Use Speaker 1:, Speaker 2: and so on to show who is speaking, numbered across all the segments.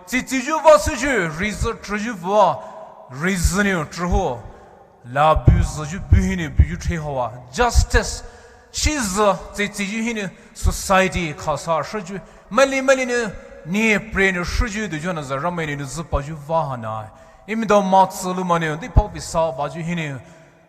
Speaker 1: 自己就往出去，reason 出去往，reasoning 之后，那不是就不行的，不就très好啊 ，justice， 其实在自己呢 society 考察数据，没哩呢，你不然的数据的就那是让没的是把就挖呢，因为到马子路嘛呢，你跑为啥把就呢？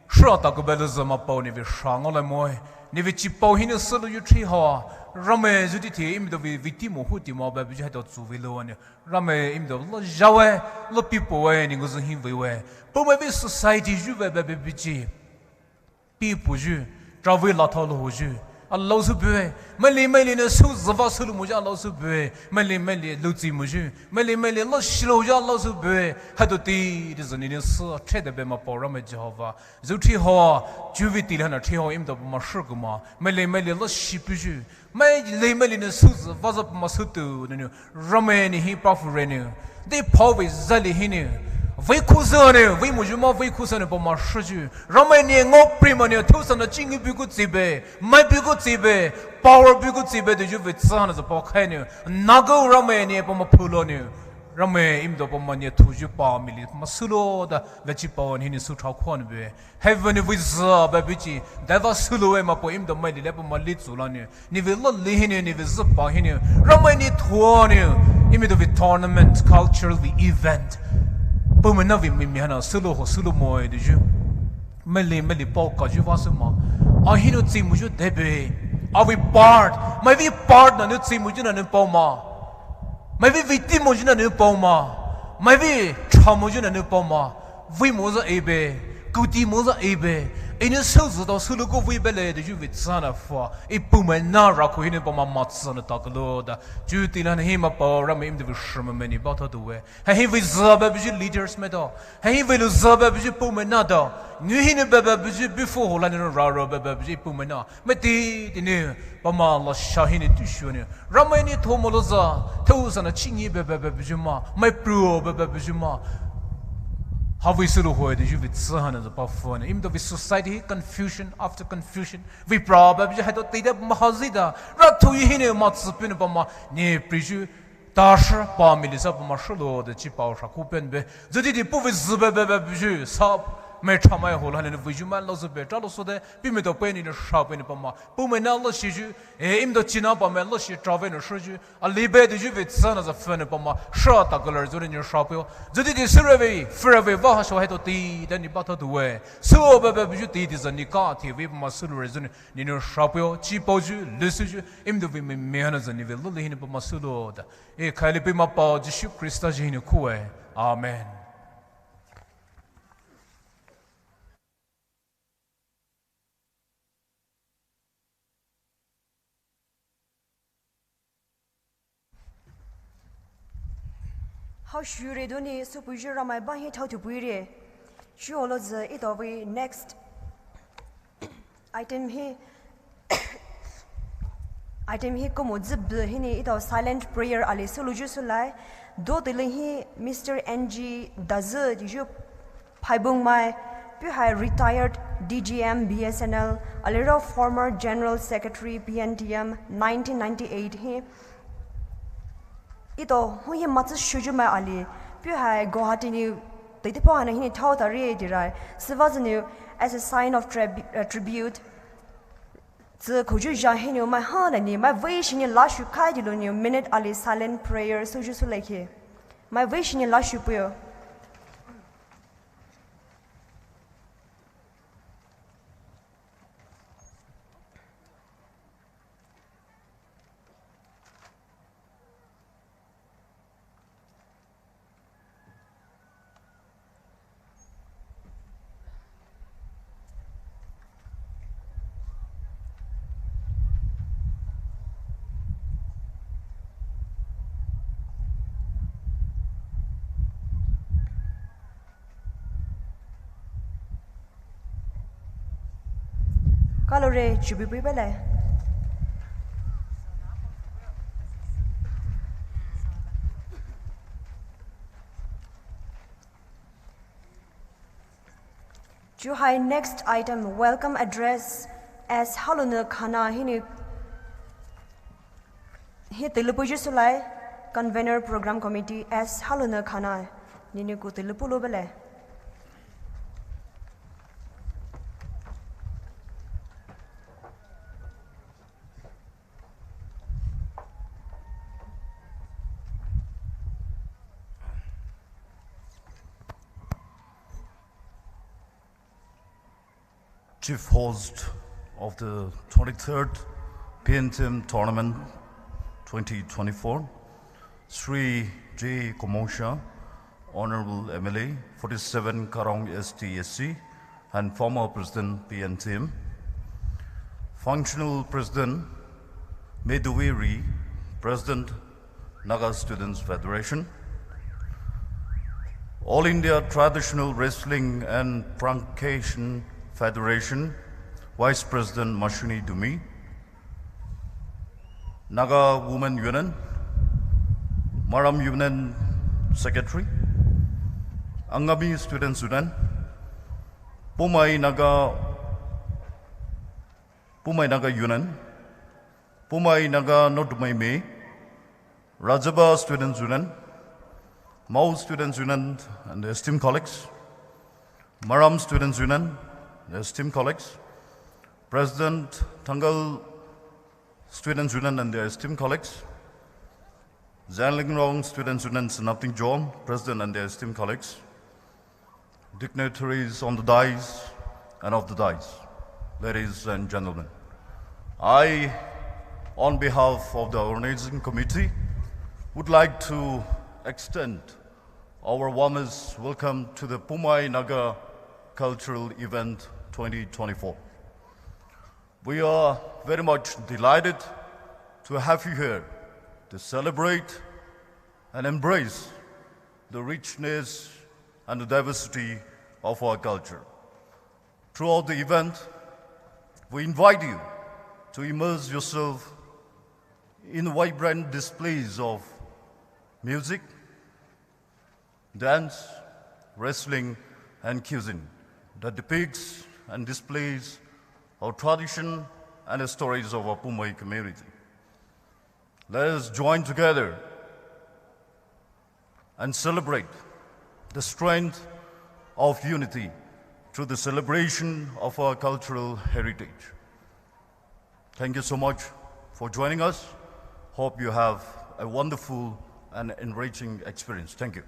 Speaker 1: 是啊，大个别的怎么包你为啥我来买？你为去包呢思路就très好啊。让me就的天，因为都为地模糊地毛白，不就还到做为了呢？让me因为都老热哎，老逼迫哎，你个是很为喂，不为为 society 就为被逼急，逼不就，找为老套路就，啊老是不为，没理呢，手指发手了么家老是不为，没理老字么就，没理老细路家老是不为，还都地的是你的事，拆的别嘛包让me就好吧，就挺好啊，就为地了那挺好，因为都不嘛事个嘛，没理老细不就。没理的数字，我是不嘛手头的呢，让me你很保护人呢，得跑为这里很呢，为苦生呢，为么就嘛为苦生呢不嘛失去，让me呢我不嘛呢，头上的经济比个这边，没比个这边，包儿比个这边的就为这样的是包开呢，哪个让me呢不嘛破了呢？让me因都不嘛呢突就把米里嘛收了的，为去包你收钞款的呗，还问你为啥不去？但话收了嘛不因都买的来不嘛立住了呢？你为了厉呢，你为是包呢？让me你拖呢？因为都为 tournament culture 为 event， 不嘛那为面呢收了和收了买的就，没理包搞就发生嘛？啊，现在节目就特别，啊为 part， 没为 part 那节目就那能包嘛？没为地么就那能包嘛？没为长么就那能包嘛？为么是 A 呗？狗地么是 A 呗？一年手指到手了个尾巴来的就为这样的话，一部门那然后一年把嘛马子那打个罗的，就对那那嘛包，让me因为什么没你包他多哎，还因为这吧不是 leaders 没到，还因为了这吧不是部门那到，你现在吧不是不符合那种绕吧不是部门那，没得的呢，把嘛老小黑的对手呢，让me你头毛了子，头上的青叶吧不是嘛，没 pro 吧不是嘛。how we solo hoy de juve tsahana za pafone im do we society confusion after confusion we probably had to take up mahazida ratu yihine ma tsupin ba ma ne priju dash pa milisa ba ma shlo de chi pa sha kupen be zodi de bu we zbe be ju sa me chama ho la ne we ju man lo zbe ta lo so de bi me do pe ni sha pe ni ba ma bu me na lo shi ju im do china ba me lo shi tra ve no shi ju a libe de juve tsana za fen ba ma sha ta galar zodi ni sha pe zodi de survey forever va so he to ti de ni ba to do we so ba ba ju ti de za ni ka ti we ma su re zoni ni no sha pe chi po ju le su ju im do we me na za ni ve lo le ni ba ma su lo da e khali pe ma pa ji Christa ji ni ku e amen.
Speaker 2: How sure do ni so puju ramai ba he thau tu puire chu olo ze it over next item he komo zib he ni it silent prayer ali so luju sulai do de he Mr. NG dazu ju phaibung mai pu hai retired DGM BSNL alero former general secretary PNTM 1998 he ito hoye matsu shuju ma ali pyu hai Guwahati ni tete pa na hini thau ta re dirai sivaznu as a sign of tribute ze khoju ja hini ma ha la ni ma wei shin la shu khai dilu ni minute ali silent prayer suju su lekhe ma wei shin la shu pyo kalore chubi pi bele ju hai next item welcome address as haluna khana hini he telupuju sulai convener program committee as halona khana nini ko tilupulo bele
Speaker 3: Chief host of the 23rd PNTM tournament 2024, Sri J. Komosha, Honorable MLA, 47 Karong STSC, and former President PNTM, Functional President Meduveri, President Naga Students Federation, All India Traditional Wrestling and Truncation Federation, Vice President Mashuni Dumi, Naga Women Union, Maram Union Secretary, Angami Students Union, Poumai Naga Union, Poumai Naga Notumai Me, Rajaba Students Union, Mau Students Union and their esteemed colleagues, Maram Students Union, their esteemed colleagues, President Tangal Students Union and their esteemed colleagues, Zanlingrong Students Union Senapting John, President and their esteemed colleagues, dignitaries on the dais and off the dais, ladies and gentlemen. I, on behalf of the organizing committee, would like to extend our warmest welcome to the Poumai Naga Cultural Event 2024. We are very much delighted to have you here to celebrate and embrace the richness and the diversity of our culture. Throughout the event, we invite you to immerse yourself in vibrant displays of music, dance, wrestling, and cuisine that depicts and displays our tradition and the stories of our Poumai community. Let us join together and celebrate the strength of unity through the celebration of our cultural heritage. Thank you so much for joining us. Hope you have a wonderful and enriching experience. Thank you.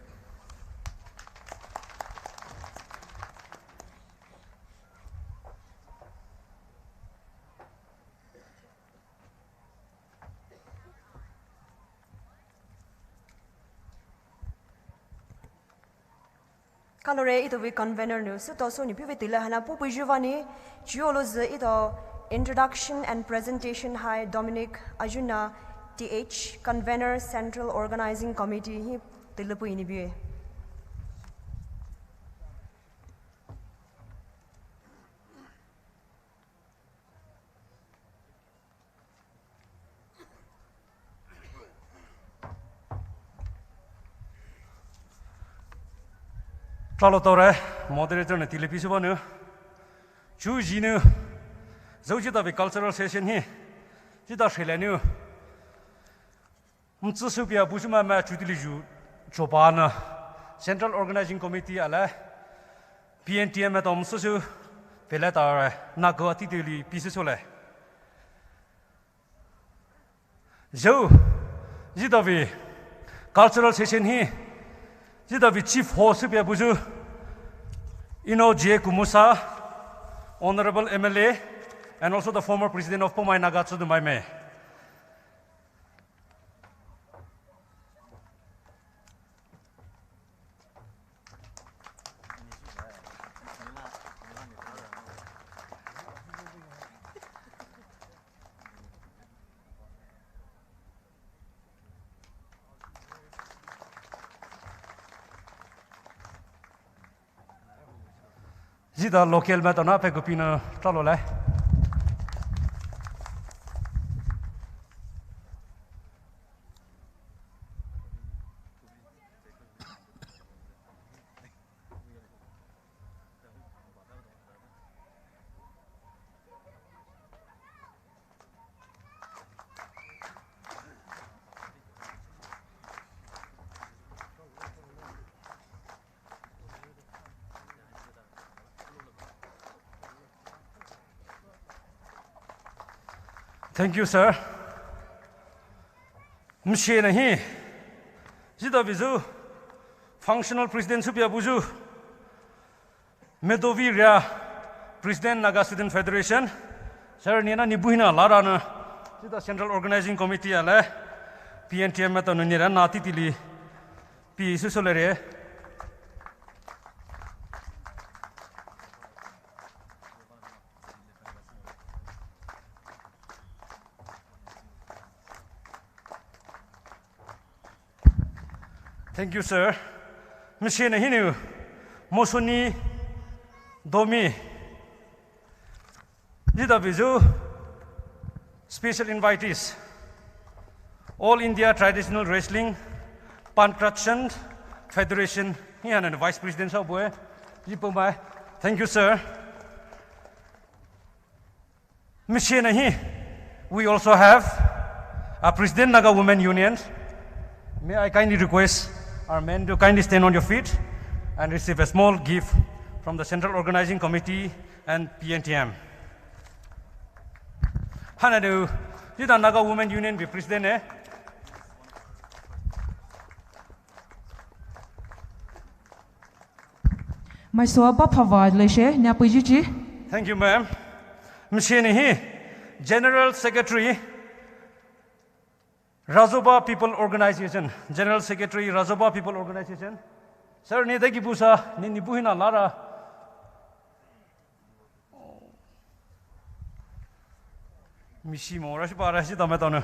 Speaker 2: Kalore ito we convener nu so to so ni pive tila hana pu pujuvani geology ito introduction and presentation hi Dominic Ajuna TH convener Central Organizing Committee hi tilapu ini biye
Speaker 4: Tralo tore moderator ne tile pisu banu chu jinu zoji da cultural session hi ji da shelanu mtsu su bia bu ma ma chu tili ju chobana Central Organizing Committee ala PNTM ta mtsu su pela ta na go ti tili pisu so le zo ji da cultural session hi the chief host of Yabuju, J. Kumusa, Honorable MLA, and also the former president of Poumai Nagatsu Dumaime. Zida local metana pe gupina tralo le Thank you, sir. Mshe nahi. Jida bizu functional president supya buju. Medovi ria president Naga Student Federation. Sir nina nibuhina larana. Jida Central Organizing Committee ala PNTM meta nunira nati tili pi susolere. Thank you, sir. Machine hinu Mosoni Domi Jida Bizu special invitees All India Traditional Wrestling Pankratchand Federation here and the Vice President of Poumai. Thank you, sir. Machine we also have a President Naga Women Union. May I kindly request our men to kindly stand on your feet and receive a small gift from the Central Organizing Committee and PNTM. Hanadu, did the Naga Women Union be president?
Speaker 5: My soaba pavad leshe napujuji.
Speaker 4: Thank you, ma'am. Msheni, General Secretary, Razoba People Organization. General Secretary, Razoba People Organization. Sir, ni dagi busa, ni nibuhina lara. Mishi mo, rashi pa rashi tametana.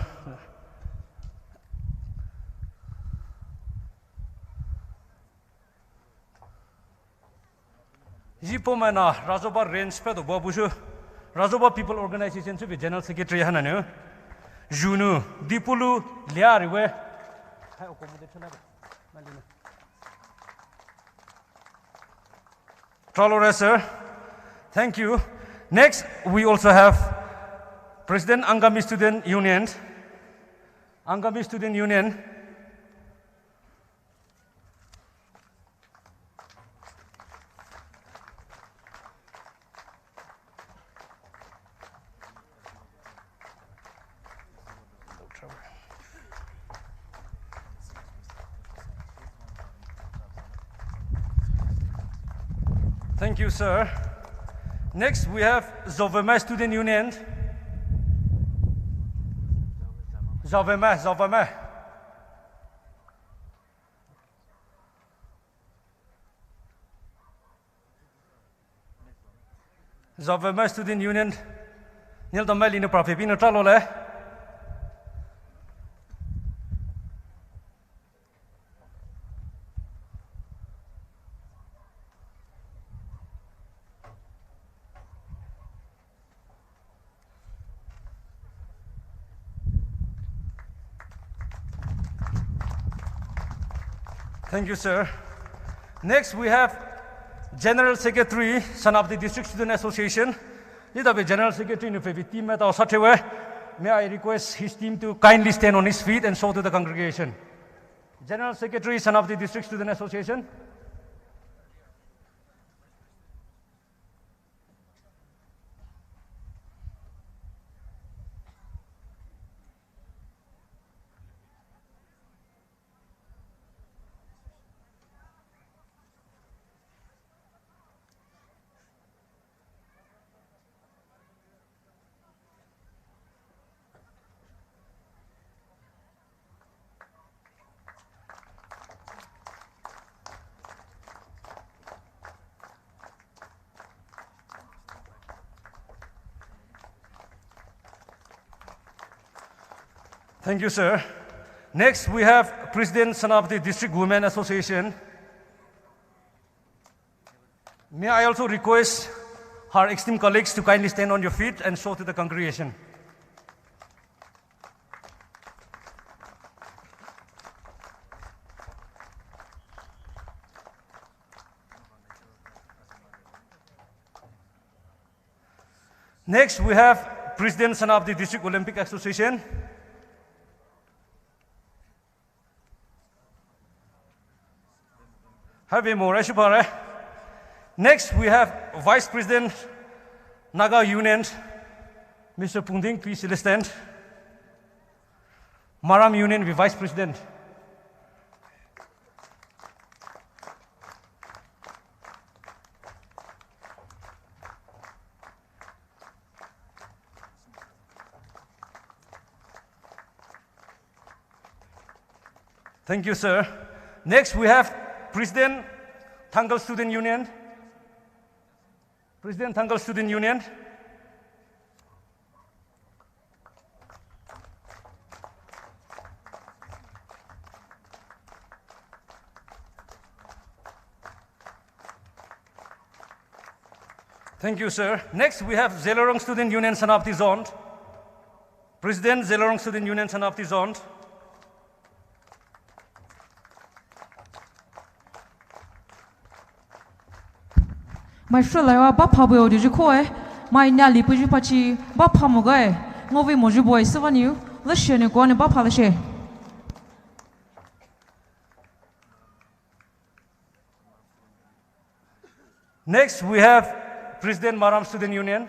Speaker 4: Poumai na Razoba range pe to babuju. Razoba People Organization to be General Secretary hananu. Junu Dipulu Liariwe. Tralore, sir. Thank you. Next, we also have President Angami Student Union. Angami Student Union. Thank you, sir. Next, we have Zovema Student Union. Zovema. Zovema Student Union. Nil tamai lino profipino tralole. Thank you, sir. Next, we have General Secretary, son of the District Student Association. This is General Secretary in the team at our Satewe. May I request his team to kindly stand on his feet and show to the congregation. General Secretary, son of the District Student Association. Thank you, sir. Next, we have President, son of the District Women Association. May I also request our esteemed colleagues to kindly stand on your feet and show to the congregation. Next, we have President, son of the District Olympic Association. Next, we have Vice President, Naga Union. Mr. Pungding, please stand. Maram Union Vice President. Thank you, sir. Next, we have President Thangal Student Union. President Thangal Student Union. Thank you, sir. Next, we have Zelarong Student Union Sanapti Zone. President Zelarong Student Union Sanapti Zone.
Speaker 5: My friend, I was bappa boy. Did you call it? My nali puju pachi bappa mogai. Ngovi moju boy. Seven you. Let's share you go on bappa the share.
Speaker 4: Next, we have President Maram Student Union.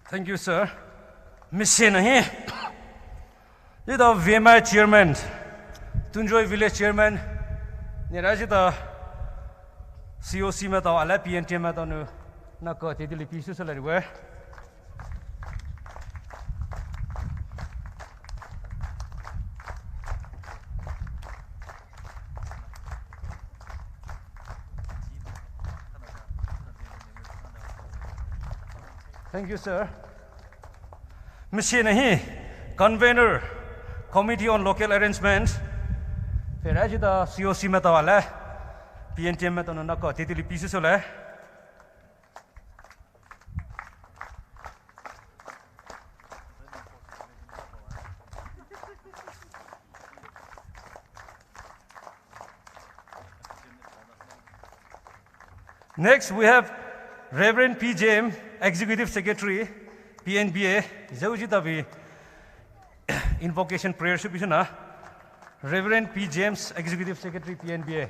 Speaker 4: Thank you, sir. Mission here. This is the VMI chairman, Tunjoy village chairman. This is the COC meta, all PNTM meta nu na ko te dili pisu salary where. Thank you, sir. Mission here, convener, committee on local arrangements. फिर आज इधर COC में तो वाला PNTM में तो ना को तेतली pieces वाला Next, we have Reverend PJM, Executive Secretary, PNBA. Jauji tabi invocation prayer should be na. Reverend P. James, Executive Secretary, PNBA.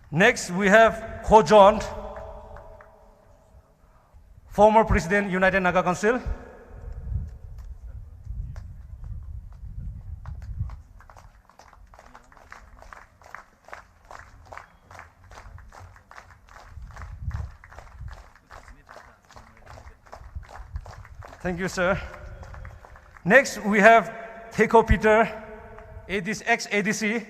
Speaker 4: Next, we have Ho John, former President, United Naga Council. Thank you, sir. Next, we have Theko Peter, ex-ADC.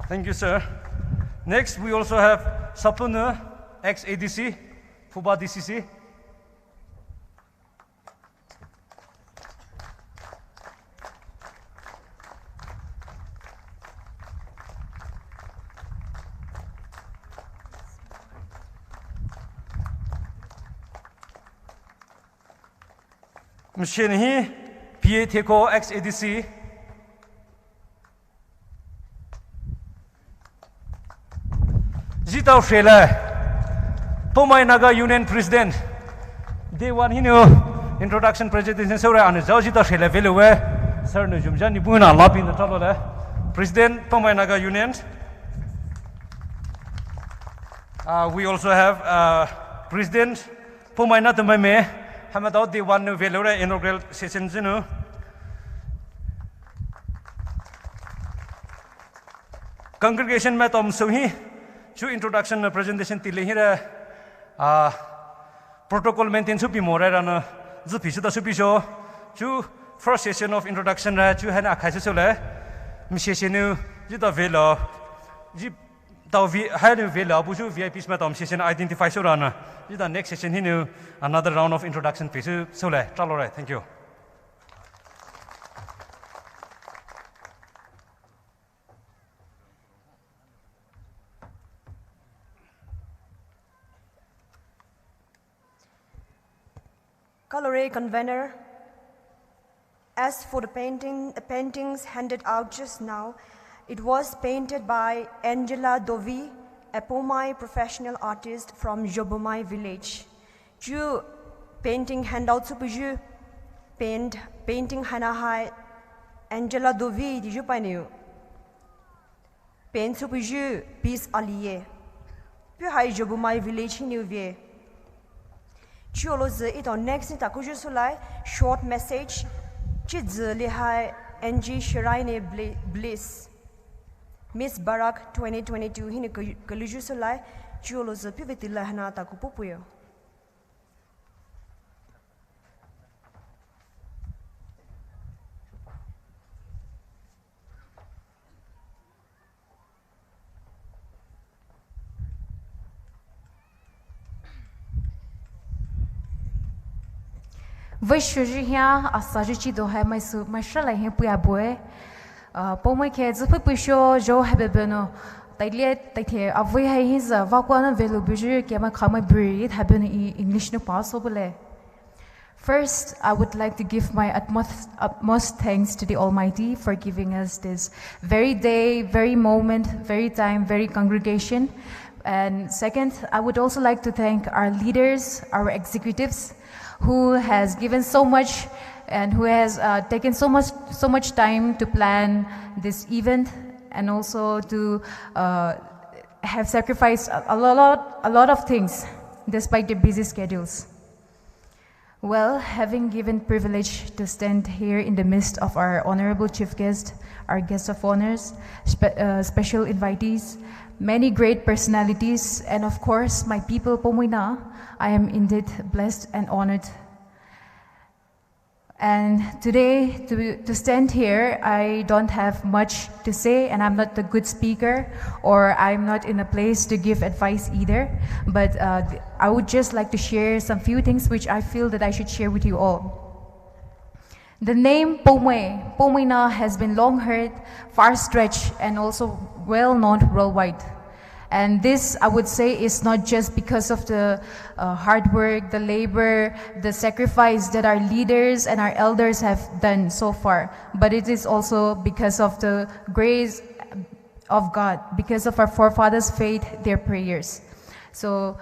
Speaker 4: Thank you, sir. Next, we also have Sapuna, ex-ADC, Fuba DCC. Mshenihi, PA Theko, ex-ADC. Zita Shela, Poumai Naga Union President. Day one, introduction presentation. So, I am Zita Shela, Veluwe, Sir Nujumjan, Nibuna, Lapin, the Talola, President Poumai Naga Union. We also have President Poumai Natamame, Hamadao, the one Velura inaugural session. Congregation met Sohi. Chu introduction presentation tile hira protocol maintain supi more ran zu pisu da supi show chu first session of introduction ra chu hana khaise sole mi session ju da velo ji tao hai nu ve la bu ju VIP sma tom session identify so rana the next session hi nu another round of introduction phase so le chalo right thank you
Speaker 2: Colore convener. As for the paintings handed out just now, it was painted by Angela Dovi, a Poumai professional artist from Poumai village. Ju painting handout supuju painting hanahai Angela Dovi di ju painu. Paint supuju peace aliye. Pu hai Poumai village ni vie. Chuoloze it on next in takuju sulai short message. Chidze lihai NG Shiraine Bliss. Miss Barak 2022 hini kaluju sulai chuoloze pivitilla hana takupupuyo.
Speaker 6: Với sự gì hả, sao chỉ đồ hay mai sự mai sao lại hiện bùa bùa, Poumai kia giúp bùa show jo hay bên nó, tại lẽ tại thế, với hay hiện giờ vào quan nó về lúc bùa kia mà không ai breathe hay bên English nó pass over le. First, I would like to give my utmost thanks to the Almighty for giving us this very day, very moment, very time, very congregation. And second, I would also like to thank our leaders, our executives, who has given so much and who has taken so much time to plan this event and also to have sacrificed a lot of things despite their busy schedules. Well, having given privilege to stand here in the midst of our honorable chief guest, our guests of honors, special invitees, many great personalities, and of course my people Poumai, I am indeed blessed and honored. And today, to stand here, I don't have much to say, and I'm not a good speaker, or I'm not in a place to give advice either. But I would just like to share some few things which I feel that I should share with you all. The name Poumai has been long heard, far-stretched, and also well-known worldwide. And this, I would say, is not just because of the hard work, the labor, the sacrifice that our leaders and our elders have done so far, but it is also because of the grace of God, because of our forefathers' faith, their prayers. So,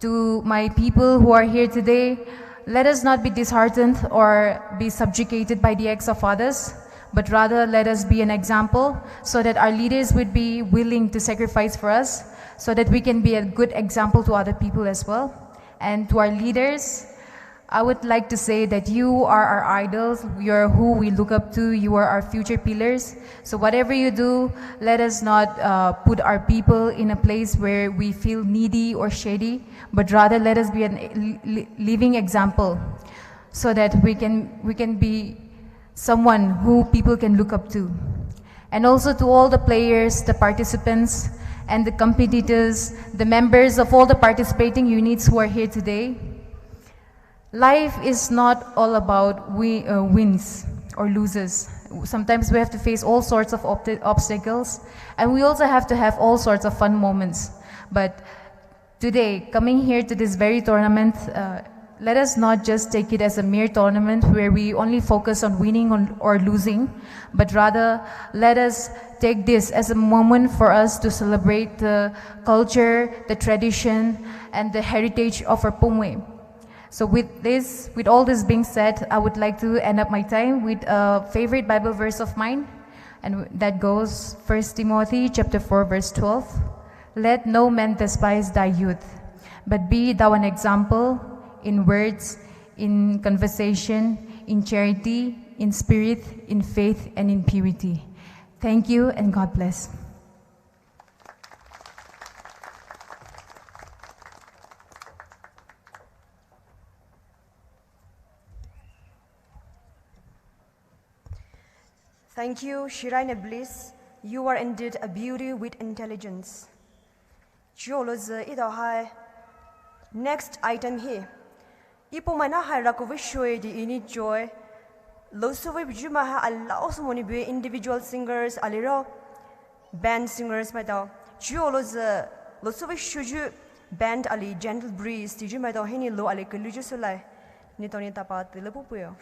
Speaker 6: to my people who are here today, let us not be disheartened or be subjugated by the acts of others, but rather let us be an example so that our leaders would be willing to sacrifice for us, so that we can be a good example to other people as well. And to our leaders, I would like to say that you are our idols, you are who we look up to, you are our future pillars. So whatever you do, let us not put our people in a place where we feel needy or shady, but rather let us be a living example so that we can be someone who people can look up to. And also to all the players, the participants, and the competitors, the members of all the participating units who are here today. Life is not all about wins or losses. Sometimes we have to face all sorts of obstacles, and we also have to have all sorts of fun moments. But today, coming here to this very tournament, let us not just take it as a mere tournament where we only focus on winning or losing, but rather let us take this as a moment for us to celebrate the culture, the tradition, and the heritage of our Poumai. So with all this being said, I would like to end up my time with a favorite Bible verse of mine, and that goes 1 Timothy chapter 4 verse 12. Let no man despise thy youth, but be thou an example in words, in conversation, in charity, in spirit, in faith, and in purity. Thank you, and God bless.
Speaker 2: Thank you, Shirine Bliss. You are indeed a beauty with intelligence. Geology ito hai next item here. Ipo mana hai rakovi show di ini joy. Losuwe bijuma ha Allah osmoni be individual singers aliro band singers ma daw. Geology losuwe shuju band ali gentle breeze tiju ma daw hini lo ali kuluju sulai. Ni toni tapat lepupuyo.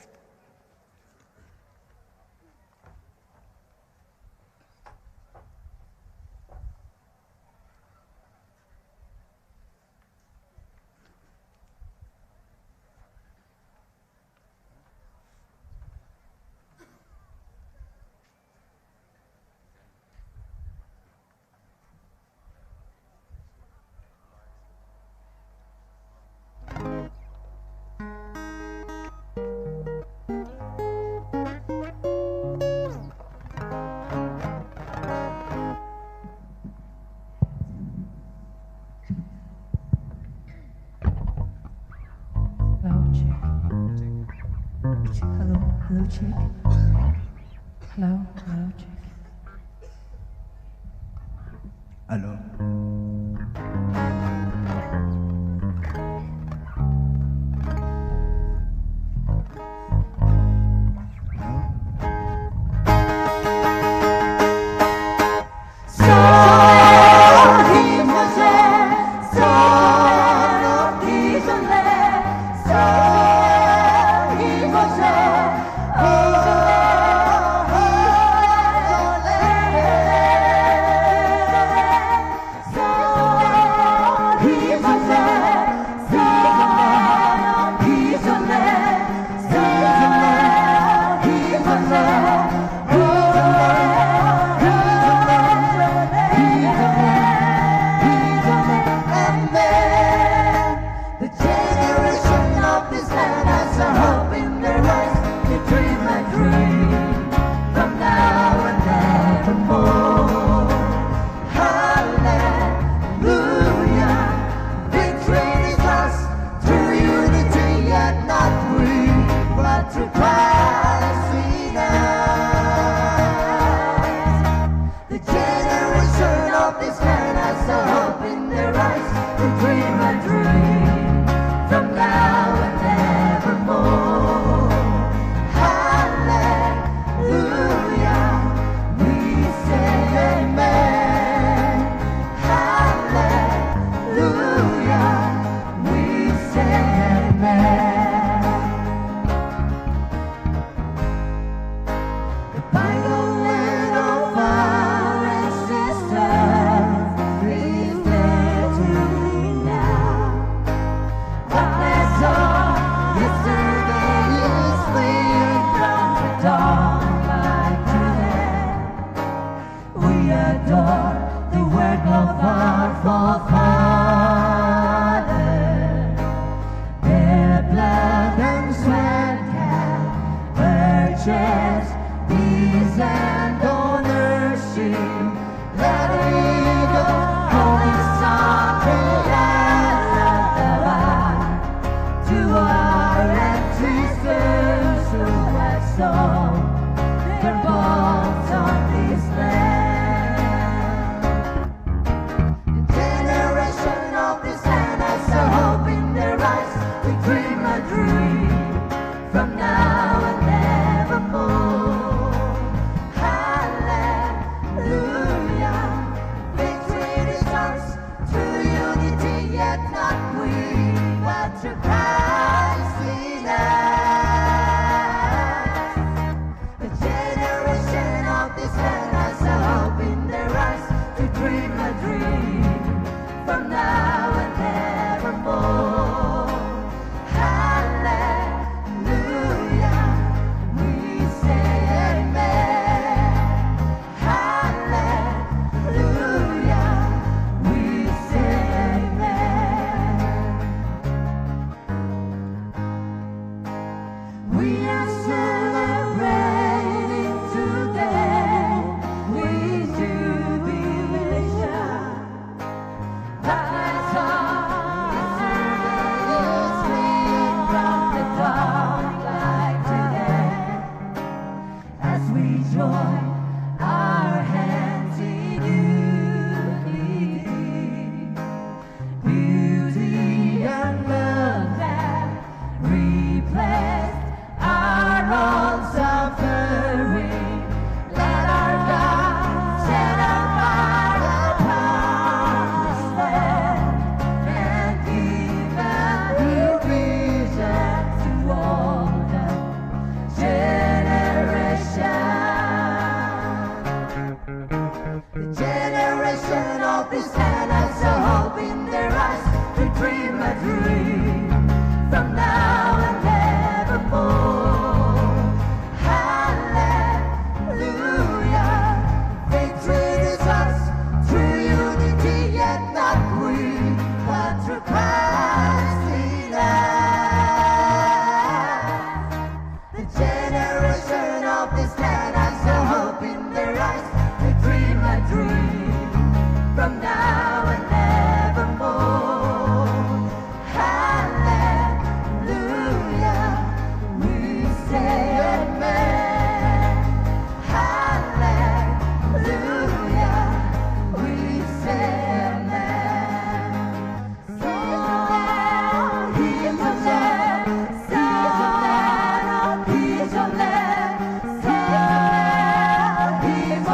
Speaker 5: Hello, check. Hello, check.
Speaker 7: Hello.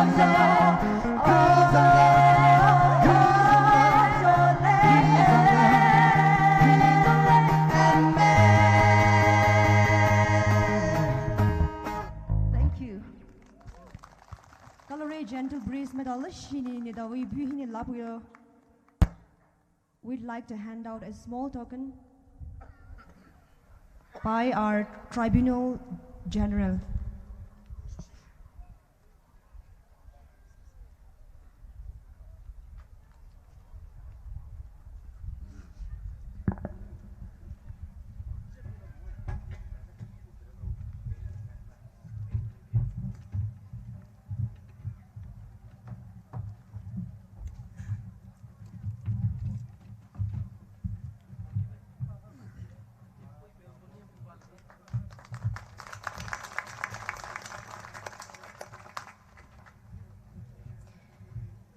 Speaker 2: Thank you. Color gentle breeze medalishini nidawi buhini labuyo. We'd like to hand out a small token by our Tribunal General.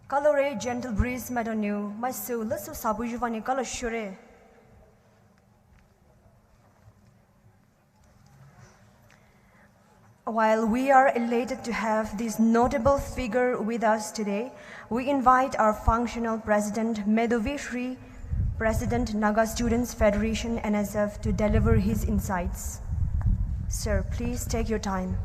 Speaker 2: Colore gentle breeze medonu, my soul, let's so sabujuvani color shure. While we are elated to have this notable figure with us today, we invite our functional president, Medovishri, President Naga Students Federation NSF, to deliver his insights. Sir, please take your time.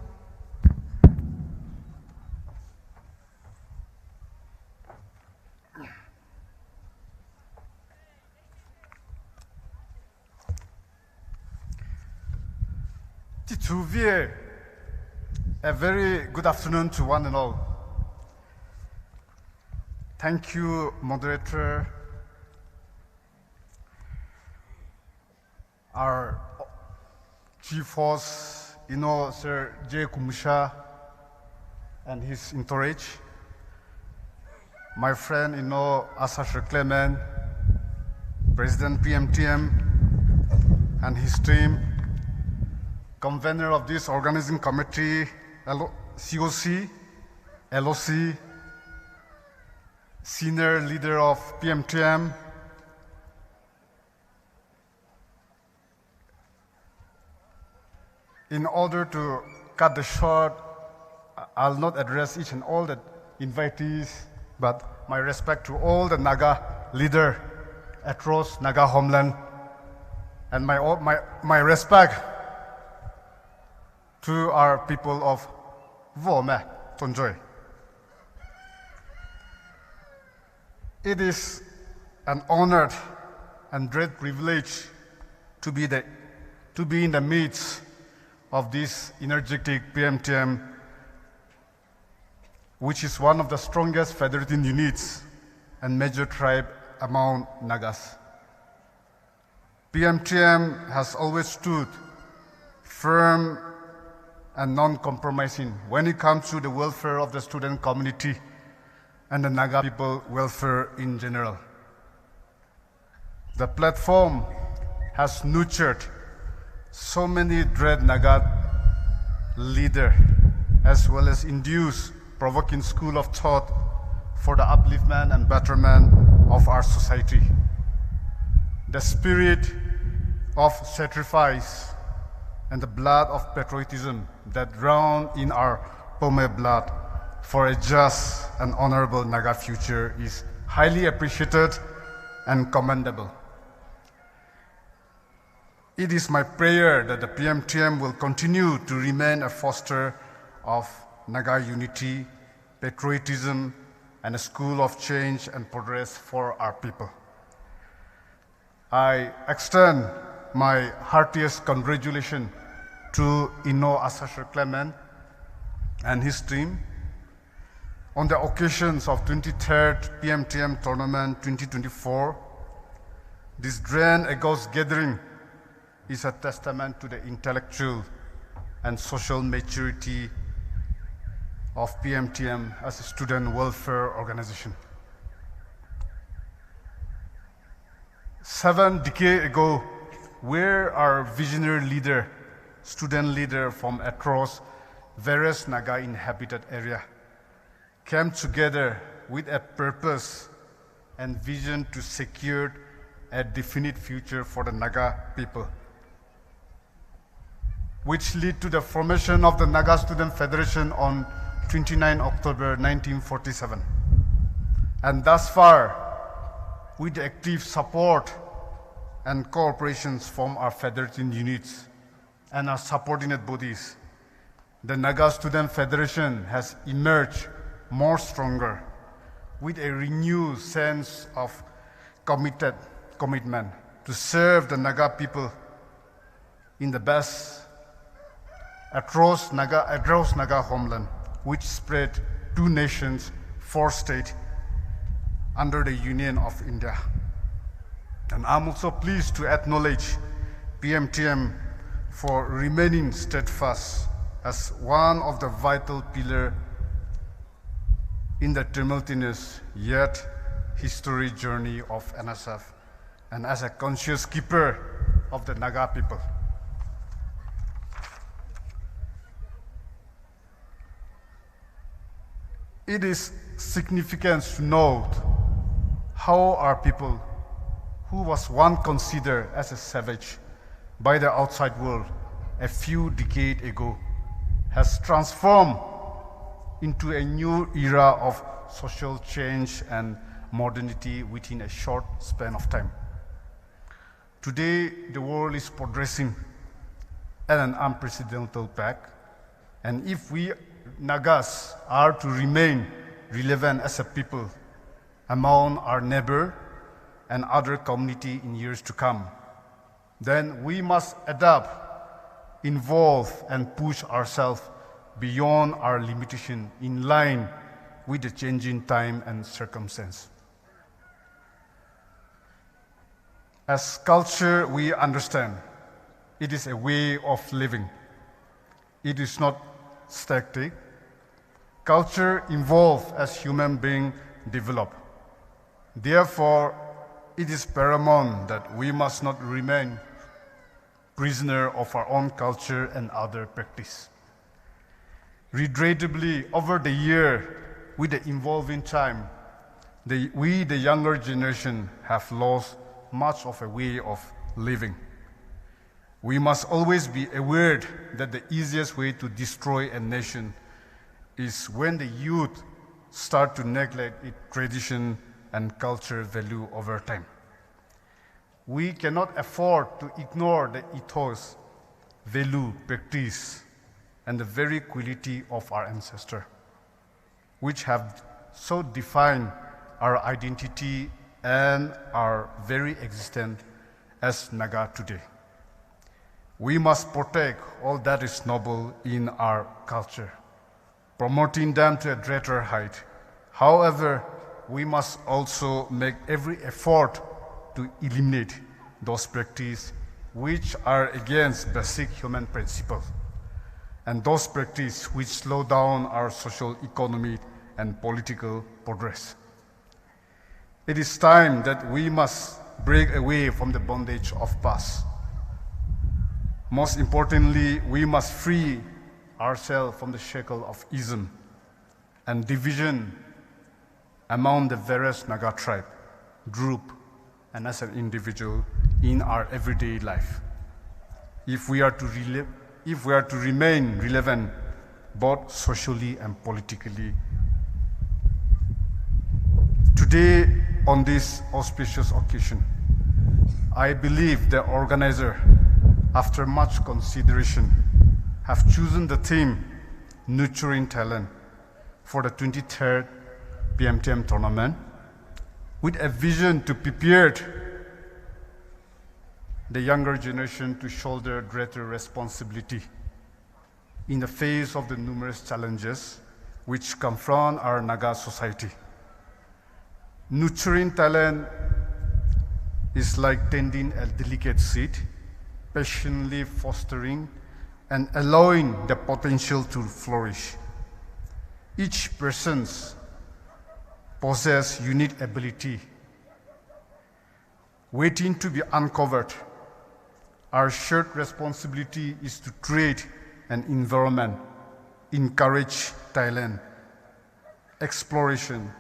Speaker 7: A very good afternoon to one and all. Thank you, moderator, our chief host, Sir J. Kumusha and his entourage, my friend, Asasher Clement, President PNTM and his team, convener of this organizing committee, COC, LOC, senior leader of PNTM, in order to cut the short, I'll not address each and all the invitees, but my respect to all the Naga leader across Naga homeland, and my respect to our people of Vome, Tonjoy. It is an honor and great privilege to be in the midst of this energetic PNTM, which is one of the strongest federating units and major tribe among Nagas. PNTM has always stood firm and non-compromising when it comes to the welfare of the student community and the Naga people welfare in general. The platform has nurtured so many dread Naga leaders, as well as induced provoking school of thought for the upliftment and betterment of our society. The spirit of sacrifice and the blood of patriotism that drown in our Poumai blood for a just and honorable Naga future is highly appreciated and commendable. It is my prayer that the PNTM will continue to remain a foster of Naga unity, patriotism, and a school of change and progress for our people. I extend my heartiest congratulations to Asasher Clement and his team on the occasions of 23rd PNTM Tournament 2024. This grand August gathering is a testament to the intellectual and social maturity of PNTM as a student welfare organization. 7 decades ago, where our visionary leader, student leader from across various Naga inhabited area came together with a purpose and vision to secure a definite future for the Naga people, which led to the formation of the Naga Student Federation on 29 October 1947. And thus far, with the active support and cooperations from our federating units and our subordinate bodies, the Naga Student Federation has emerged more stronger with a renewed sense of commitment to serve the Naga people in the best across Naga homeland, which spread 2 nations, 4 states under the Union of India. And I'm also pleased to acknowledge PNTM for remaining steadfast as one of the vital pillars in the tumultuous yet historic journey of NSF and as a conscious keeper of the Naga people. It is significant to note how our people, who was once considered as a savage by the outside world a few decades ago, has transformed into a new era of social change and modernity within a short span of time. Today, the world is progressing at an unprecedented pace, and if we Nagas are to remain relevant as a people among our neighbor and other community in years to come, then we must adapt, involve, and push ourselves beyond our limitation in line with the changing time and circumstance. As culture, we understand it is a way of living. It is not static. Culture evolves as human beings develop. Therefore, it is paramount that we must not remain prisoner of our own culture and other practice. Regrettably, over the year, with the evolving time, we, the younger generation, have lost much of a way of living. We must always be aware that the easiest way to destroy a nation is when the youth start to neglect its tradition and culture value over time. We cannot afford to ignore the ethos, value, practice, and the very quality of our ancestors, which have so defined our identity and our very existence as Naga today. We must protect all that is noble in our culture, promoting them to a greater height. However, we must also make every effort to eliminate those practices which are against basic human principles, and those practices which slow down our social, economic, and political progress. It is time that we must break away from the bondage of past. Most importantly, we must free ourselves from the shackle of ism and division among the various Naga tribe, group, and as an individual in our everyday life. If we are to remain relevant both socially and politically. Today, on this auspicious occasion, I believe the organizer, after much consideration, have chosen the theme Nurturing Talent for the 23rd PNTM tournament with a vision to prepare the younger generation to shoulder greater responsibility in the face of the numerous challenges which confront our Naga society. Nurturing talent is like tending a delicate seed, patiently fostering and allowing the potential to flourish. Each person possesses unique ability waiting to be uncovered. Our shared responsibility is to create an environment, encourage talent, exploration,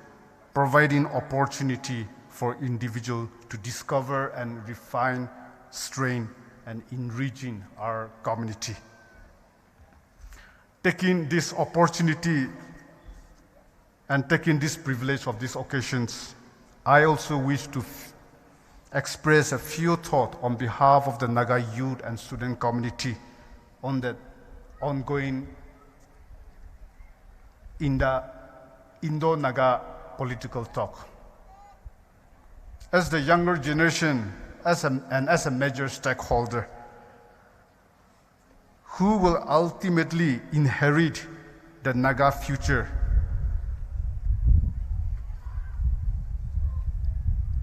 Speaker 7: providing opportunity for individuals to discover and refine strength and enriching our community. Taking this opportunity And taking this privilege of these occasions, I also wish to express a few thoughts on behalf of the Naga youth and student community on the ongoing Indo-Naga political talk. As the younger generation and as a major stakeholder, who will ultimately inherit the Naga future,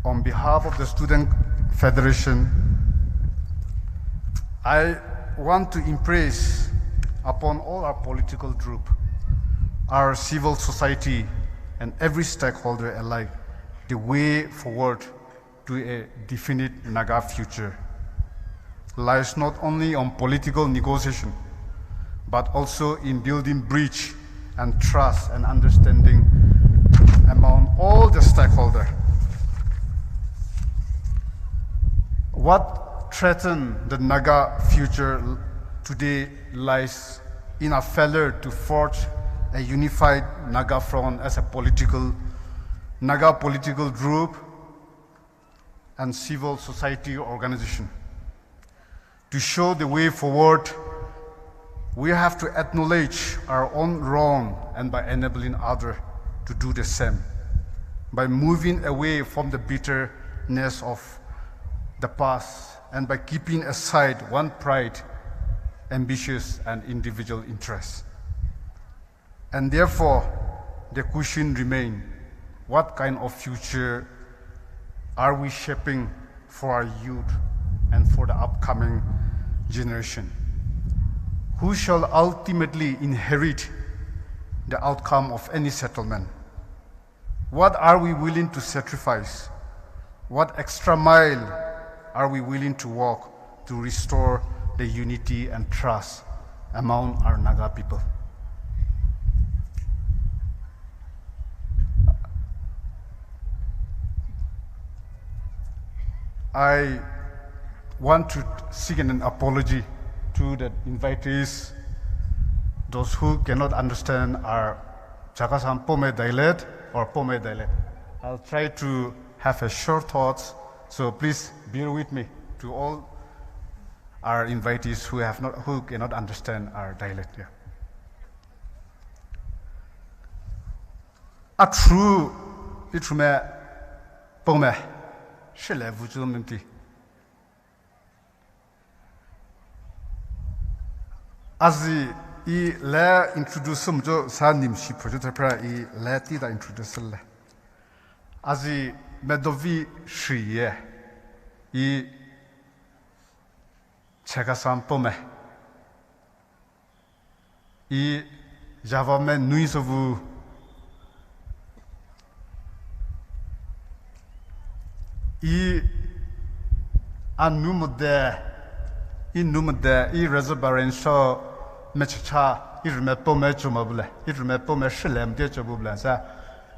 Speaker 7: on behalf of the Student Federation, I want to impress upon all our political group, our civil society, and every stakeholder alike the way forward to a definite Naga future lies not only on political negotiation, but also in building bridge and trust and understanding among all the stakeholders. What threatens the Naga future today lies in a failure to forge a unified Naga front as a Naga political group and civil society organization. To show the way forward, we have to acknowledge our own wrong and by enabling others to do the same, by moving away from the bitterness of the past and by keeping aside one pride, ambitious and individual interests. And therefore, the question remains, what kind of future are we shaping for our youth and for the upcoming generation? Who shall ultimately inherit the outcome of any settlement? What are we willing to sacrifice? What extra mile are we willing to walk to restore the unity and trust among our Naga people? I want to seek an apology to the invitees, those who cannot understand our Chakasan Poumai dialect or Poumai dialect. I'll try to have a short thoughts, so please bear with me to all our invitees who cannot understand our dialect. Yeah. A true Itrume Poumai, Shele Vujumti. As I la introduce some jo sanim shi project pra I la ti da introduce la. As I medovi shriye I Chakasan Poumai I javame nui sovu I anumode I reservoir so mecha I reme Poumai chumabule I reme Poumai shilem de chabubla sa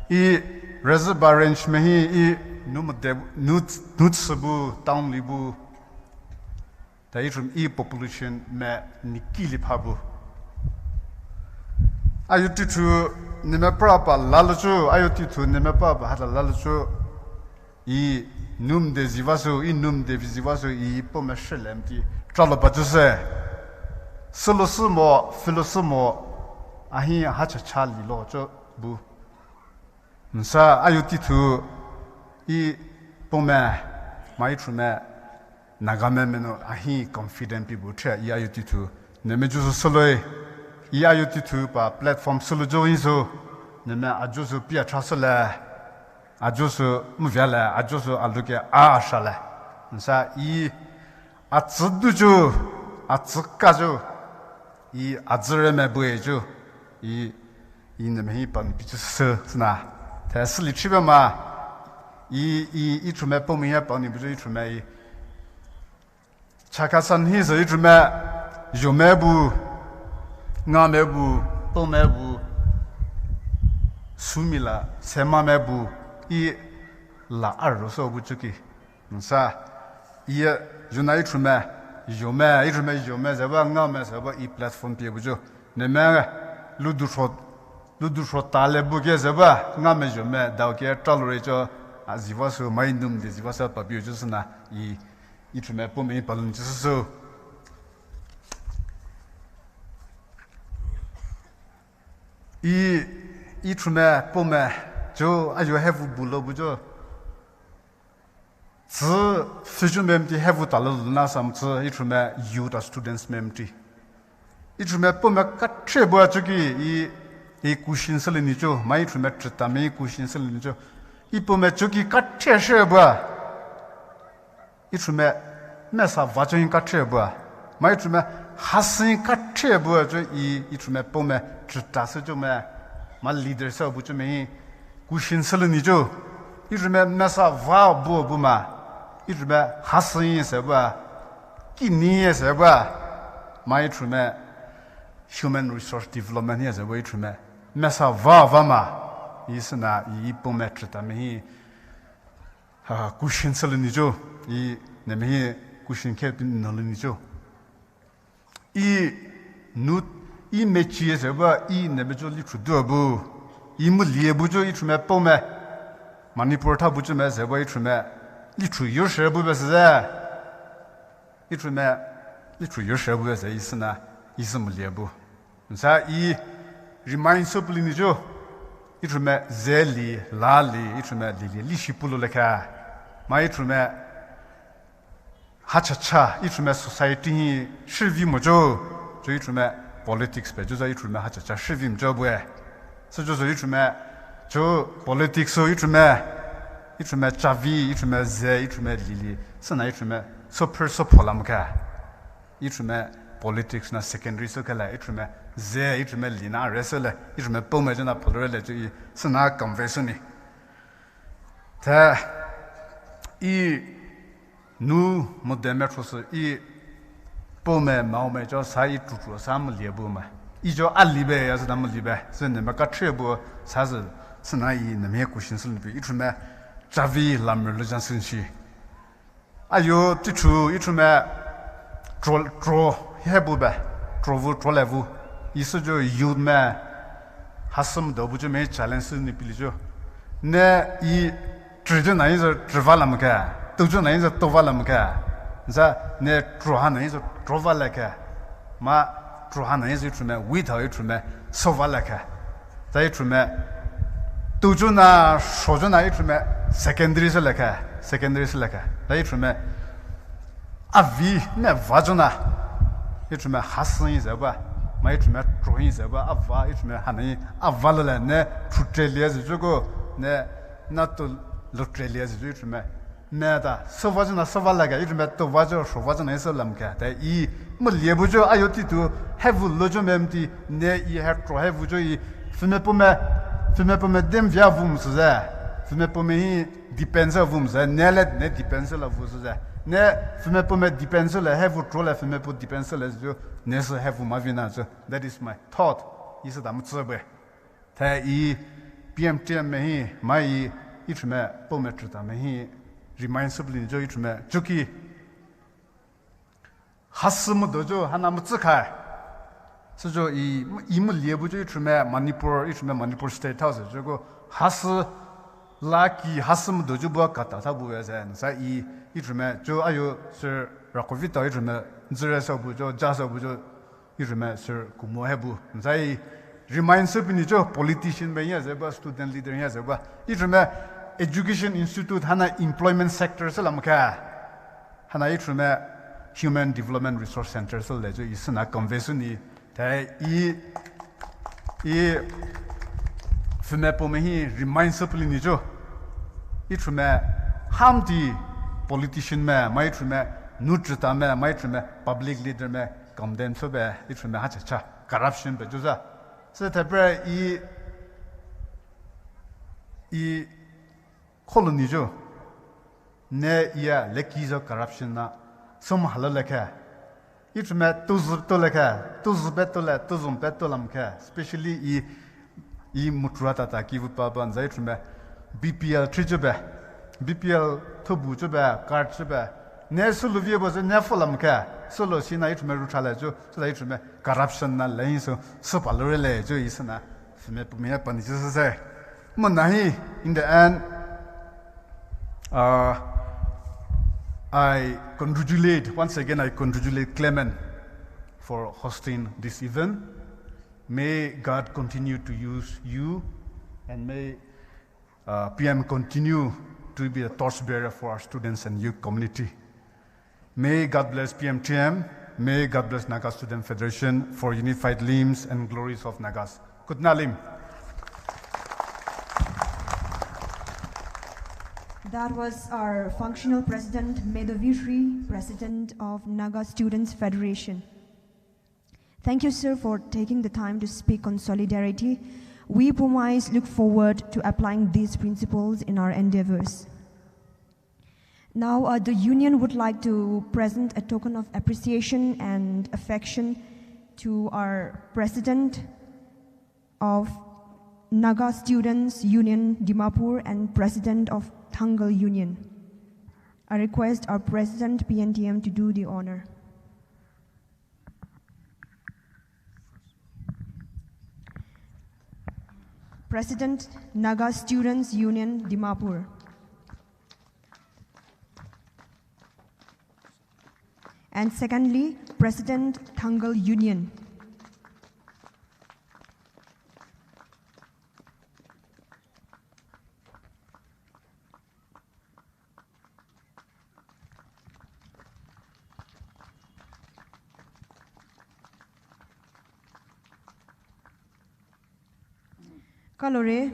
Speaker 7: I reservoir mehi I numode nut sabu town libu the Itrum E population me nikili pabu. Ayuti to Nimeprapa Lalachu, Ayuti to Nimepapa had a Lalachu E num de Zivaso, in num de Zivaso E Pomashel empty. Trolopatuse Solosumo, Philosumo Ahi Hacha Charlie Lojo Bu Nsa Ayuti to E Pome Maitrume Nagamemeno ahi confident people try IUT2 Nemejuso Soloe IUT2 pa platform Solo Joinso Neme Ajoso Pia Trasole Ajoso Muviala Ajoso Aluke Ashale Nsa I Atsudujo Atsukajo I Azureme Buejo I Nemehi Pan Pichus Sna Tesli Chibama I Itrume Pomia Pony Itrume Chakasan his Itrume Jomebu Namebu Pomebu Sumila Semamebu I La Arroso Buchuki Nsa I Junaitrume Jome Itrume Jome Zaba Name Zaba I platform Piebujo Nemere Ludufot ludu sho tale buke zeba ngame jo me da ke talore jo aziwa so mai num de ziwa sa pa bio jo na i trume po me palun jo so i trume po me jo ayo have bulo bujo zi fusion memti have talo na sam zi i trume you the students memti i trume po me ka trebo jogi i kushin sele ni jo mai trume trita me kushin sele ni jo i po me jogi ka trebo i trume mesa vajon ka trebo mai trume hasin ka trebo jo i trume po me trita se jo me ma leader sa bu jo me kushin sele ni jo i trume mesa va bo bu ma i trume hasin se ba ki ni se ba mai trume human resource development is a way to me mesa vama isna I pometrita me kushin salinijo I neme kushin kepin nolinijo I nut I mechi is a ba I nebejo litru dobu I muliebujo it me pome manipurta bujo me as a way to me litru yoshabu as there it me litru yoshabu as a isna ism liebu sa I reminds of linijo it me zeli lali it me lili lishipulo leka ma it me hachacha it me society shivi mojo jo it me politics pe jo it me hachacha shivi mojo bwe so jo it me jo politics so it me chavi it me ze it me lili sana it me so perso polamka it me politics na secondary so kala it me ze it me lina resele it me pome jana polrele ji sana convention ni ta I nu modemetro so I pome maume jo sai tutu sam liebu ma I jo alibe ya sam libe so ne ma ka trebo sa ze sana I ne me ku shin sul bi it me javi lam religion sin shi ayo titu it me draw 해보배 트로레부 이수저 유메 하슴 더부저 메 챌린지 빌리죠 네이 트레전 아이저 트발람가 도전 아이저 도발람가 자네 트로하나이저 트로발라가 마 트로하나이저 트메 위더 트메 소발라가 자이 트메 도전나 소전나 트메 세컨드리슬라가 자이 트메 아비 네 와존나 it me hasan is aba my it me drawing is aba ava it me hani avalala ne tutrelias jogo ne nato lotrelias it me nada so vajna sovalaga it me to vajo so vajna esolamka da I muliebujo ayoti to have lojo memti ne I have to have jo I fime pome dem via vums za fime pome depends vums ne let ne depends la vums za ne fime pome depends la have troll fime po depends la jo ne so have mavina so that is my thought is da mutsobe ta I PNTM me mai it me pome trta me reminds of jo it me joki hasum dojo hana mutsuka so jo I imul liebujo it me Manipur state house jogo has laki hasum dojo bo kata ta buya sa I it me jo ayo sir rakovita it me zere so bujo jaso bujo it me sir kumo hebu sai reminds of ni jo politician me ya zeba student leader ya zeba it me education institute hana employment sector so lamka hana it me human development resource center so lejo isna convention ni ta I fime pomehi reminds of ni jo it me hamdi politician me might me nutrita me might me public leader me condemn so be it me hacha corruption be joza so ta pre I colony jo ne ya lekizo corruption na some halalaka it me tuzurtolaka tuzbetola tuzumpetolamka especially I mutrata ta kivu paban zait me BPL trijobe BPL tobujobe cardjobe ne sulu viebo ze ne folamka solo sina it me rutala jo so it me corruption na lein so palorele jo isna me Poumai pani say. Nahi, in the end, I congratulate, once again, I congratulate Clement for hosting this event. May God continue to use you, and may PM continue to be a torchbearer for our students and youth community. May God bless PNTM. May God bless Naga Student Federation for unified limbs and glories of Nagas. Kutnalim.
Speaker 2: That was our functional president, Medovishri, president of Naga Students Federation. Thank you, sir, for taking the time to speak on solidarity. We Poumais look forward to applying these principles in our endeavors. Now, the union would like to present a token of appreciation and affection to our president of Naga Students Union Dimapur and president of Thangal Union. I request our president PNTM to do the honor. President Naga Students Union Dimapur. And secondly, President Thangal Union. Kalore,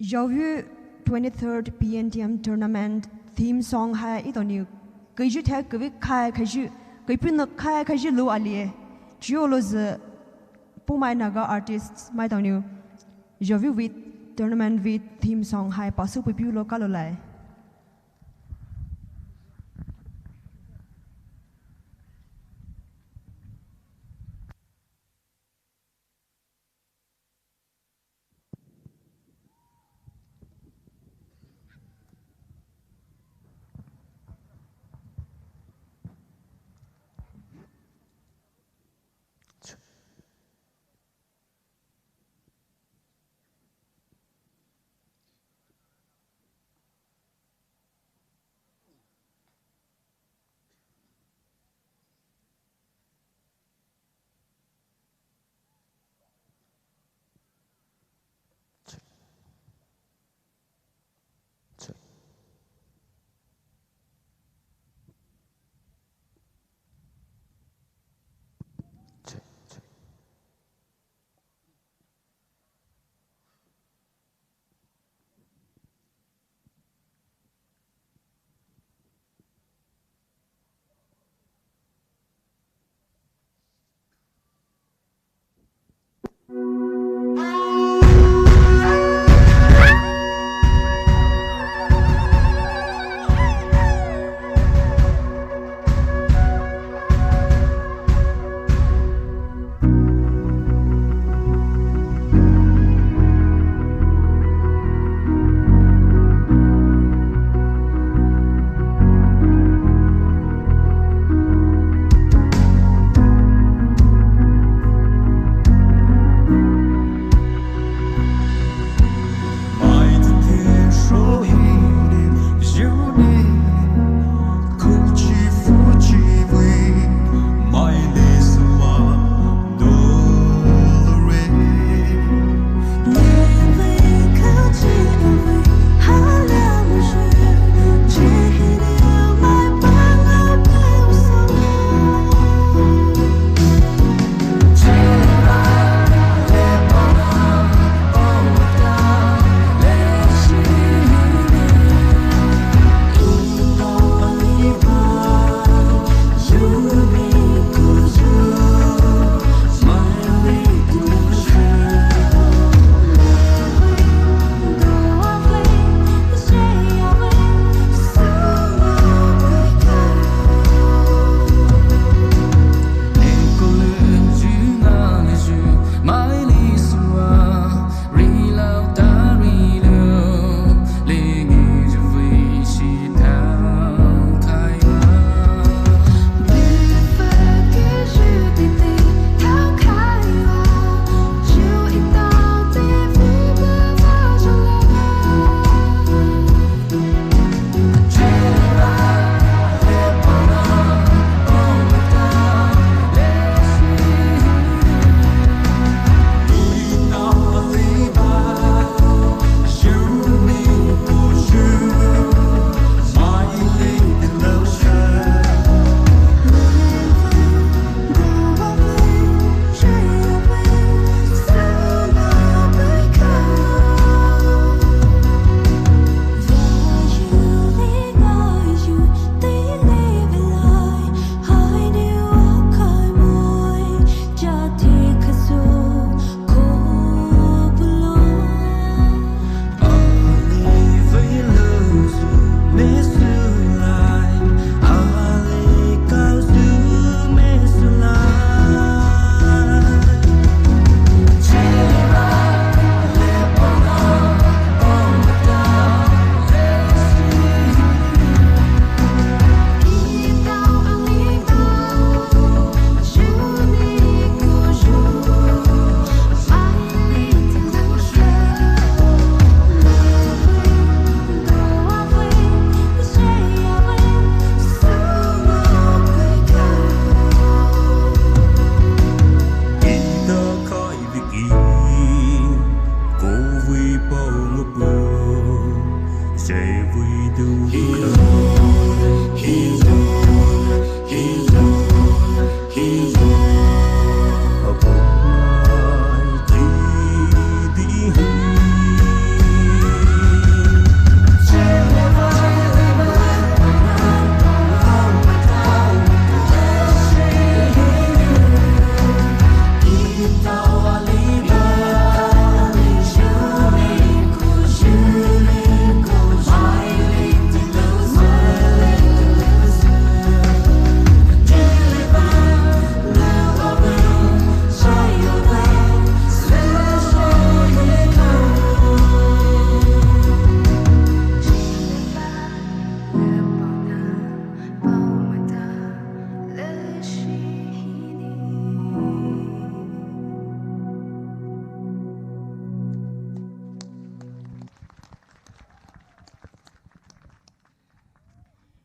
Speaker 2: Javu 23rd PNTM tournament theme song hai idonu kaiju thak kavik khai kaiju kaipin khai kaiju lo alie geoloz Poumai Naga artists mai donu Javu with tournament with theme song hai pasu pipu lo kalolai.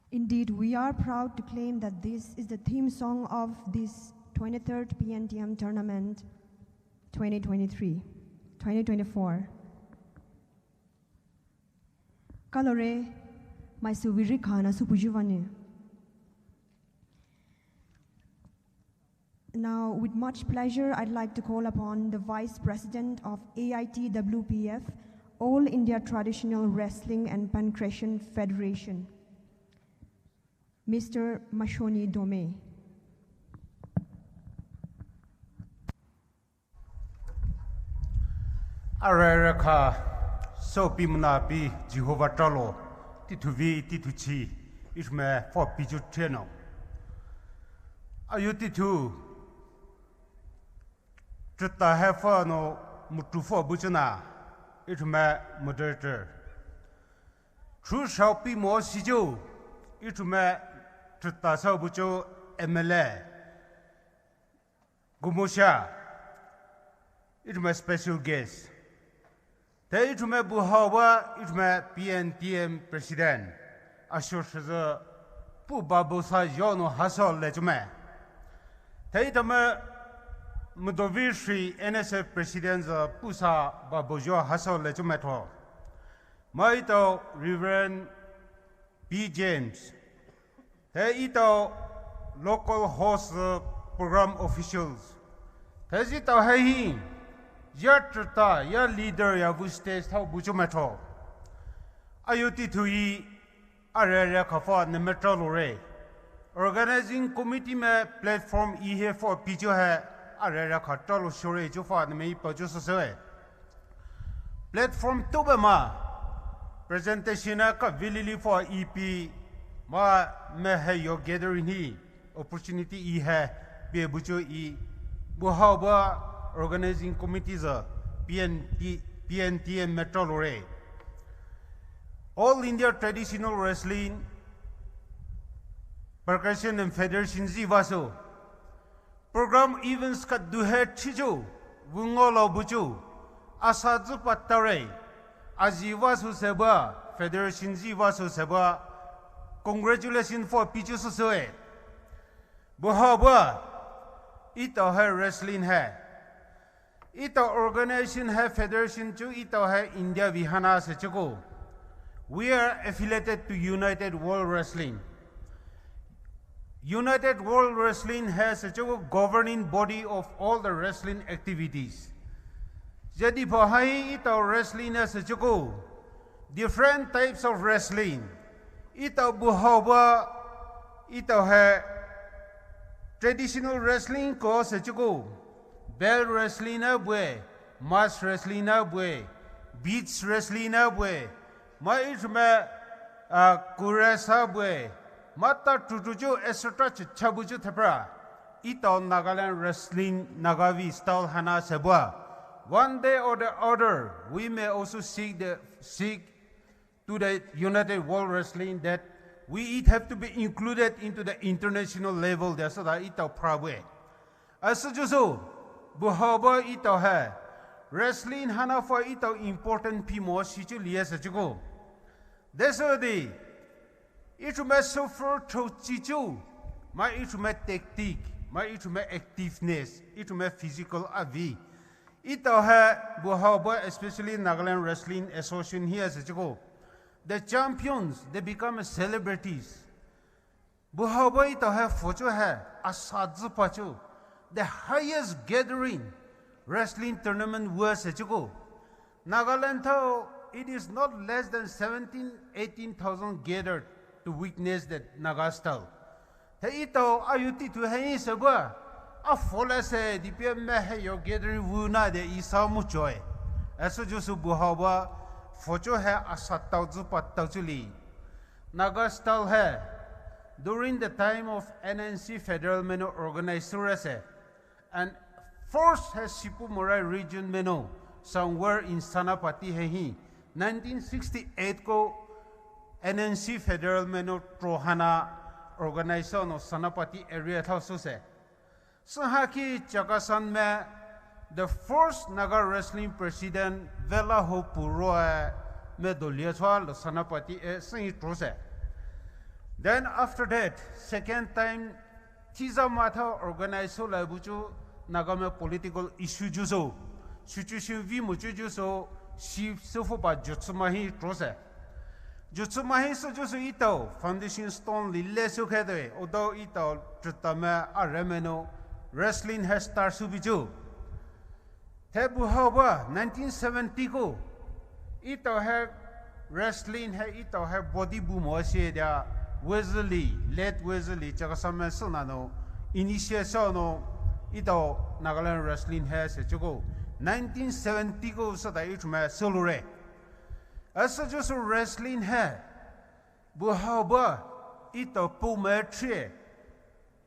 Speaker 2: Indeed, we are proud to claim that this is the theme song of this 23rd PNTM tournament 2024. Kalore, my suviri khana supujuvane. Now, with much pleasure, I'd like to call upon the Vice President of AITWPF, All India Traditional Wrestling and Pancration Federation, Mr. Mashoni Dome.
Speaker 7: Araraka, so Pimunapi, Jehovah Tolo, Tituvi, Tituchi, Ishme for Pijuteno. Ayutitu, Trita Hefano, Mutufo Butuna, Ishme moderator. True shall be more Sijo, Ishme. Trita Bucho MLA Gumusha. It's my special guest. It's my Buhawa, it's my PNTM president. Ashur Shaza Pubabosa Jono Hassel Lejume. It's my Mudovishri NSF president Pusa Babojo Hassel Lejumetro. Maito Reverend B. James. Ito local host program officials. Ito hai ya trata ya leader ya bustes thau buju metro. Ayuti thui arere khafa ne metro lore. Organizing committee me platform ihe for pijo hai arere khata lo shore jo fa ne me pajo se. Platform to be ma presentation ka vilili for EP. Ma me hai yo gathering hi opportunity I hai be bujo I buhaba organizing committees PNTM Metro Lore. All India Traditional Wrestling Percussion and Federation Zivaso program events ka duhe chijo wungolo bujo asadzu patare ajivasu seba Federation Zivaso seba. Congratulations for Pichu Soe. Buhaba, ito hai wrestling hai. Ito organization hai federation chu ito hai India Vihana se chuko. We are affiliated to United World Wrestling. United World Wrestling has a governing body of all the wrestling activities. Jadi bahai ito wrestling has a different types of wrestling. Ito buhawa, ito hai traditional wrestling ko sa chuko, bell wrestling na bwe, mass wrestling na bwe, beach wrestling na bwe, mais me kuresa bwe, mata tutuju etc. chabuju thapra. Ito Nagaland wrestling Nagavi style hana sebwa. One day or the other, we may also seek to the United World Wrestling that we have to be included into the international level. That's what ito prawe. As so, buhaba ito hai wrestling hana for ito important pimo situ liya sa chuko. That's what it may suffer to chichu. Ma it may technique, ma it may activeness, it may physical avi. Ito hai buhaba especially Nagaland Wrestling Association here sa chuko.
Speaker 8: the champions, they become celebrities. Buhabai to have photo hai, asadzu pacho. The highest gathering wrestling tournament was a chuko. Nagaland it is not less than 18,000 gathered to witness that Naga style. Ito ayuti to hai sabah. A fola se di pia me your gathering wuna de isa muchoy. Aso jusu buhaba photo hai asatauzu patauchuli. Naga style hai. During the time of NNC Federal Meno organizer and first has Sipu Morai region Meno somewhere in Sanapati Hehi 1968 ko NNC Federal Meno Trohana organization of Sanapati area thausu se Sahaki Chakasan me the first Naga wrestling president Vela Ho Puro me doliachwa lo Sanapati e sing trose. Then after that, second time, Tiza Mata organized so labucho Nagame political issue juso, situation vi mucho juso, she sofopa Jutsumahi trose. Jutsumahi so juso ito, foundation stone lille sukede, although ito jutame a remeno, wrestling has star subijo. Tebu Haba, 1970 ko, ito have wrestling, ito have body boom osia. Wesley, led Wesley, Chakasama Sonano, initiation ito Nagaland wrestling has a choco. 1970 go so that it may solure. As a just wrestling hair, Buhaba, ito Poumai tree,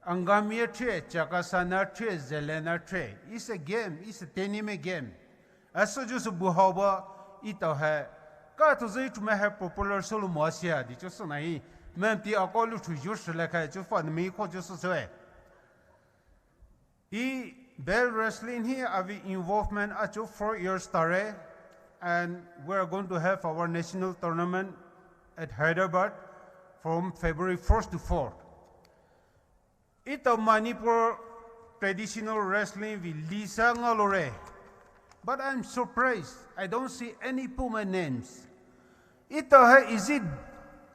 Speaker 8: Angamia tree, Chakasana tree, Zelena tree. It's a game, it's a tenime game. As a just Buhaba, ito hair, Katuzi to may have popular solo mosia, the Chosonai. Mempty a call to use like I just found me for just as well. E bell wrestling here, have involvement at 4 years stare, and we're going to have our national tournament at Hyderabad from February 1st to 4th. It's a Manipur traditional wrestling with Lisa Ngalore, but I'm surprised I don't see any Poumai names. Is it?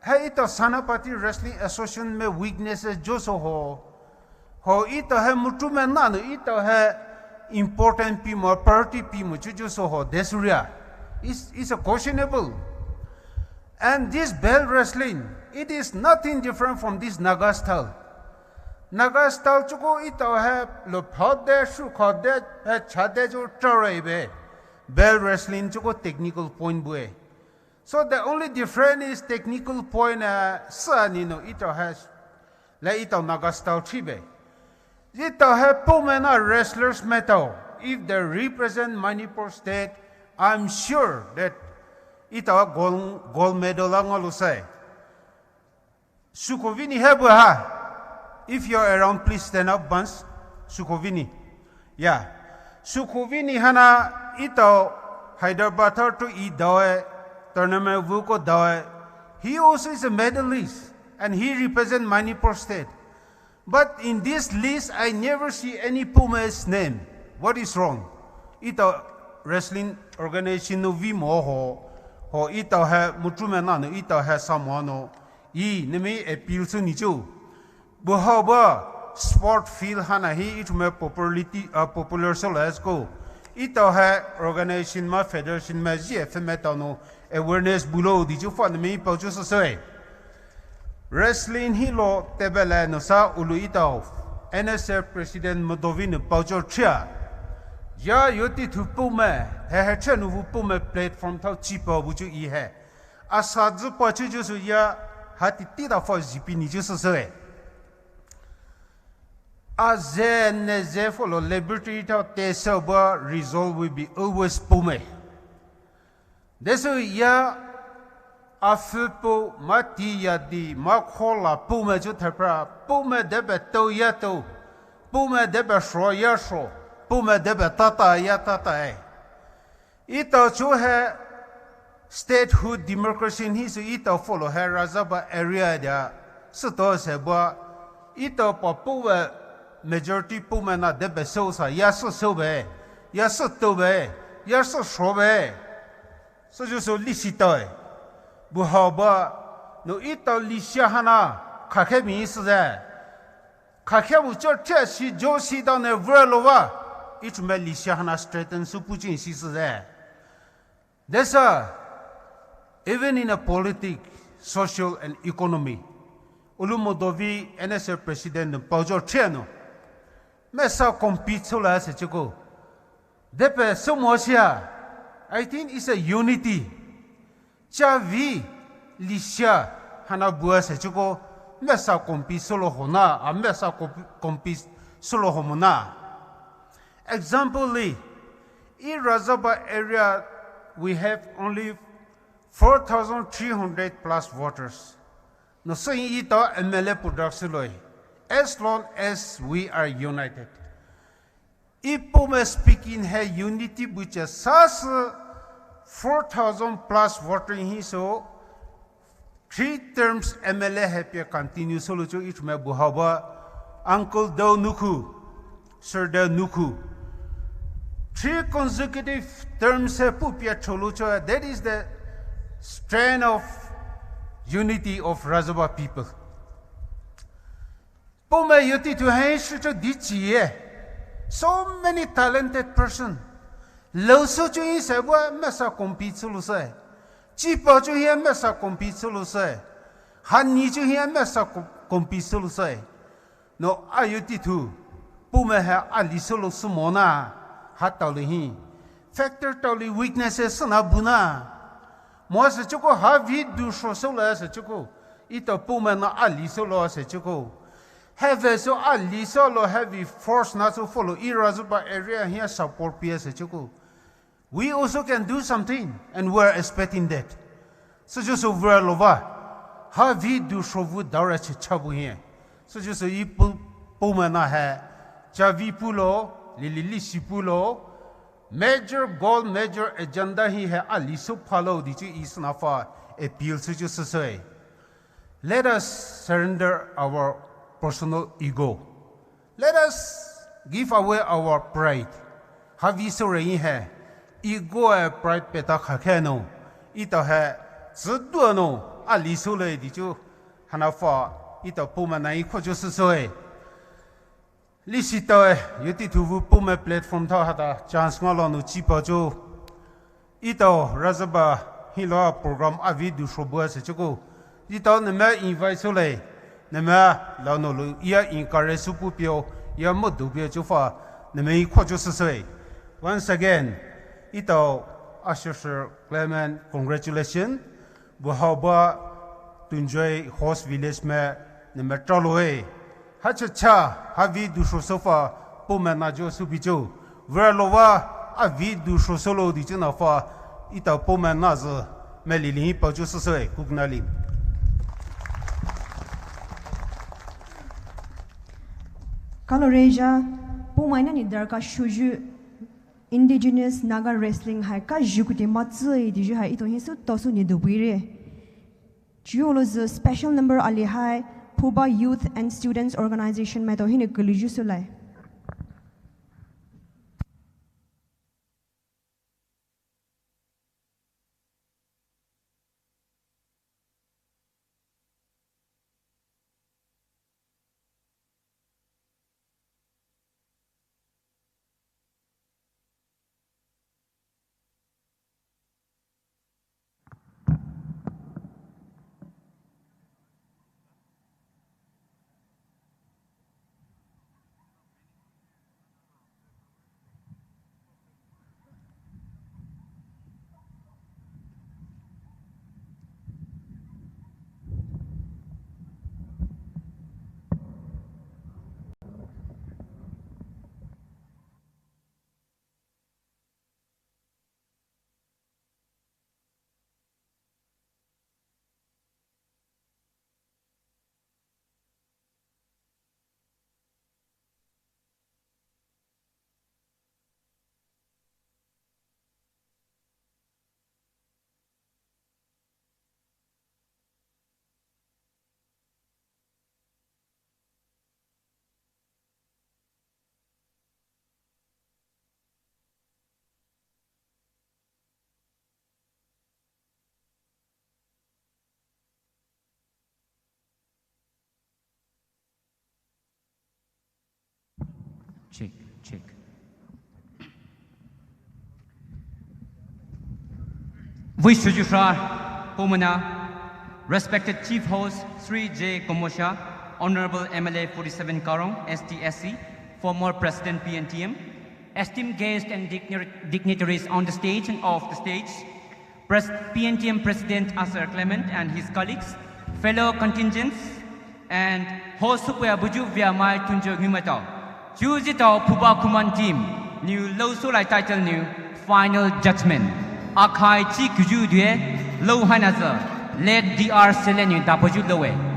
Speaker 8: Hey, ito Sanapati Wrestling Association me weaknesses joso ho ito he mutu me nano ito he important pimo party pimo joso ho desuria is a questionable. And this bell wrestling, it is nothing different from this Naga style. Naga style chuko ito he lo phode shu khode he chade jo traibe. Bell wrestling chuko technical point bue. So the only difference is technical point son, ito has like ito Naga style tribe. Ito have Poumai wrestlers metal. If they represent Manipur state, I'm sure that ito gold medal lang alusay. Sukovini hebo ha. If you're around, please stand up once. Sukovini. Yeah. Sukovini hana ito Hyderabad to idawe. Tournament Vuko Dawe. He also is a medalist and he represents Manipur state. But in this list, I never see any Poumai's name. What is wrong? Ito wrestling organization no vi mo ho ito ha mutumenano ito ha samono nemi appeal to nicho. Buhaba sport field hana he it me popular so let's go. Ito ha organization ma federation ma GF metano awareness below did you find me just say wrestling hilo tebele no sa ulu ito NSF president Modovin Paujo Chia ya yoti to Poumai he chenu Poumai platform tau cheaper buju I he asadzu pachu jusu ya hati tida for GP ni just say as they follow liberty tau tesoba result will be always Poumai. This ya afipo mati yadi makola Poumai jutapra Poumai debe to yato Poumai debe shro yasho Poumai debe tata ya tata ito chuhe statehood democracy hisu ito follow he razaba area dia suto seba ito pa Poumai majority Poumai na debe sosa yaso sobe yaso tobe yaso shrobe so just so licitoy buhaba no ito lisha hana khakhe mi se khakhe bu cho che si jo si da ne vrelova it me lisha hana straighten su puchin si se there's a even in a politics social and economy ulumodovi NSA president paujo cheno mesa compete so la se chiko depe somosia I think it's a unity cha vi lisha hana bua se chiko mesa compete solo hona a mesa compete solo homona example li in Razaba area we have only 4,300 plus voters no so ito MLA production as long as we are united if Poumai speaking have unity which is such 4,000 plus voting he so 3 terms MLA have continue solo cho it me buhaba uncle do nuku sir do nuku 3 consecutive terms have pupia cholo cho that is the strength of unity of Razaba people Poumai yuti to hai to dichi so many talented person lo so chu yi se wa mesa compete sulu se chi po chu hi mesa compete sulu se han ni chu hi mesa compete sulu se no ayuti tu Poumai ha ali sulu sumona hat taw hi factor taw li weaknesses na buna mo se chu ko ha vi du so so la se chu ko ito Poumai na ali sulu se chu ko have so ali solo heavy force not to follow Razaba area here support PS chuku we also can do something and we're expecting that so just over lova have we do shovu dara chabu here so just yi Poumai na hai chavi pulo lili sipulo major goal major agenda he hai ali so follow the is nafa appeal so just say let us surrender our personal ego. Let us give away our pride. Have you so rain hai? Ego and pride peta khakhe no. Ito hai zdu no. Ali so le di chu hanafa ito Poumai na iko jo so hai. Li si to yuti tu vu Poumai platform tha hata chance ngalo no chi pa jo. Ito Razaba hilo program avi du shobo se chuko. Ito ne me invite so le Nema lao no lu ia encourage supu pio ia mo du pio chu fa nema I kho chu se once again ito Assessor Clement congratulations buhaba to enjoy host village me nema troloe ha cha vi du so fa Poumai na jo su bi jo ver lova a vi du so lo di chu na fa ito Poumai na zo me li li pa chu se kugnali
Speaker 2: Kaloreja Poumai na nidar ka shuju indigenous naga wrestling hai ka jukute matsu di ju hai ito hisu tosu ni dubire juolo the special number ali hai Puba Youth and Students Organization me to hine kuliju sulai
Speaker 9: Check, check. Vice Registrar Poumai, respected Chief Host Sri J. Komosha, Honorable MLA 47 Karong, STSC, former President PNTM, esteemed guests and dignitaries on the stage and off the stage, PNTM President Asar Clement and his colleagues, fellow contingents, and host Supuya Buju via my Tunjo Humatao. Jujito Puba Kuman team, new low solai title new, final judgment. Akai Chi Kuju Due, Low Hanaza, let DR Selenu Dapoju Lowe.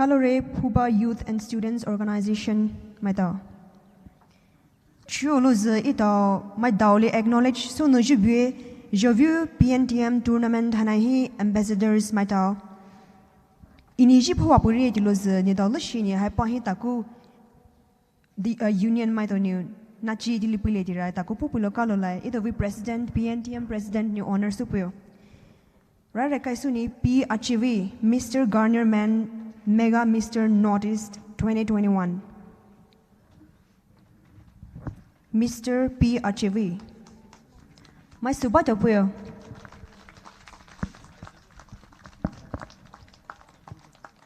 Speaker 2: Kalore Puba Youth and Students Organization Meta. Chuluz ito my dauli acknowledge so no jubue je vu PNTM tournament hanahi ambassadors meta. Iniji phwa puri tiloz ni dawl shini hai pahi taku the union meta new nachi dilipile tira taku populo kalolai ito vi president PNTM president new honor supyo. Rara kaisuni P Achivi Mr. Garner Man Mega Mr. Northeast 2021. Mr. P. Achivi. My subata puyo.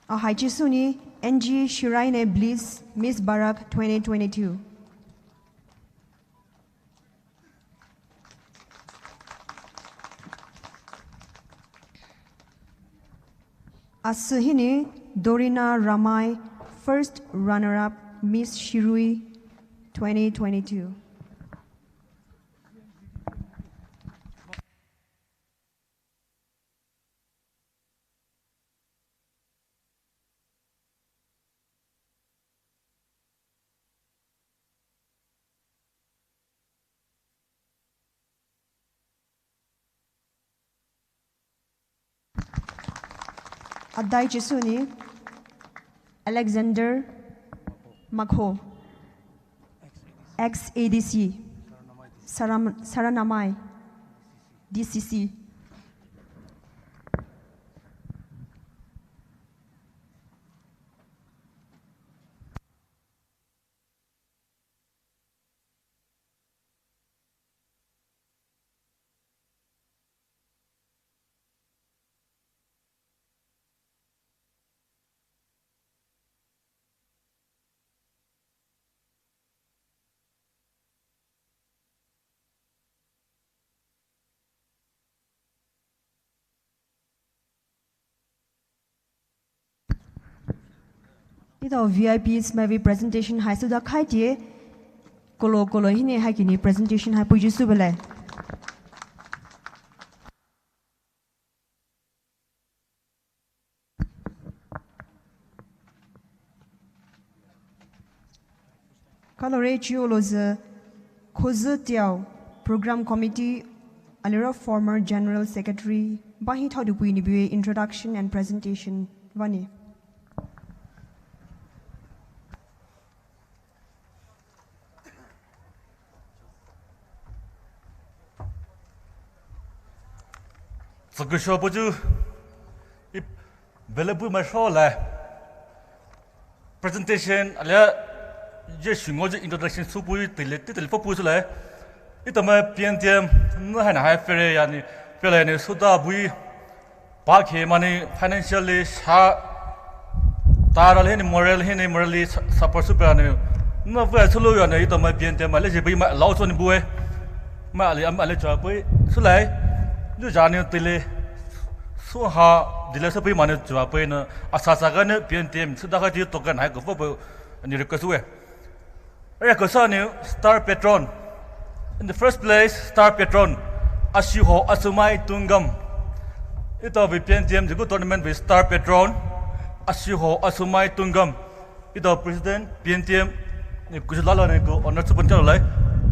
Speaker 2: A Haichisuni NG Shiraine Bliss Miss Barak 2022. Asuhini Dorina Ramai, first runner-up, Miss Shirui 2022. Adai Chisuni, Alexander Makho, ex-ADC, Saranamai, DCC. Ito VIPs may be presentation hai sudah khai tie kolo hini hai kini presentation hai puji subele. Kalau ratio loze khoze tiao program committee alira former general secretary bahi thau dupui ni biwe introduction and presentation vani.
Speaker 4: Cái show bữa chứ, bây giờ bữa mà show lại presentation, là cái chuyện ngồi introduction số bữa tỷ lệ phổ bữa lại, ít tầm PNTM nó hay là hay phải này số ta bữa ba khi mà này financially sa ta ra này morally support super này nó vừa số lượng này ít tầm PNTM mà lấy gì bữa mà lâu cho nên bữa mà lấy cho bữa số lại như giờ này tỷ lệ số ha tỷ lệ số bữa mà này cho bữa nó asasa cái này PNTM số đó cái token hay có phải bữa này request vậy. Cái số này star patron in the first place star patron Ashiho Asumai Tungam. Ito với PNTM juga tournament với star patron Ashiho Asumai Tungam. Ito president PNTM ni kujalala ni ko honor sepen kalau lai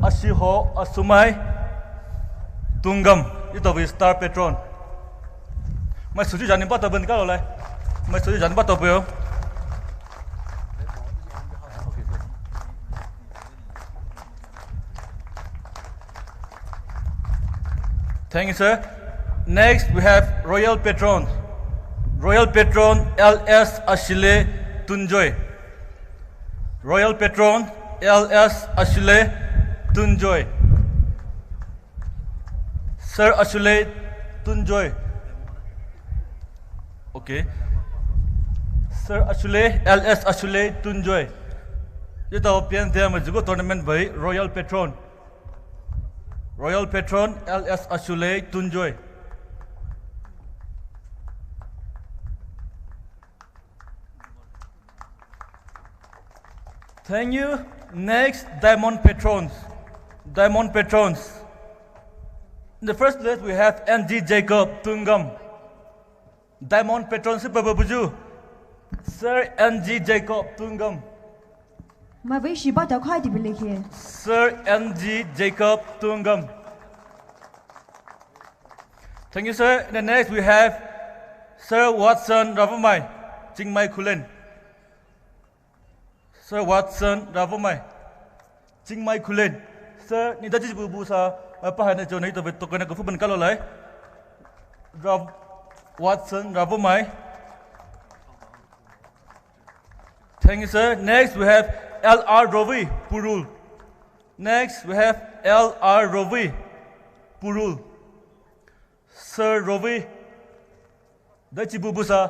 Speaker 4: Ashiho Asumai Tungam. Ito với star patron. Mai suju jangan patah ben kalau lai. Mai suju jangan patah beo. Thank you, sir. Next, we have Royal Patron. Royal Patron LS Ashile Tunjoy. Royal Patron LS Ashile Tunjoy. Sir Ashile Tunjoy. Okay. Sir Ashile LS Ashile Tunjoy. Ito PNTM juga tournament by Royal Patron. Royal Patron LS Ashule Tunjoy. Thank you. Next, Diamond Patrons. Diamond Patrons. In the first place, we have NG Jacob Tungam. Diamond Patrons, Sir NG Jacob Tungam.
Speaker 2: Mà với sĩ bắt đầu khai thì bị kia.
Speaker 4: Sir NG Jacob Tungam. Thank you, sir. And next we have Sir Watson Ravamai, Jingmai Kulen. Sir Watson Ravamai, Jingmai Kulen. Sir, ni tadi bubu sa apa hanya jono itu betul kena kefu ben kalau lai. Watson Ravamai. Thank you, sir. Next we have LR Rovi Purul. Next we have LR Rovi Purul. Sir Rovi Dachi Bubusa.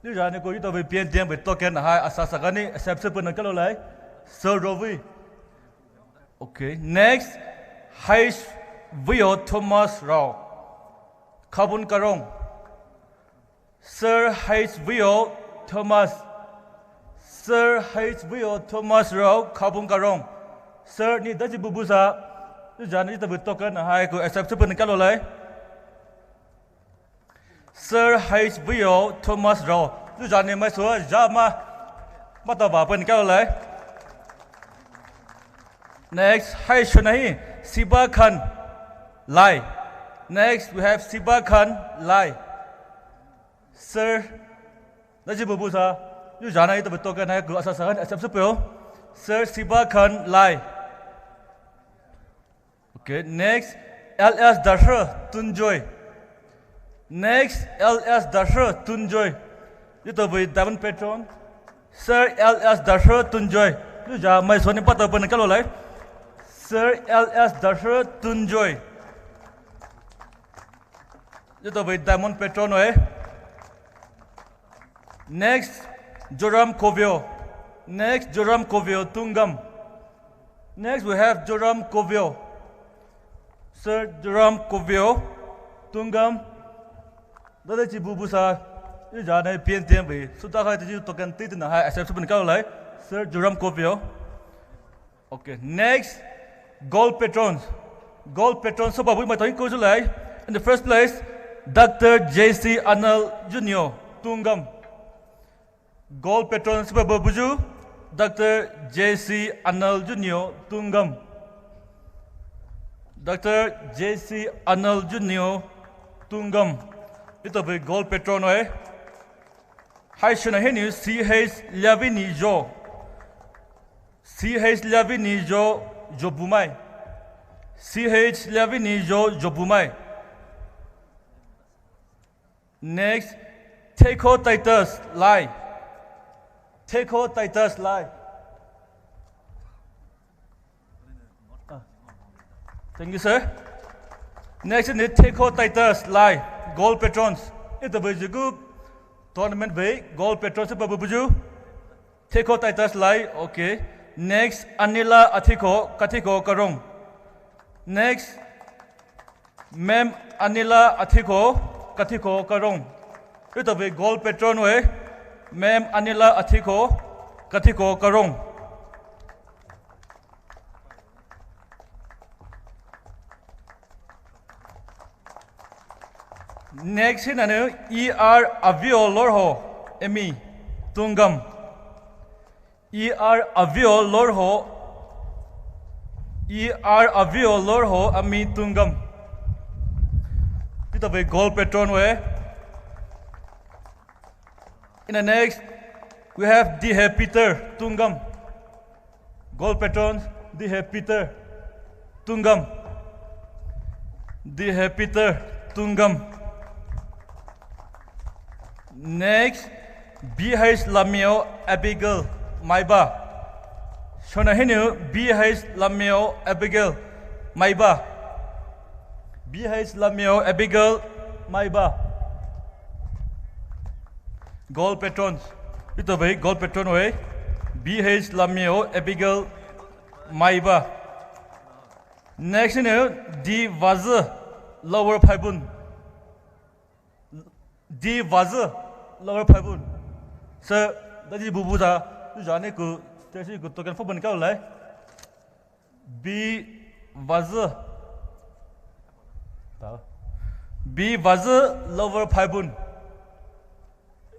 Speaker 4: Nếu ra này cô chúng ta về PNTM về token hai asasa cái này accept bên cái lấy Sir Rovi. Okay. Next Haish Vio Thomas Rao Kabun Karong. Sir HVO Thomas. Sir HVO Thomas Rao Kabung Karong. Sir ni daji bubusa. Jangan kita bertokan hai ku accept pun kalau lai. Sir HVO Thomas Rao. Jangan mai so jama mata ba pun kalau lai. Next, hai Shunahi Siba Khan Lai. Next, we have Siba Khan Lai. Sir, daji bubusa. Jangan kita bertokan hai ku asasahan accept pun. Sir Siba Khan Lai. Okay, next, LS Dasher Tunjoy. Next, LS Dasher Tunjoy. Itu beri Diamond Patron. Sir LS Dasher Tunjoy. Itu jangan mai soni patah pun kalau lai. Sir LS Dasher Tunjoy. Itu beri Diamond Patron eh. Next, Joram Kovio. Next, Joram Kovio Tungam. Next, we have Joram Kovio. Sir Joram Kovio Tungam. Dada ci bubusa. Ini jangan PNTM be. Sudah kau itu token titik nah hai accept pun kalau lai. Sir Joram Kovio. Okay, next gold patrons. Gold patrons sebab we mahu tahu lai. In the first place, Dr. JC Anal Junior Tungam. Gold patrons sebab buju Dr. JC Anal Junior Tungam. Dr. JC Arnold Junior Tungam. Itu beri gold patron eh. Hai Shunahi CH Lavini Jo. CH Lavini Jo Poumai. CH Lavini Jo Poumai. Next, Teko Titus Lai. Teko Titus Lai. Thank you, sir. Next is Teko Titus Lai Gold Patrons. Itu berjugu tournament bay Gold Patrons sebab berbuju Teko Titus Lai. Okay. Next Anila Athiko Katiko Karong. Next Mem Anila Athiko Katiko Karong. Itu ber Gold Patron way. Mem Anila Athiko Katiko Karong. Next in anu ER Avio Lorho Emi Tungam. ER Avio Lorho Ami Tungam. Kita beri gold patron way. In the next we have D. Peter Tungam. Gold patrons D. Peter Tungam. D. Peter Tungam. Next, BH Lamio Abigail Maiba. Shonahinu BH Lamio Abigail Maiba. BH Lamio Abigail Maiba. Gold patrons. Itu baik gold patron way. BH Lamio Abigail Maiba. Next ini D Vaza Lower Paibun. D Vaza Lower Paibun. Sir, tadi bubu dah. Tu jangan ku tersi ku token phone kau lai. B Vaza. Tahu. B Vaza Lower Paibun.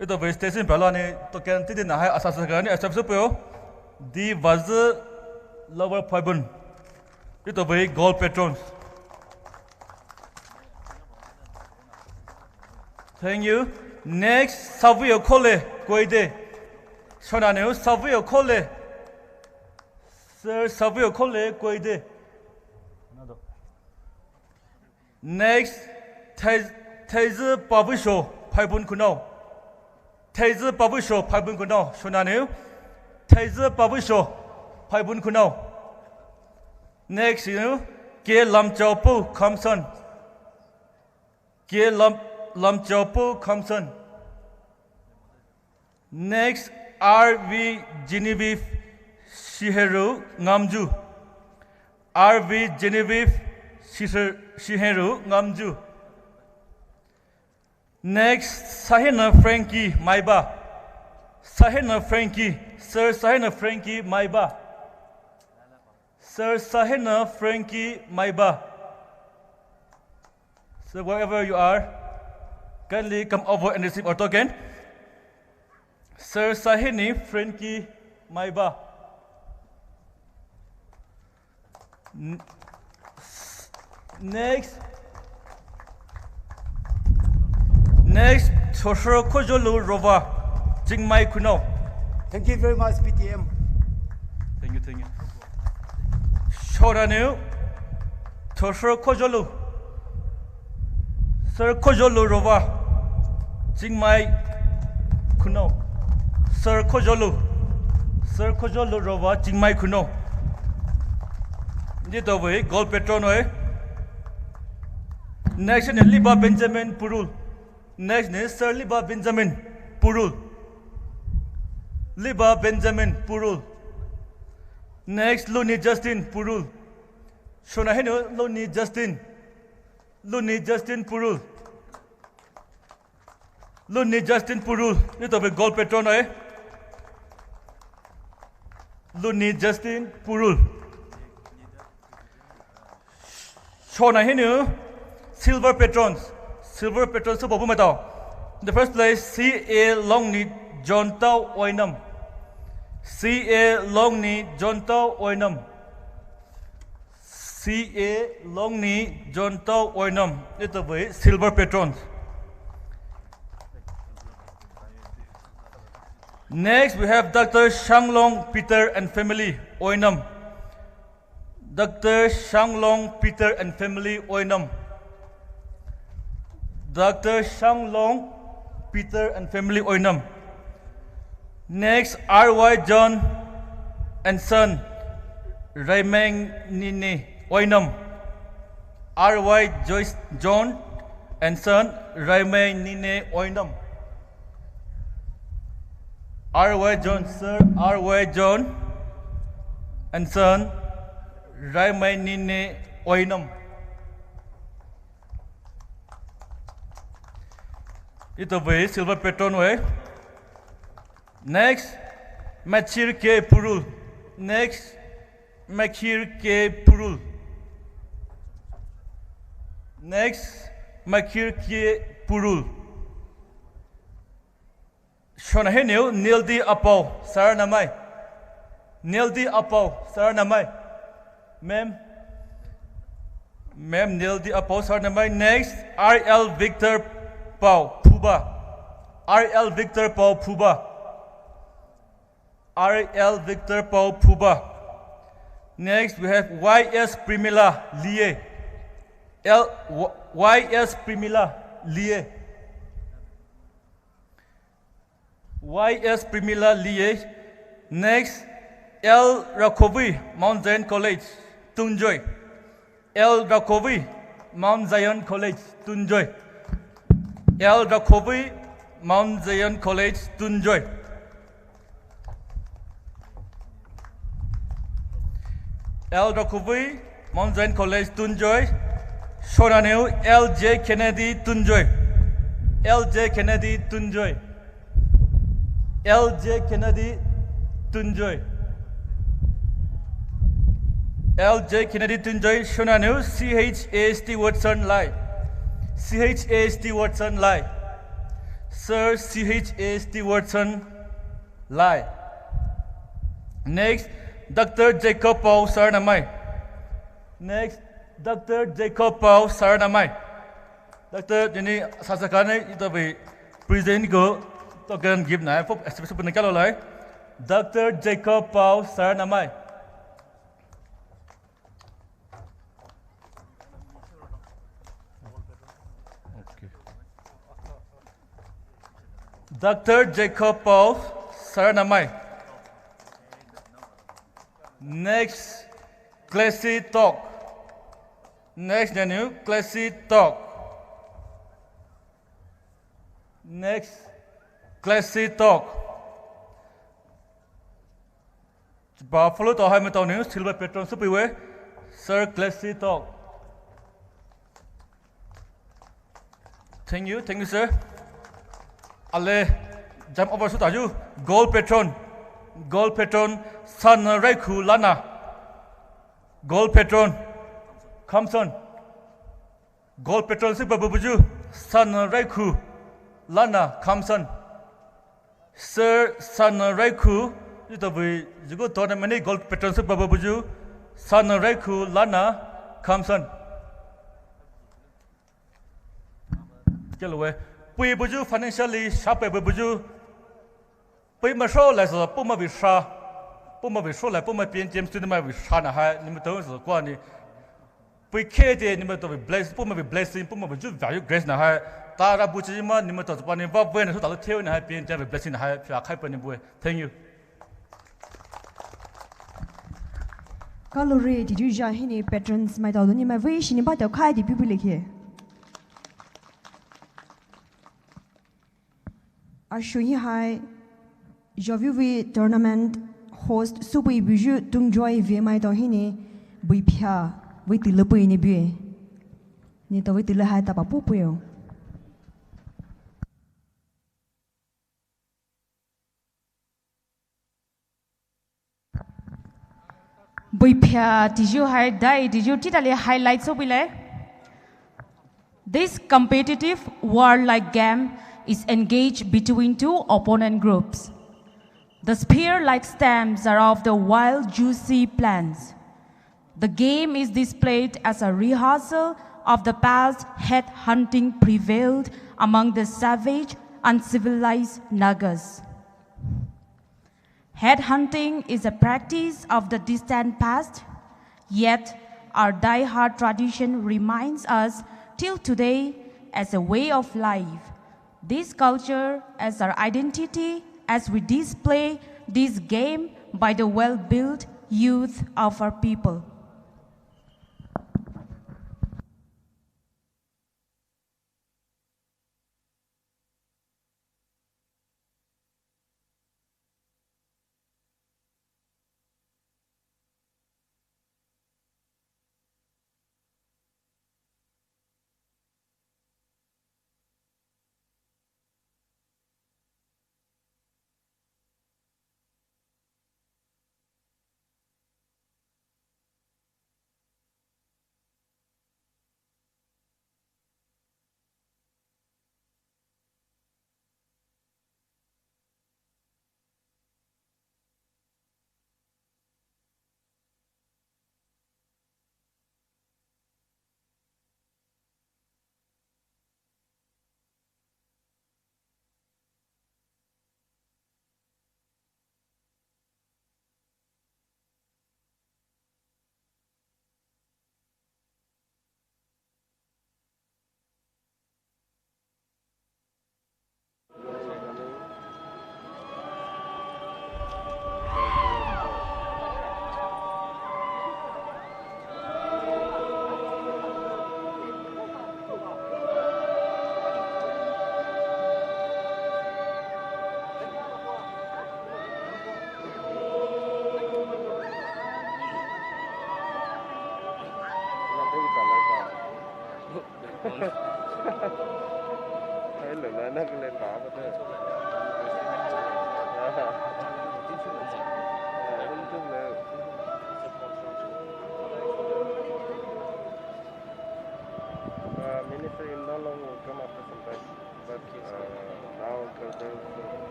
Speaker 4: Itu beri station pala ni token tadi nak hai asas sekarang ni accept supaya D Vaza Lower Paibun. Itu beri gold patrons. Thank you. Next, Savio Kole Koide. Shonanu Savio Kole. Sir Savio Kole Koide. Next, Taizu Babusho Paibun Kuno. Taizu Babusho Paibun Kuno. Shonanu Taizu Babusho Paibun Kuno. Next, Ke Lam Chaupu Kamson. Ke Lam Chaupu Kamson. Next, R.V. Genevieve Shiheru Ngamju. R.V. Genevieve Shiheru Ngamju. Next, Sahina Frankie Maiba. Sahina Frankie, Sir Sahina Frankie Maiba. Sir Sahina Frankie Maiba. So wherever you are, kindly come over and receive our token. Sir Sahini Frankie Maiba. Next, Toshro Kojolu Rova, Jingmai Kuno.
Speaker 10: Thank you very much, PTM.
Speaker 4: Thank you. Shoranu, Toshro Kojolu. Sir Kojolu Rova, Jingmai Kuno. Sir Kojolu Rova, Jingmai Kuno. Dito way, gold patron way. Next is Liba Benjamin Purul. Next is Sir Liba Benjamin Purul. Liba Benjamin Purul. Next, Luni Justin Purul. Shonahino Luni Justin Purul. Luni Justin Purul. Dito way, gold patron way. Luni Justin Purul. Shonahino Silver patrons so Poumai tau. In the first place, C.A. Longni John Tau Oinam. C.A. Longni John Tau Oinam. C.A. Longni John Tau Oinam. It's the way silver patrons. Next, we have Dr. Shanglong Peter and family Oinam. Dr. Shanglong Peter and family Oinam. Dr. Shanglong Peter and family Oinam. Next, R.Y. John and son Raymeng Nini Oinam. R.Y. Joyce John and son Raymeng Nini Oinam. R.Y. John, Sir R.Y. John and son Raymeng Nini Oinam. Ito way silver patron way. Next, Machir K. Purul. Next, Machir K. Purul. Next, Machir K. Purul. Shonahenil Nildi Apo Saranamai. Nildi Apo Saranamai. Ma'am Nildi Apo Saranamai. Next, R.L. Victor Pau Puba. R.L. Victor Pau Puba. R.L. Victor Pau Puba. Next, we have Y.S. Primila Lie. Y.S. Primila Lie. Y.S. Primila Lie. Next, L. Rakovi, Mount Zion College, Tunjoy. L. Rakovi, Mount Zion College, Tunjoy. L. Rakovi, Mount Zion College, Tunjoy. L. Rakovi, Mount Zion College, Tunjoy. Shonaneu, L.J. Kennedy, Tunjoy. L.J. Kennedy, Tunjoy. L.J. Kennedy, Tunjoy. L.J. Kennedy, Tunjoy. Shonaneu, C.H.A. Stewardson, Lai. C.H.A. Stewardson, Lai. Sir C.H.A. Stewardson, Lai. Next, Dr. Jacob Pau Saranamai. Next, Dr. Jacob Pau Saranamai. Dr. Jenny Sasakane, it will be present go token give na for especially Nikalolai. Dr. Jacob Pau Saranamai. Dr. Jacob Pau Saranamai. Next, Classy Talk. Next, Daniel, Classy Talk. Next, Classy Talk. Buffalo to Hamilton, Silver Patron Superway, Sir Classy Talk. Thank you, sir. Ale, jump over to you. Gold patron, San Raiku Lana. Gold patron, Kamson. Gold patron, Sibabuju, San Raiku Lana, Kamson. Sir San Raiku, you go to many gold patron, Sibabuju, San Raiku Lana, Kamson. Get away. Pui buju financially sharp buju. Pui ma show like the Poumai Visha. Poumai Visha like Poumai PNTM student my Visha na hai. Nimato is the quani. Pui kede nimato be blessed. Poumai be blessing. Poumai buju value grace na hai. Tara bujima nimato pani ba when so talo tell na hai PNTM be blessing na hai. Pia kai pani bue. Thank you.
Speaker 2: Kalori did you jahini patrons my doluni my wish in about the kai di people here. Ashui hai Jovi tournament host Subi Buju Tungjoy Vmai Dohini Buipia with the Lupu in Ibu. Nito with the Lahata Papupuyo.
Speaker 5: Buipia, did you totally highlight so bile? This competitive warlike game is engaged between two opponent groups. The spear-like stems are of the wild, juicy plants. The game is displayed as a rehearsal of the past head hunting prevailed among the savage, uncivilized Nagas. Head hunting is a practice of the distant past, yet our die-hard tradition reminds us till today as a way of life. This culture as our identity as we display this game by the well-built youth of our people.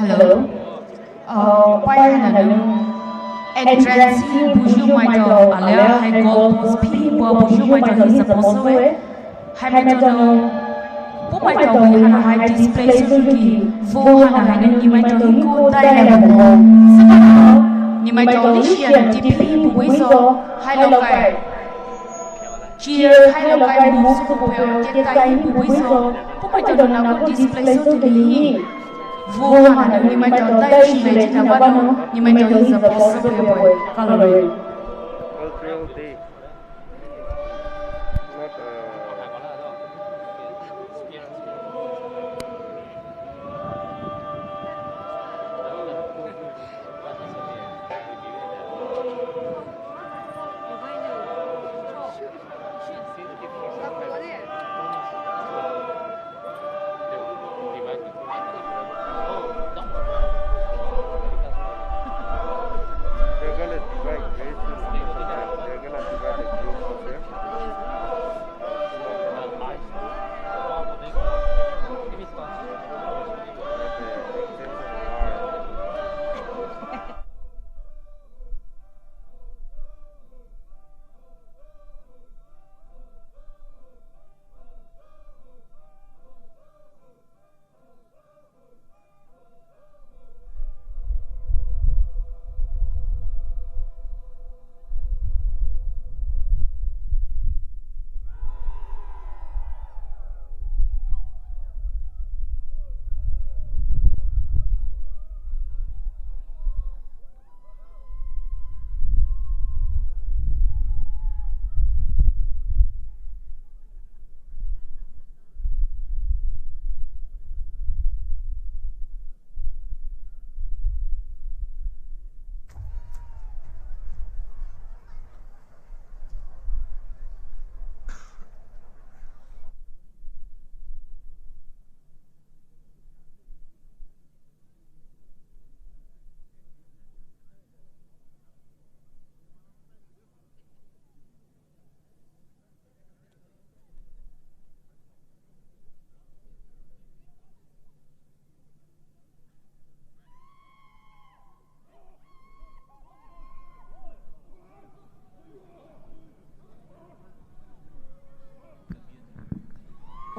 Speaker 11: Hello. Entrance buju maito alea hai gold pi bo buju maito hi supposed hai maito bu maito wi hana hai display suzuki vo hana hai ni maito hi ko dai la mo ni maito li shia ti pi bu wi so hai lo kai cheer hai lo kai mu su ko pe ke tai bu wi so bu maito na ko display suzuki
Speaker 5: Vuhana ni mai to dai shi mai jina bano ni mai to his apostle boy kaloroi.
Speaker 12: Cultural day. Not they're gonna divide races. They're gonna divide the group of them.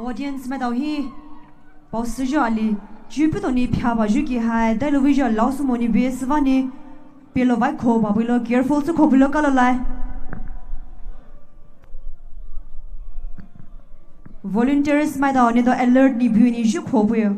Speaker 2: Audience में तो ही बहुत सजाली जुप तो नहीं प्यावा जुकी है television Laue's Moni base वानी पेलो Y खो बाबुलो careful से खो बिलो कल लाए volunteers में तो ने तो alert नहीं भी नहीं जुक खो बियो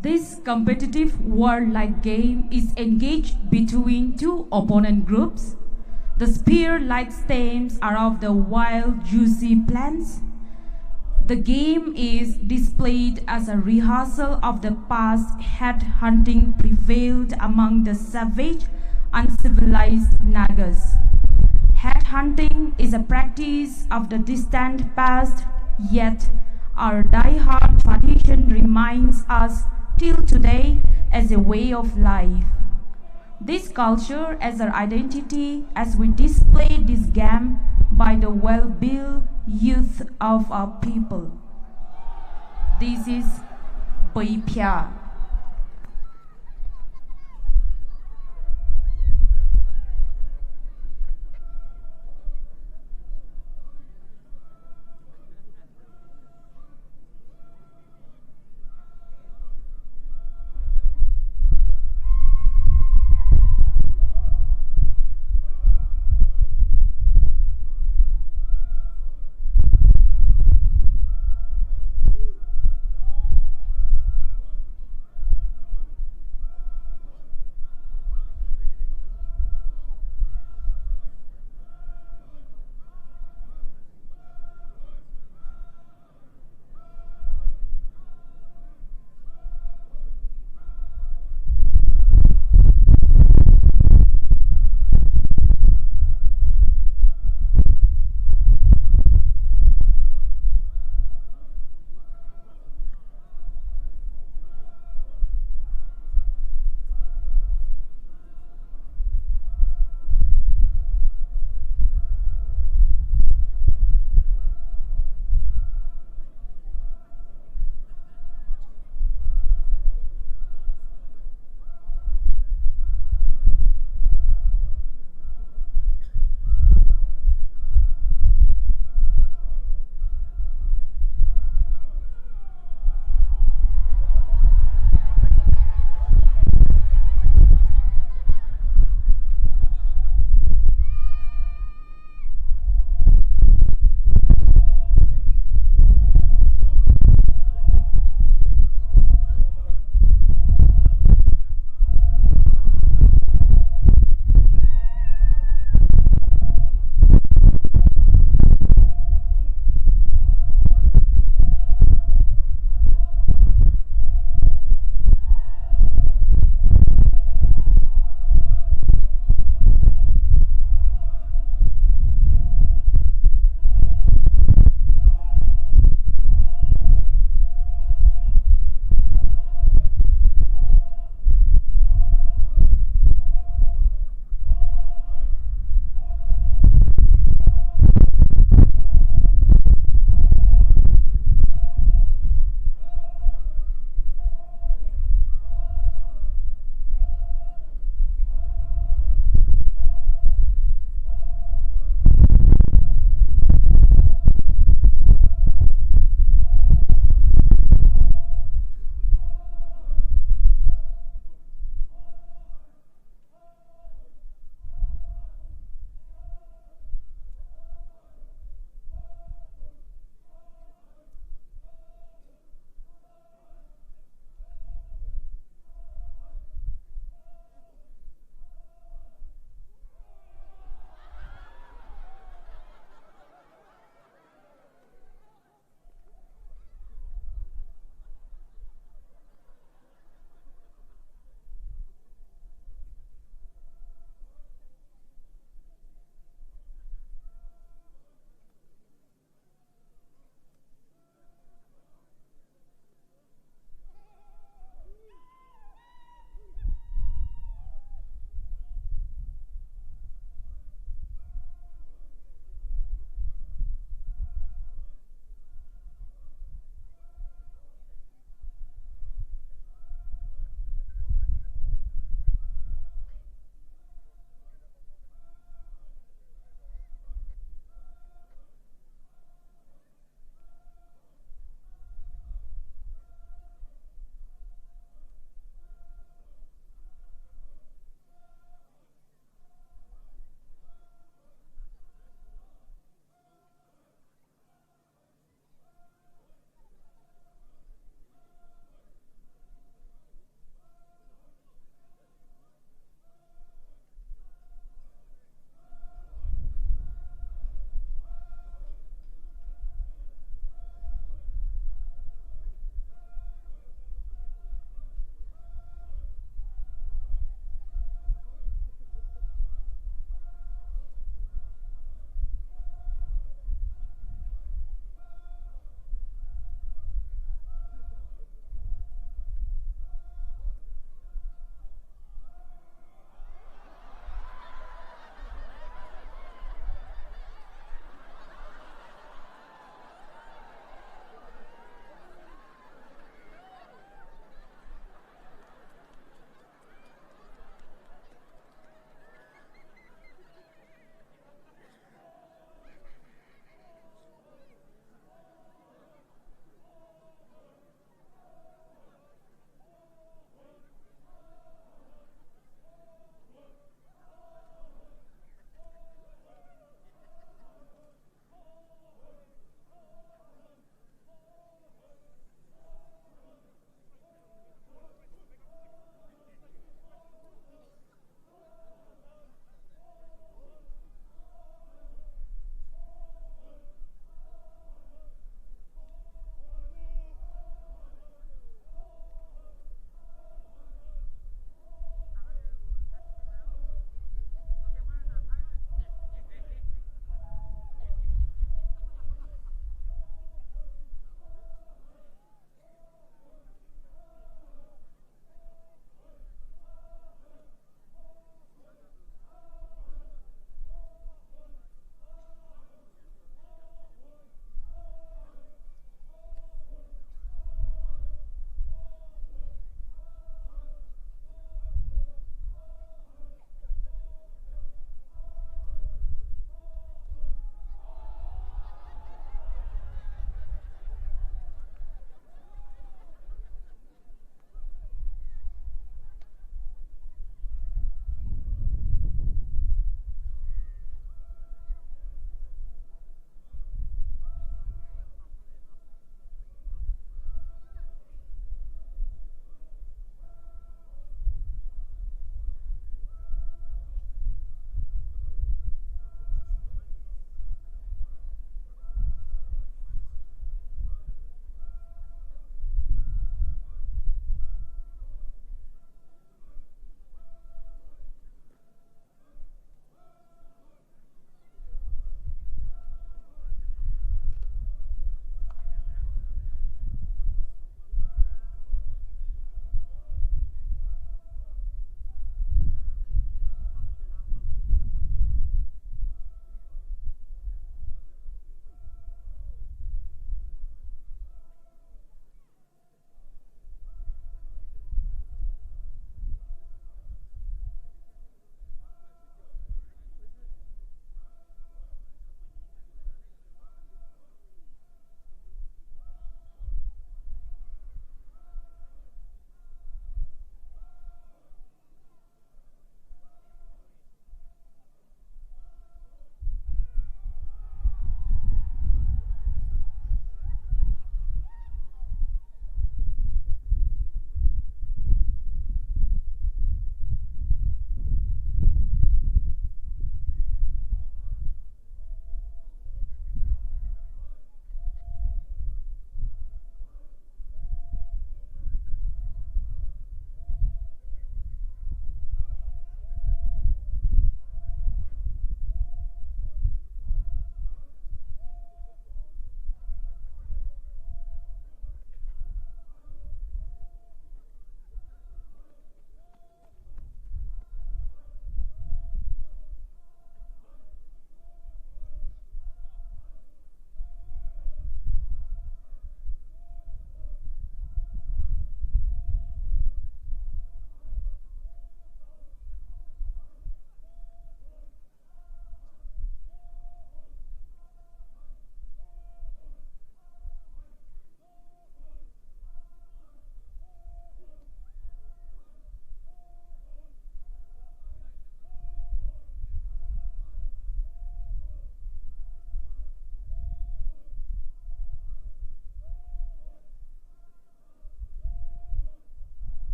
Speaker 5: This competitive war-like game is engaged between two opponent groups. The spear-like stems are of the wild, juicy plants. The game is displayed as a rehearsal of the past head-hunting prevailed among the savage, uncivilized Nagas. Head-hunting is a practice of the distant past, yet our die-hard tradition reminds us till today as a way of life. this culture as our identity as we display this game by the well-built youth of our people. This is Boipia.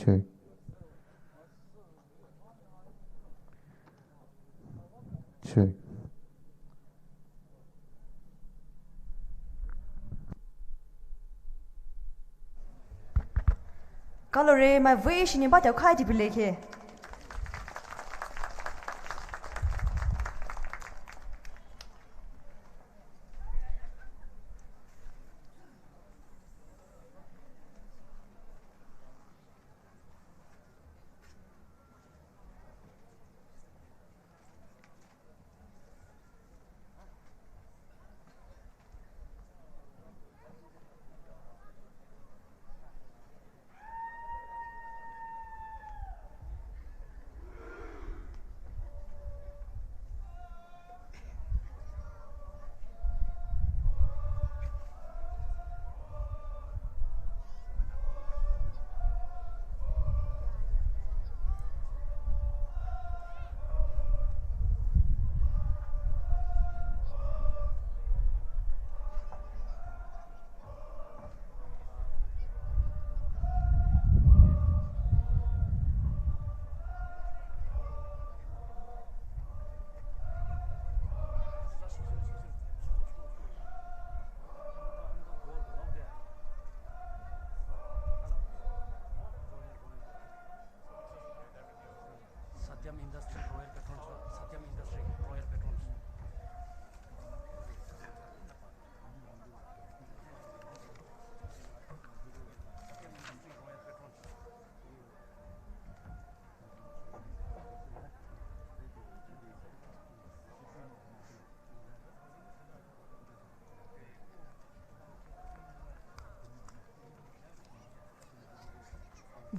Speaker 13: check. Check.
Speaker 2: Kalore my wish ni ba ta khai di bileke.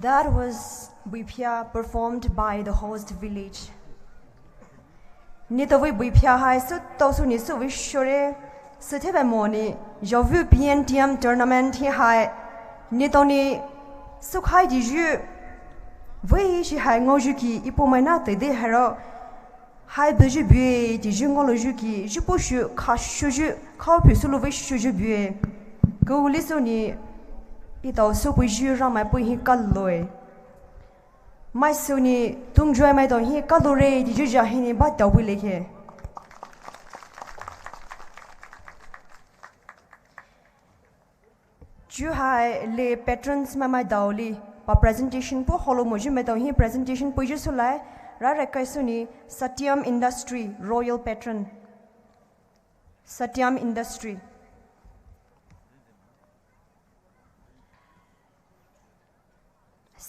Speaker 2: That was Buipia performed by the host village. Nitawi Buipia hai su tosu ni su vishore sutebe moni jovu PNTM tournament hi hai nitoni sukhai di ju wei shi hai ngoju ki Poumai na te de hero hai beju bue di jungo lo ju ki ju po shu kha shu ju kha pu su lo vi shu ju bue go li so ni ito su pu ju ra mai pu hi kal loi mai su ni tung joy mai do hi kal re di ju ja hi ni ba ta pu le ke ju hai le patrons ma mai dauli pa presentation po holo mo ju me do hi presentation pu ju su lai ra ra kai su ni Satyam Industry royal patron Satyam Industry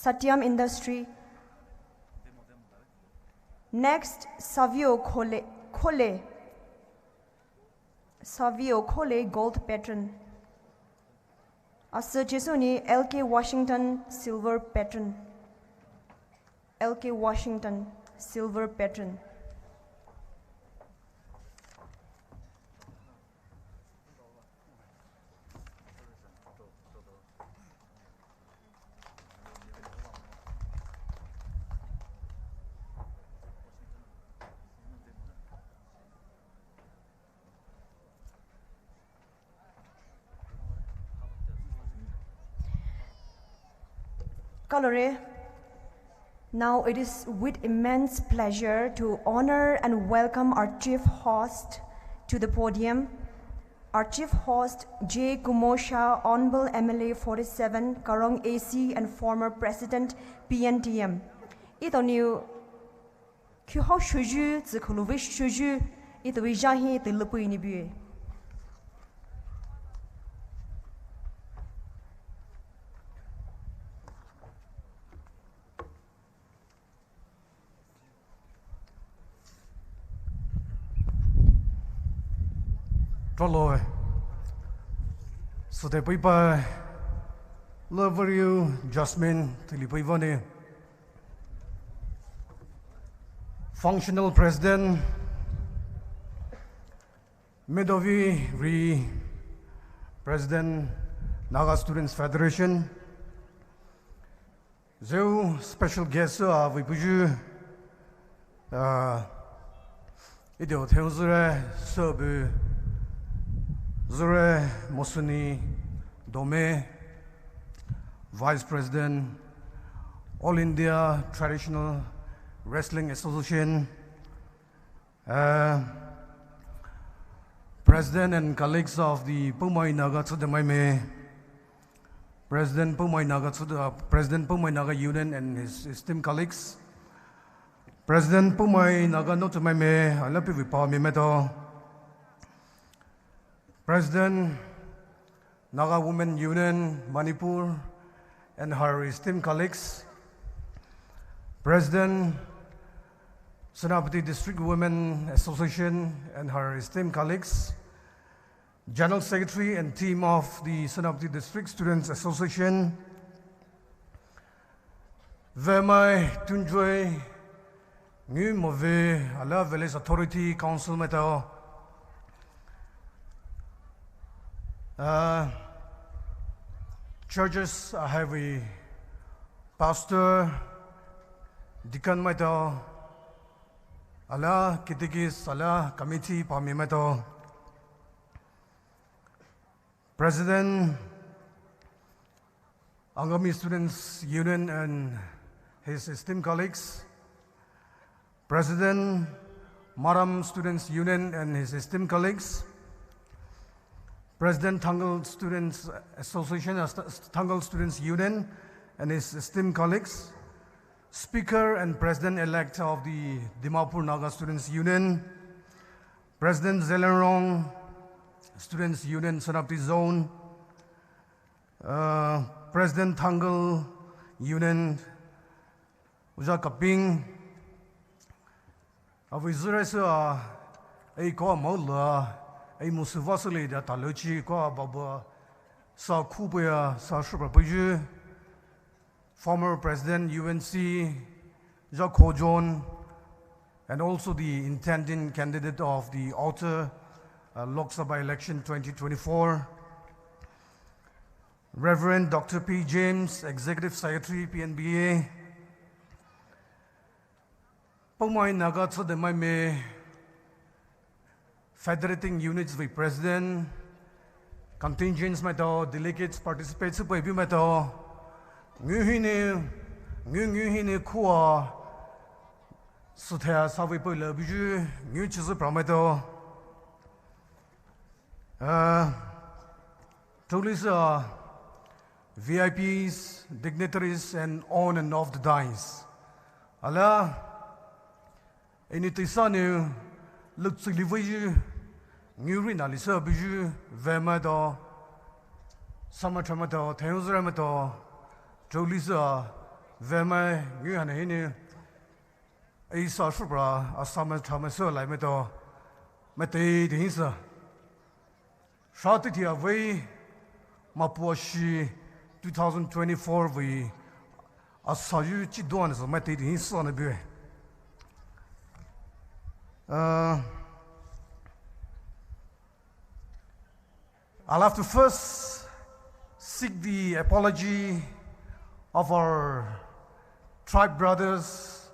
Speaker 2: Satyam Industry. Next, Savio Khole gold patron. Asserjesuni LK Washington silver patron. LK Washington silver patron. Kalore, now it is with immense pleasure to honor and welcome our chief host to the podium. Our chief host, J. Kumosha, Honorable MLA 47, Karong AC and former President PNTM. Ito niu kyuho shuju zikuluvish shuju ito wijahi tilupu inibue.
Speaker 4: Trolloy. So the people love you, Jasmine, Tilipivani. Functional President, Medovi Re President, Naga Students Federation. Zeu special guest Vipuju Idio Teuzure Serbu Zure Mosuni Dome, Vice President,
Speaker 14: All India Traditional Wrestling Association, President and colleagues of the Poumai Naga Tsudamaime, President Poumai Naga Union and his esteemed colleagues, President Poumai Naga Notumaime, Alapi Vipa Mimeto, President Naga Women Union, Manipur, and her esteemed colleagues, President Senapati District Women Association and her esteemed colleagues, General Secretary and team of the Senapati District Students Association, Vermai Tunjoy, New Move, Allah Village Authority Council Metal, churches, I have a pastor, deacon Metal, Allah Kitikis, Allah Committee Pamimeto, President, Angami Students Union and his esteemed colleagues, President, Maram Students Union and his esteemed colleagues, President Tangal Students Association, Tangal Students Union and his esteemed colleagues, Speaker and President-elect of the Dimapur Naga Students Union, President Zelerong Students Union Senapati Zone, President Tangal Union, Uja Kaping, Avizuresa, a ko Mola, a Musuvasili that Taluchi, ko Baba, Sa Kubia, Sa Shubabuju, former President UNC, Jacques Hojon, and also the intending candidate of the Outer Lok Sabha election 2024, Reverend Dr. P. James, Executive Secretary, PNBA, Poumai Naga Tsudamaime, Federating Units with President, contingents meto, delegates, participates, Puebi meto, Nguhine Kua, Sutea Savipo Labiju, New Chizu Prometo, Tulis VIPs, dignitaries, and on and off the dais. Allah, Initisanu, Luxiliviju, Nurin Alisa Biju, Vemado, Samatramato, Teuzramato, Jolisa, Vema, Yuhanine, Isa Shubra, Asama Tamaso, Lameto, Mate Dinsa. Shouted away, Mapuashi 2024, we Asayu Chidon is a Mate Dinsa on a beer. I'll have to first seek the apology of our tribe brothers.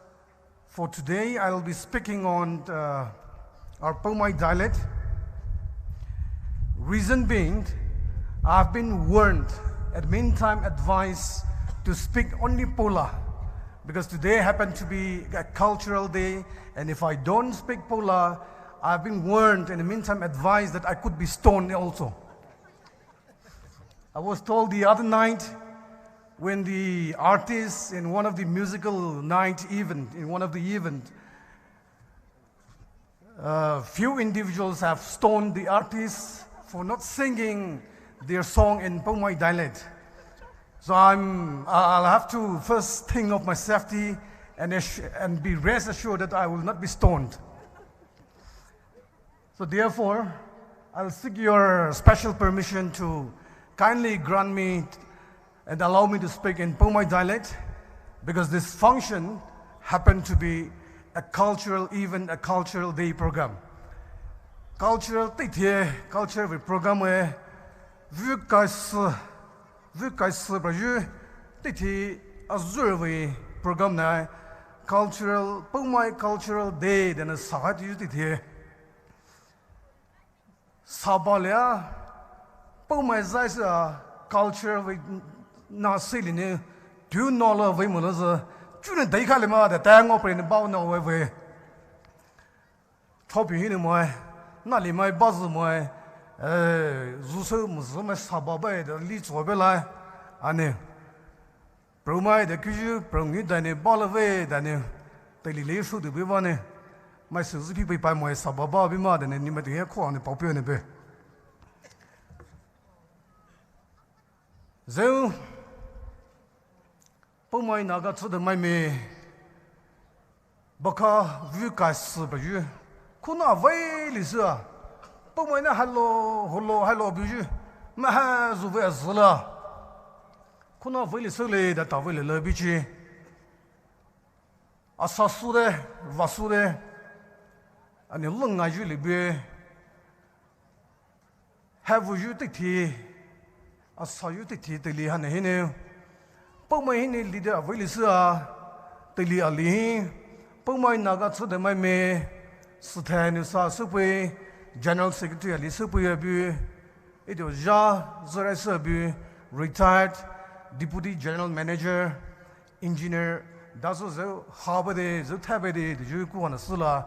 Speaker 14: For today, I'll be speaking on our Poumai dialect. Reason being, I've been warned, at meantime advised to speak only Pola, because today happened to be a cultural day, and if I don't speak Pola, I've been warned, in the meantime advised that I could be stoned also. I was told the other night when the artists in one of the musical night event, few individuals have stoned the artists for not singing their song in Poumai dialect. So I'll have to first think of my safety and be rest assured that I will not be stoned. So therefore, I'll seek your special permission to kindly grant me and allow me to speak in Poumai dialect, because this function happened to be a cultural event, a cultural day program. Cultural program where vu kaise braju titi azurvi program na cultural Poumai cultural day then sahat yu titi sabalya Poumai zaisa culture with na siline do know love we must June day kalima the tang operate about no way. Top in my Nali my buzz my Zuso Muslim Sababe the leads of Bella and Poumai the Kuju, Prong than a ball away than a daily leave should be one. My Susie people by my Sababa be more than any material on the popular in the So Poumai Naga to the Mime Baka Vukas Baju Kuna Vai Lisa Poumai hello Buju Mahazuva Zula Kuna Vai Sole that I will love Bichi Asasude Vasude and the long I usually be have you the tea. I saw you the tea, the Lihan Hine. Poumai leader of Wilisa, the Lia Li, Poumai Naga to the Mame, Sultan Sa Supe, General Secretary Ali Supe, it was Ja Zorasabu, retired Deputy General Manager, Engineer, that's also Harbour, the Tabede, the Juku and Sula.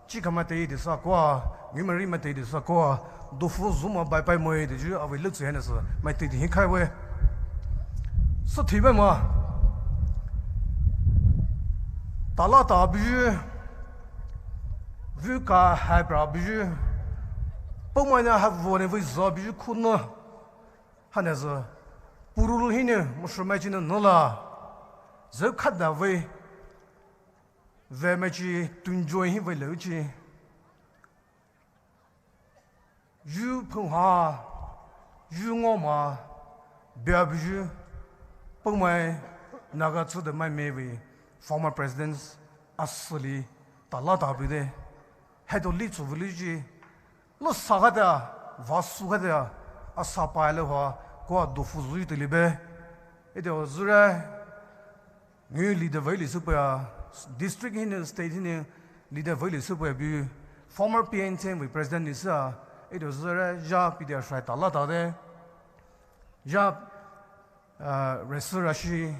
Speaker 14: Chikamate de Sakwa, Nimarimate de Sakwa, Dofu Zuma by Moe, the Jew of Lutz Hennes, my Titi Hikaiwe. So Tibema Talata Biju Vuka Hybra Biju Poumai have one with Zabiju Kuna Hanesa Purul Hine, Mushramajin Nola Zokada way. Vemachi to enjoy him with Luchi. You Puha, you Ngoma, Biabju, Poumai, Nagatsu, the my maybe, former presidents, Asuli, Talata Bide, had to lead to village, Los Sagada, Vasugada, Asapailoha, Qua do Fuzu to Libe, it was Zura, newly the valley super. District in the state in leader Valley Super former PNTM with President Nisa, it was Ja Peter Shrat Allah there, Ja Resurashi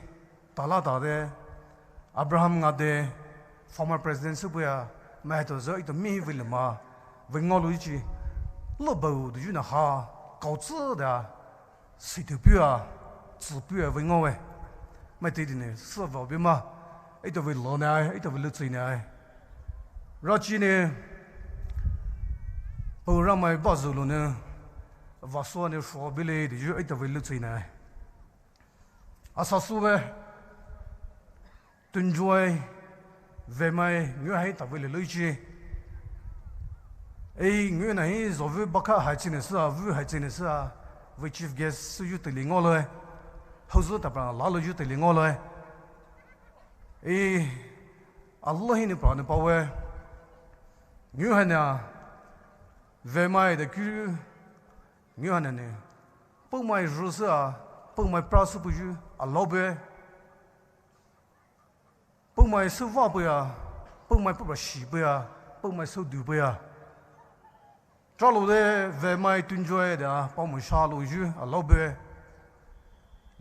Speaker 14: Talata there, Abraham Ngade, former President Super, Matozo, it me Vilma, Vingoluchi, Lobo, the Junaha, Kautsuda, Situpua, Supua Vingowe, Matidine, Silver Bima. It of Lona, it of Lutina. Rachine Porama Bazuluna, Vasone for Billy, the Jew, it of Lutina. Asasube to enjoy Vemai, new height of Luigi. A new names of Baka Hachinesa, Vu Hachinesa, which if guests you telling all, Hosutapa, Lalo you telling all. Allah in the Prana Power, New Hana, Vemai the Kuru, New Hanane, Poumai Rosa, Poumai Prasupu, a lobby, Poumai Suvabia, Poumai Pubashibia, Poumai Sudubia. Trollo there, Vemai to enjoy the Poumai Shalu, a lobby,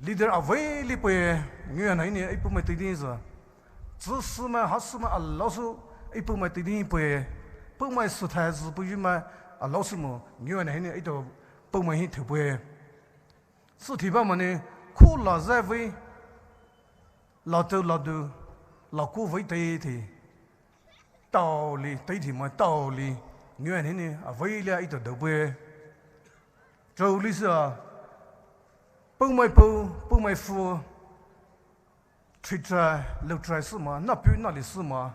Speaker 14: leader of Velipe, New Hanane, Ipumatidiza. Zusuma Hasuma a losu, Ipumatini Pue, Poumai Sutaz, Pujuma, a losumo, New and Henny Ito, Poumai to Pue. Sutibamane, cool la Zavi, Lato Ladu, Laku Vitaiti, Tauli, Tati, my Tauli, New and Henny, a Villa Ito the Pue. Joe Lisa, Poumai Po, Poumai Fu. Try, look try suma, not pure not suma.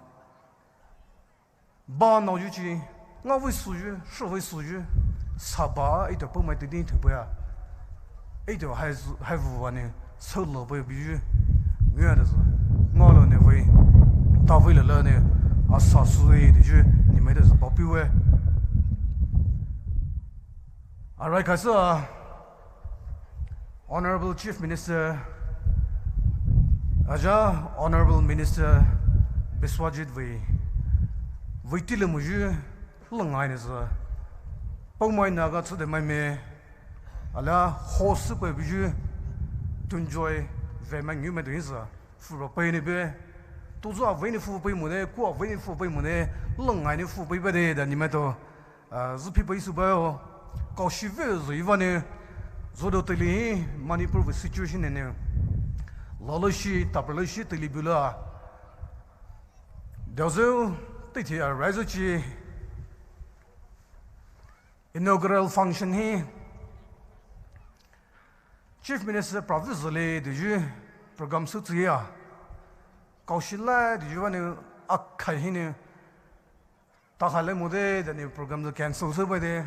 Speaker 14: Ban no yuji, no we suju, so we suju, Saba, it a Poumai didn't to bear. It has have one so low baby. You are no on the way. Tavilla learning, a sassue, the Jew, you made us a popular. All right, I saw Honorable Chief Minister. Aja Honorable Minister Biswajit Vitilamuju Langainasa Poumai Naga to the Mame Allah horse super to enjoy về mà như mà đấy giờ phụ rồi bây này bây tôi cho về này phụ bây muốn này qua về này phụ bây muốn này lăng ngày này phụ bây bây đây như mà đó giúp people isu bao có sự về rồi vậy này rồi đầu tiên Manipur với situation này loloshi tapoloshi tilibula dozo titi a rezuchi inaugural function hi Chief Minister provisionally the program sutia kaushila the one akai hine takale mode the program the cancel so by the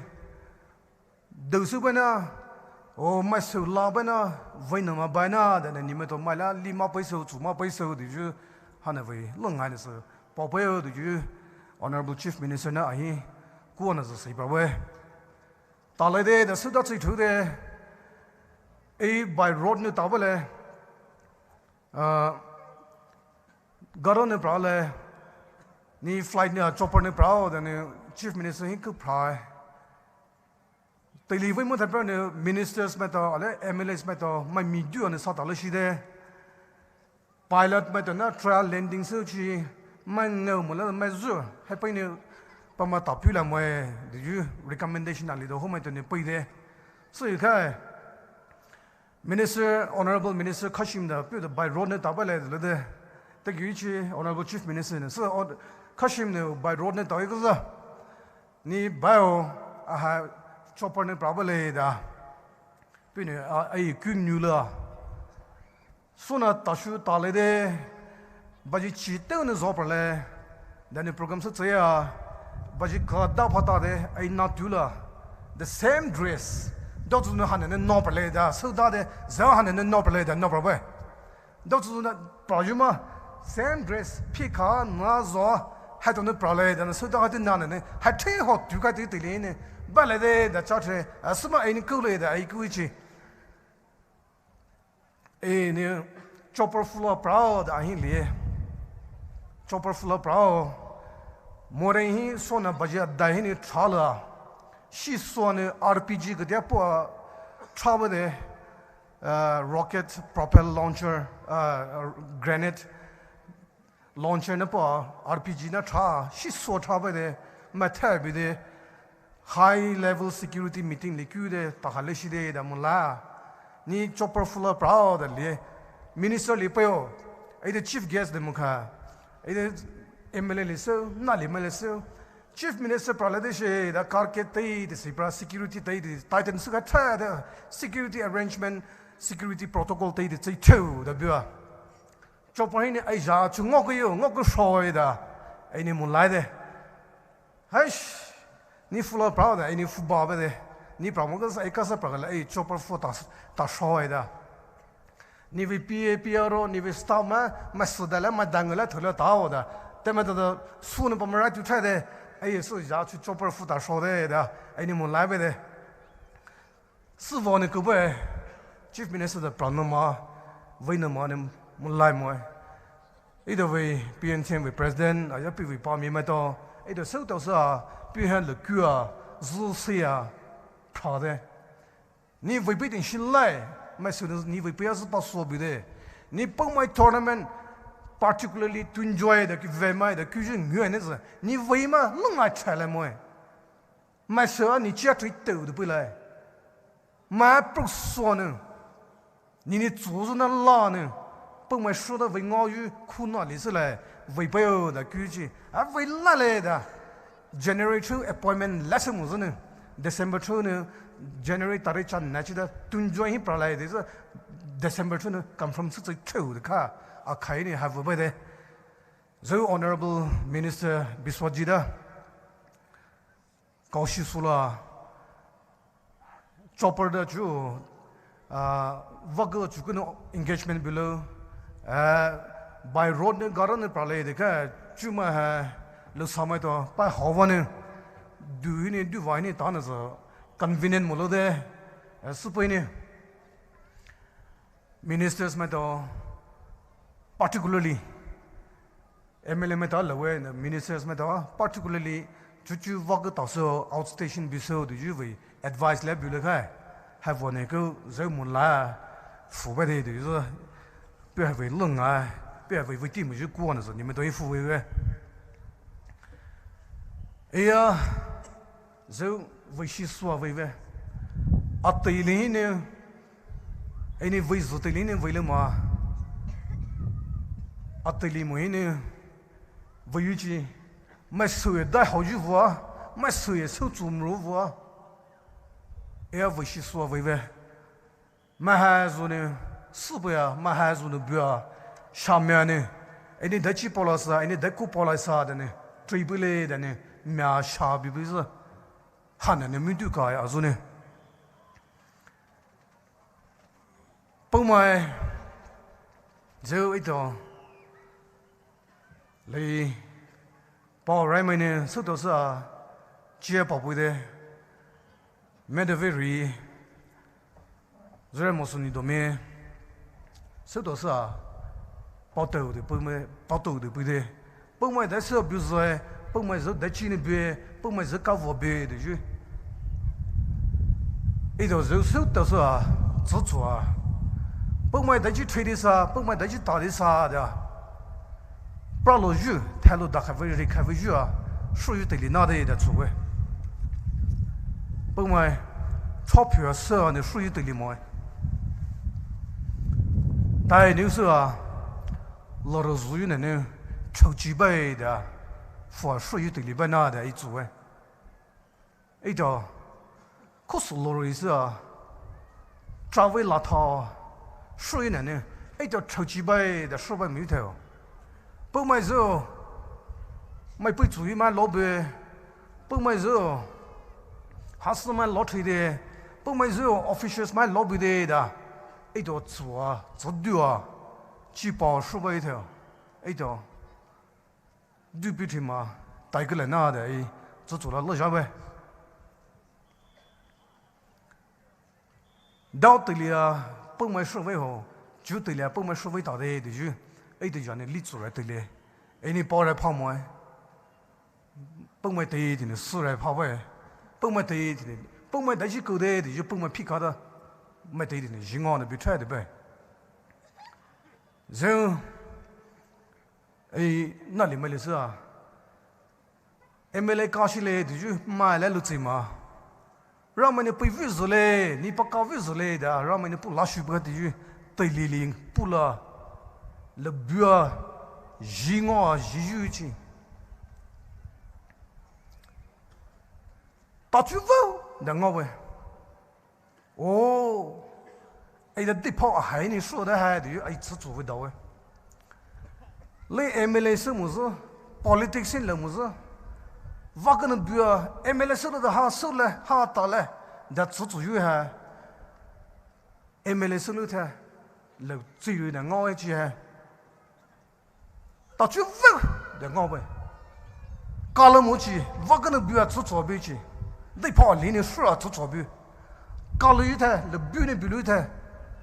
Speaker 14: dosu bana o mai su la bana vaina ma bana the ni me to mai la lima paiso chuma paiso the ju hana vai longai ne so papayo the ju honorable Chief Minister na ahi ko na so sai ba we talade the su da chi thu de a by road ne tabale garon ne prale ni flight ne chopper ne prao the Chief Minister hi ku prai tili voi mo thapra ne ministers me to ale MLAs me to mai mi du ne sa ta le shi de pilot me to na trial landing so chi man no mo la mai zu hai pai ne pa ma ta pu la mo de ju recommendation ali do ho me to ne pai de so you kai Minister, Honorable Minister Kashim da pu by road ne ta ba le de te gi chi Honorable Chief Minister ne so Kashim ne by road ne ta ga za ni bio a ha chopper ne probably da pine ai kyun nyu la suna tashu tale de baji chi te ne zo per le da ne program se ya baji ka da phata de ai na tu la the same dress do zu ne han ne no per le da so da de za han ne no per le da no per ba do zu na projuma same dress pi ka na zo ha do ne pro le da so da de na ne ha the ho tu ka de de ne balade da chatre asma ai ku le da ai ku chi e ne chopper floor proud a hin le chopper floor proud more hi sona baja da hin thala shi sona RPG ga de po travel de rocket propel launcher grenade launcher na po RPG na tha shi so travel de matha bi de high level security meeting likude tahaleshi de da mula ni chopper full of proud le minister lipeo ai the chief guest de mukha ai the MLA le so na le mele so chief minister praladesh da karke tai the security tai the titan suka tha the security arrangement security protocol tai the chai thu da bia chopper ni ai ja chu ngok yo ngok shoi da ai ni mulai de hash ni full proud ai ni football ba de ni promogas ai ka sa pragala ai chopper photo ta shoi da ni vi PAPRO ni vi staff ma sudala ma dangala thola ta da te ma da sun pa mara tu tha de ai so ja chu chopper photo shoi de da ai ni mo lai ba de si vo ne ko ba chief minister da pranama vaina ma ne mo lai mo either way PNTM with president ai pi vi pa mi ma to ai da so to sa pi han le kua zu sia pa de ni vi bi din shin lai ma su ni vi pi as pa so bi de ni Poumai tournament particularly to enjoy the vema the cuisine nguyen is ni vi ma lu ma chale mo ma so ni chia tri tu de pi lai ma pro so ne ni zu zu na la ne Poumai shu de vi ngo yu ku na li se lai vi pe yo de cuisine a vi la le da January 2 appointment less musne December 2 ne January tarichan nachida tunjoi hi pralai this December 2 ne come from such a chu the car a khai ni have by the so honorable minister Biswajida Kaushisula chopper da chu vago chu no engagement below by road ne garan ne pralai the ka chuma ha lo samai to pa hawane du ni du vai ni ta na so convenient mo lo de super ni ministers me to particularly MLA me to lo we ministers me to particularly chu vag ta so outstation biso du ju vi advice le bu le ka have one ko zo mo la fu ba de du so 不要为冷啊，不要为地没去过的时候，你们都会付为。哎呀，就为些说为为，啊对哩呢，哎你为什对哩呢为了嘛？啊对哩么呢？为有几，买手也带好几副啊，买手也手做么副啊？哎呀，为些说为为，买孩子呢，是不呀？买孩子呢不要，下面呢，哎你得起包了啥？哎你得过包了啥的呢？追不来的呢？面下比不是，汉人的面对改啊，说呢，本来就一道来包人们呢，受到是啊，接宝贝的，没得为瑞，人么说你都没，受到是啊，包豆的本来包豆的不对，本来在说比如说。本来是在起的别，本来是搞我别的就，一头肉手都是啊，自主啊，本来在去吹的啥，本来在去打的啥的，不然落雨，太落大开会热开会雨啊，属于对里那的作为，本来钞票是啊，那属于对里么？但那时候啊，落了雨呢呢，抽几百的。for 属于对里边那的一组哎，一条，可是罗瑞是啊，稍微邋遢，属于呢，一条超级白的手白没头，不买肉，买不注意买老白，不买肉，还是买老腿的，不买肉 officials 买老白的，一条做啊，做对啊，几包手白一条，一条。对比起嘛，大个人那的，只做了乐下呗。到对了啊，本来社会好，就对了，本来社会大的就，哎，就让你立出来对了，哎，你包来泡沫，本来对的呢，死来泡呗，本来对的呢，本来在去搞的就本来皮卡的，没对的呢，银行的别拆的呗，然后。哎，那里面的是啊，MLA 搞起来的就买来了怎么？让我们不为事嘞，你不搞为事嘞的，让我们不拉水不的就对里里不了，了不啊，银行一有钱，大嘴巴那我喂，哦，哎，这地泡还你说的还得哎，吃做不到哎。来 MLA 是么子 ，politics 是么子，我跟人比啊 ，MLA 收了的哈收了哈打了，那自主有哈 ，MLA 收了的，了最有的我一句哈，到最后的我呗，搞了么子，我跟人比啊做左边去，你怕连你说啊做左边，搞了一台，了比你比了一台，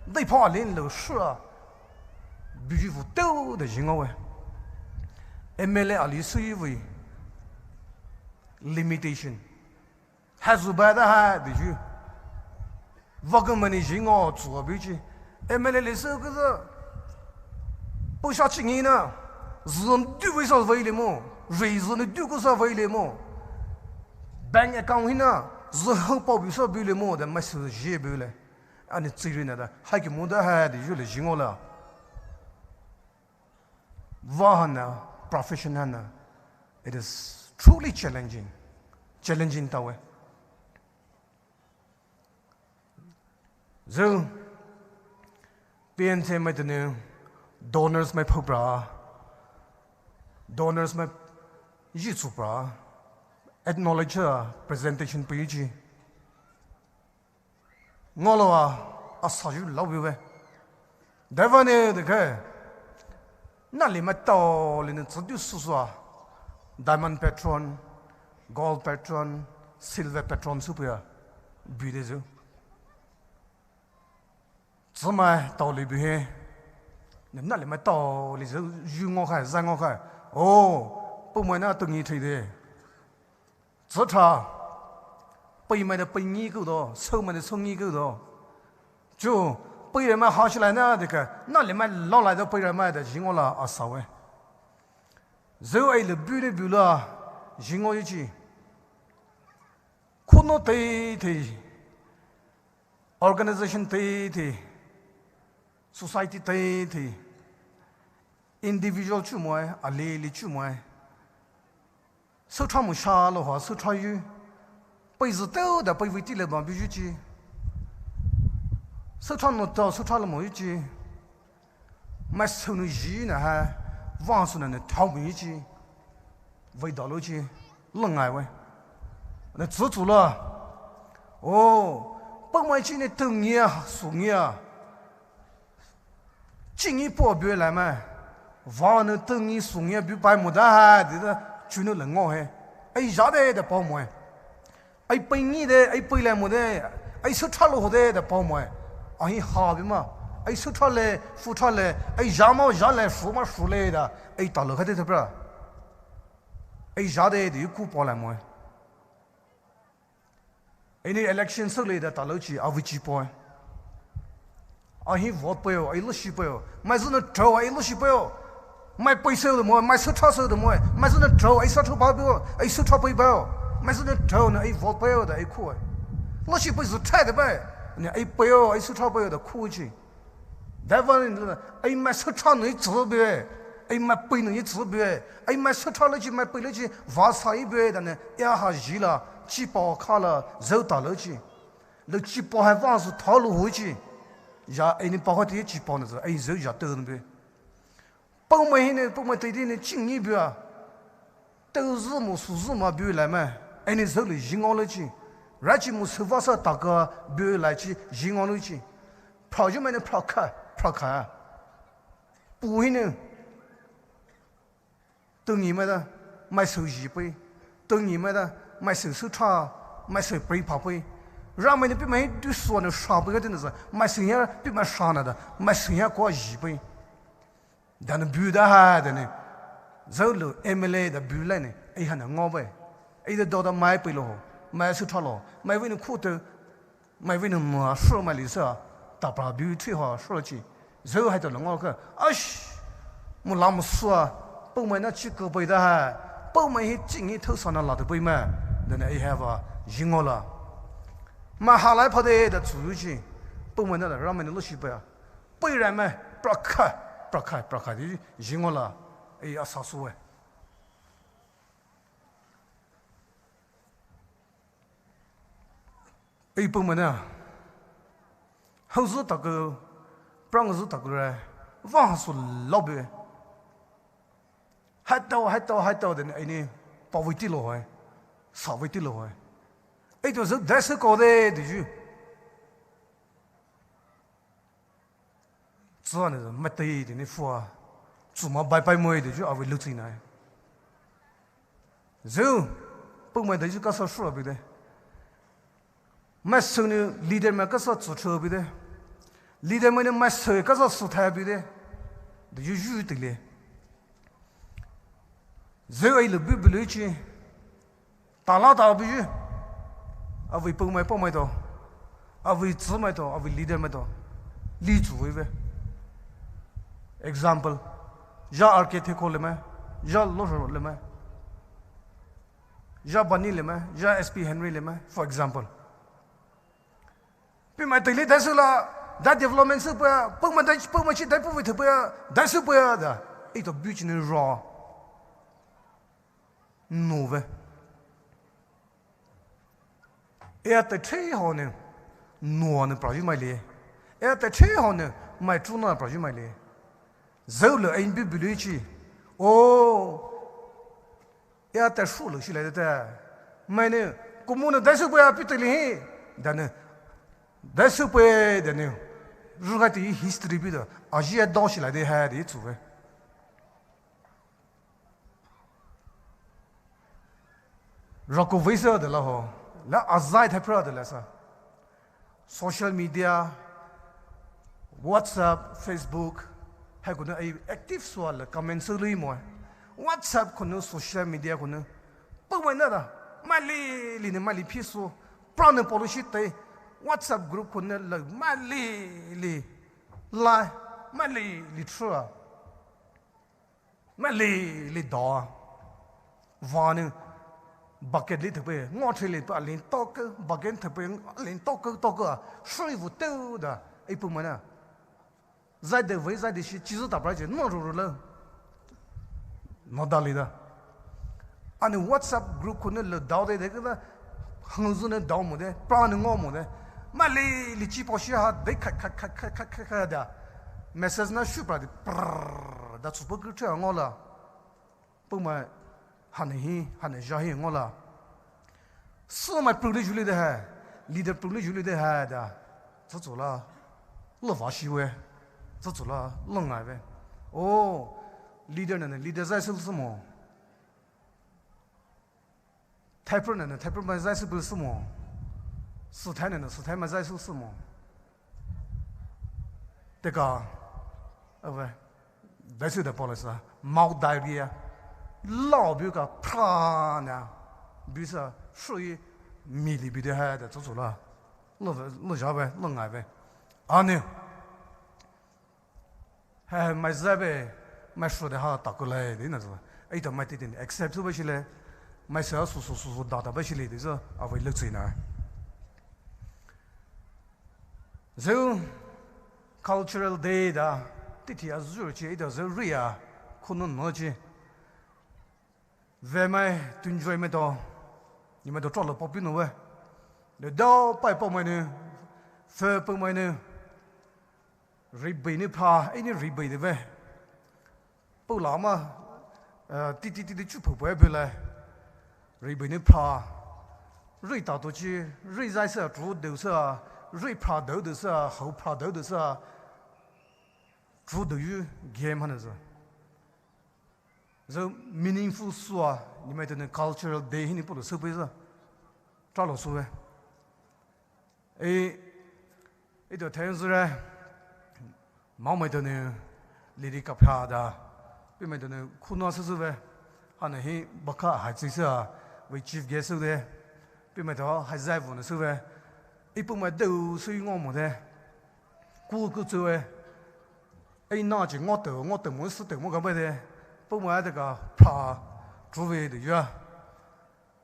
Speaker 14: 你怕连了说啊，必须不都的行我喂。MLA 啊，里是因为 limitation， 还是白的还的就，我跟们的人哦做不起 ，MLA 里是个是不下去人呢，人对为啥为了么？人的对个啥为了么？bank account 呢，人后包为啥为了么？的没是些为了，啊你责任的，还给么的还的就来人我了，我呢。Professional, it is truly challenging 到位。So, PNTM 的呢 ，donors 没跑不 donors 没一做不 acknowledge presentation 不一句，我了啊啥就老不呗，台湾呢这个。那里面到里呢，只有是说 ，diamond patron、gold patron、silver patron 是不呀？比的就，只买到里边，那里面到里就有我看、让我看，哦，不买那等你推的，只差背买的背你够多，手买的手你够多，就背人嘛好起来呢，这个那里面老来的背人嘛的，人我了啊少哎，肉哎了比的比了，人我一起，可能对对 ，organization 对对 ，society 对对 ，individual 去么啊，类类去么，手穿么啥了话，手穿有，背子都的背位地了嘛，必须去。手穿了到手穿了么一句，买手的鱼呢还网上呢淘没一句，味道了去冷爱喂，那自主了，哦，本来今年冬年啊、暑年啊，进一步别来嘛，网呢冬年暑年比白牡丹还这个就能冷我嘿，哎啥的包么？哎背你的哎背来么的，哎手穿了好的包么？哎，好的嘛，哎，手穿嘞，裤穿嘞，哎，热嘛热嘞，暑嘛暑嘞的，哎，到了还得不是？哎，热的就古包来么？哎，你 election 手嘞的到了去，啊，会举报？啊，he vote 不要，哎，录取不要，买是那州，哎，录取不要，买背手的么？买手穿手的么？买是那州，哎，手穿包不要，哎，手穿背包，买是那州呢，哎，vote 不要的，哎，苦哎，录取不是菜的呗？你哎不要，哎手抄不要的苦去，台湾人呢，哎买手抄能治别，哎买背能治别，哎买手抄了去买背了去，挖啥一别的呢？一下热了，鸡包卡了，肉到了去，那鸡包还往是套路回去，呀哎你包括这些鸡包呢是，哎肉也多呢别，包买呢包买对的呢经验别，都是么数字嘛别来嘛，哎你肉了热熬了去。然后我手法上大个别来去银行里去，跑就买那跑开，不会呢。等你们的买手机杯，等你们的买手叉，买手杯跑杯，让们的比买对说呢刷杯的那是买手下比买刷了的，买手下过一杯，但是别的还的呢，走路 MLA 的别来呢，哎还能熬呗，哎的到买杯了。买手穿了，买为了裤头，买为了么说买绿色，大把比退好说了去，肉还得弄我个，哎西，我那么说啊，不买那去胳膊的还，不买些经验头上那拉的背嘛，那哎还吧，赢我了，买下来跑的主要去，不买那了，让买的路西背啊，背人嘛，不开的赢我了，哎呀啥说哎。哎，部门呢？后日大个，不让日大个嘞，往说老别，还到的呢，哎呢，把位地落哎，啥位地落哎，哎就是在手搞的的就，这样的是没得的那副啊，怎么拜么的就阿位录进来，就部门的就搞啥说不对。买手呢，leader 们个啥做错别的 ，leader 们呢买手个啥素台别的，就有的嘞。人爱了不来去，打拉打不去，啊为包买到，啊为资买到，啊为 leader 买到，立足为呗。example， या architect ले मैं, या lawyer ले मैं, या बनी ले मैं, या SP Henry ले मैं, for example. Pi mai tele dah sula, dah development supaya, pemacit dah pun itu supaya, dah supaya dah. Itu business raw. Nove. Eta tre hone, nuane project mai le. Eta tre hone, mai truna project mai le. Zole ein bi buluchi. Oh. Eta shulu shi le da. Mai ne, komune dah supaya pitele. Dan dah supaya dan ne. 如果对 history 比的，啊，也当起来的还得做哎。如果为啥的了哈，那啊在太不的了噻。social media, WhatsApp, Facebook， 还可能哎 active 说了 comment 收了么？WhatsApp 可能 social media 可能不问那的，买里呢买里批说，不然呢保留些对。WhatsApp group 可能了买哩， lai mai li chua mai li do va nu bucket li thực bề ngõ chơi li pa lin to cơ bucket thực bề lin to cơ suy vụ tiêu da ấy bùm mà nè giải đề với giải đề chỉ tập ra chỉ nó rồi了nó đào đi da anh WhatsApp group của nó là đào đấy cái đó hàng giờ nó đào một đấy plan nó ngõ một đấy mà li chỉ bảo xe ha đấy khắc da message nó super đấy đã chụp cái chuyện ngõ là bùm mà hắn này giờ hi ngõ là so my privilege li de hai leader privilege li de hai da cho chỗ là lo va shi we cho chỗ là lo ngai we oh leader này leader zai su su mo typer này typer mà zai su bu su mo su tai này su tai mà zai su su mo thế cả vậy đấy sự được policy mouth diarrhea lao biểu cả pra nè biểu sao suy mi li bị de hai的做了lo啥呗lo爱呗啊呢还买啥呗买说的哈打过来的那是哎都买的的 accept 不是嘞买啥说打不是嘞的是啊为了谁呢so cultural day da 这天日节的是瑞啊可能哪去về mai tuyên truyền mai đó nhưng mà đó cho là bao nhiêu nữa để đó bài bao nhiêu nữa phê bao nhiêu nữa ribbon nữa pa ấy nữa ribbon đấy về bao lâu mà tí chụp bao nhiêu lại ribbon nữa pa rồi tạo tổ chức rồi giải sẽ chủ đầu sẽ rồi pa đầu sẽ hậu pa đầu sẽ chủ đầu game hả rồi so meaningful sua ni mai the cultural day hi ni pu so pe sa tra lo so e do thai zu ra ma mai de li ri ka pha da pe mai de khu no su ve han hi ba kha ha chi sa we chief guest so de pe mai do ha zai vu no so ve e pu mai de su ngo mo de ku zu ve e na ji ngo de mo su de mo ga ba de Poumai de ka pa trouver de ya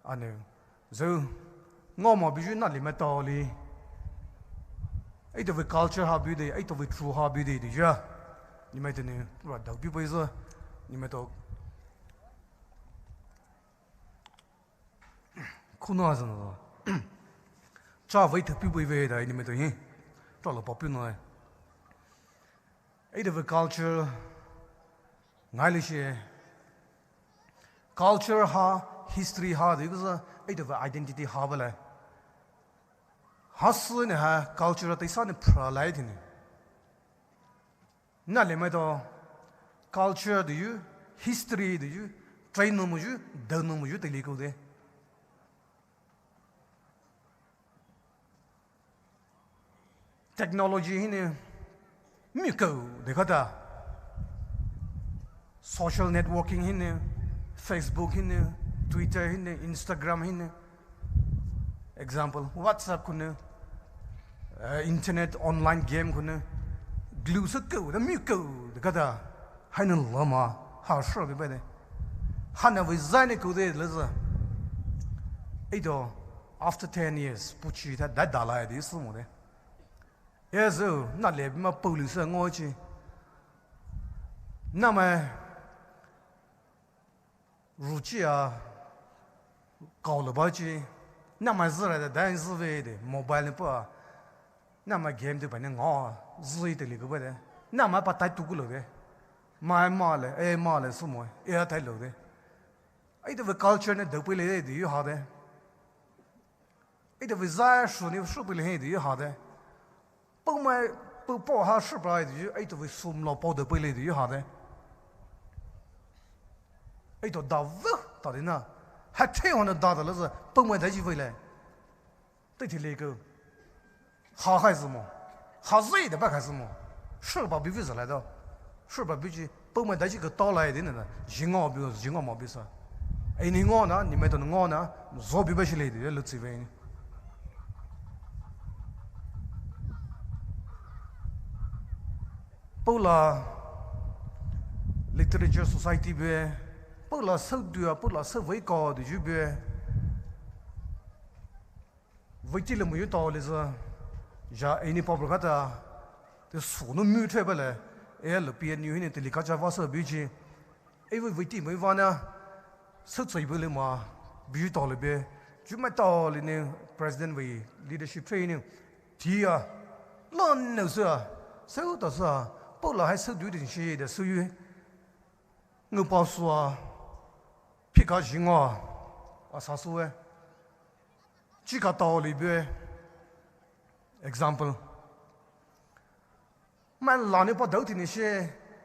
Speaker 14: ane zo ngoma biju na li metali ai de culture ha bi de ai to true ha bi de ya ni mai de ne ra da bi bai zo ni mai to kuno azan zo cha vai de bi bai ve da ni mai to yin to lo pa pi no ai de culture ngai li she culture ha history ha de ga ai de identity ha bala hasu ne ha culture ta isa ne pralai de ne na le mai do culture de you history de you train no mu ju da no mu ju te li ko de technology hi ne mi ko de ka da social networking hin Facebook hin Twitter hin Instagram hin example WhatsApp kun internet online game kun glue so ko da mi ko da kada hain lama ha sho be be hana we zane ko de leza ido after 10 years puchi da da la de su mo de yes na le ma police ngo chi na ma如今啊，搞了吧去，那么日来的单是为的，mobile 不，那么 game 的本来我日的那个不的，那么把带读过了的，买了，哎买了什么，也带了的，哎这个 culture 呢都不来的有好的，哎这个在说呢说不来的有好的，不买不包哈是不来的，哎这个送了包的不来的有好的。哎，都到到底呢？还这样的大的了是，不买台机回来，对起那个，好还是么？好热的不还是么？是把比是来的，是把比起不买台机个到来的呢？人我比人我毛比啥？哎，你我呢？你买的我呢？做比不起来的，要录制为。Pola Literature Society be Pola so do Pola so we call the Jube Vitilum you told is Ja any Pobrata the Sunu mutable PNTM unit the Likaja was a beauty. Even Viti Mivana such a Wilima beautiful be. You might all in the president we leadership training. Tia Lon no sir. So does Pola has so do the shade so you no passwa Picajinga Asasue Chicatoli be example. Man lani pa doubt in she,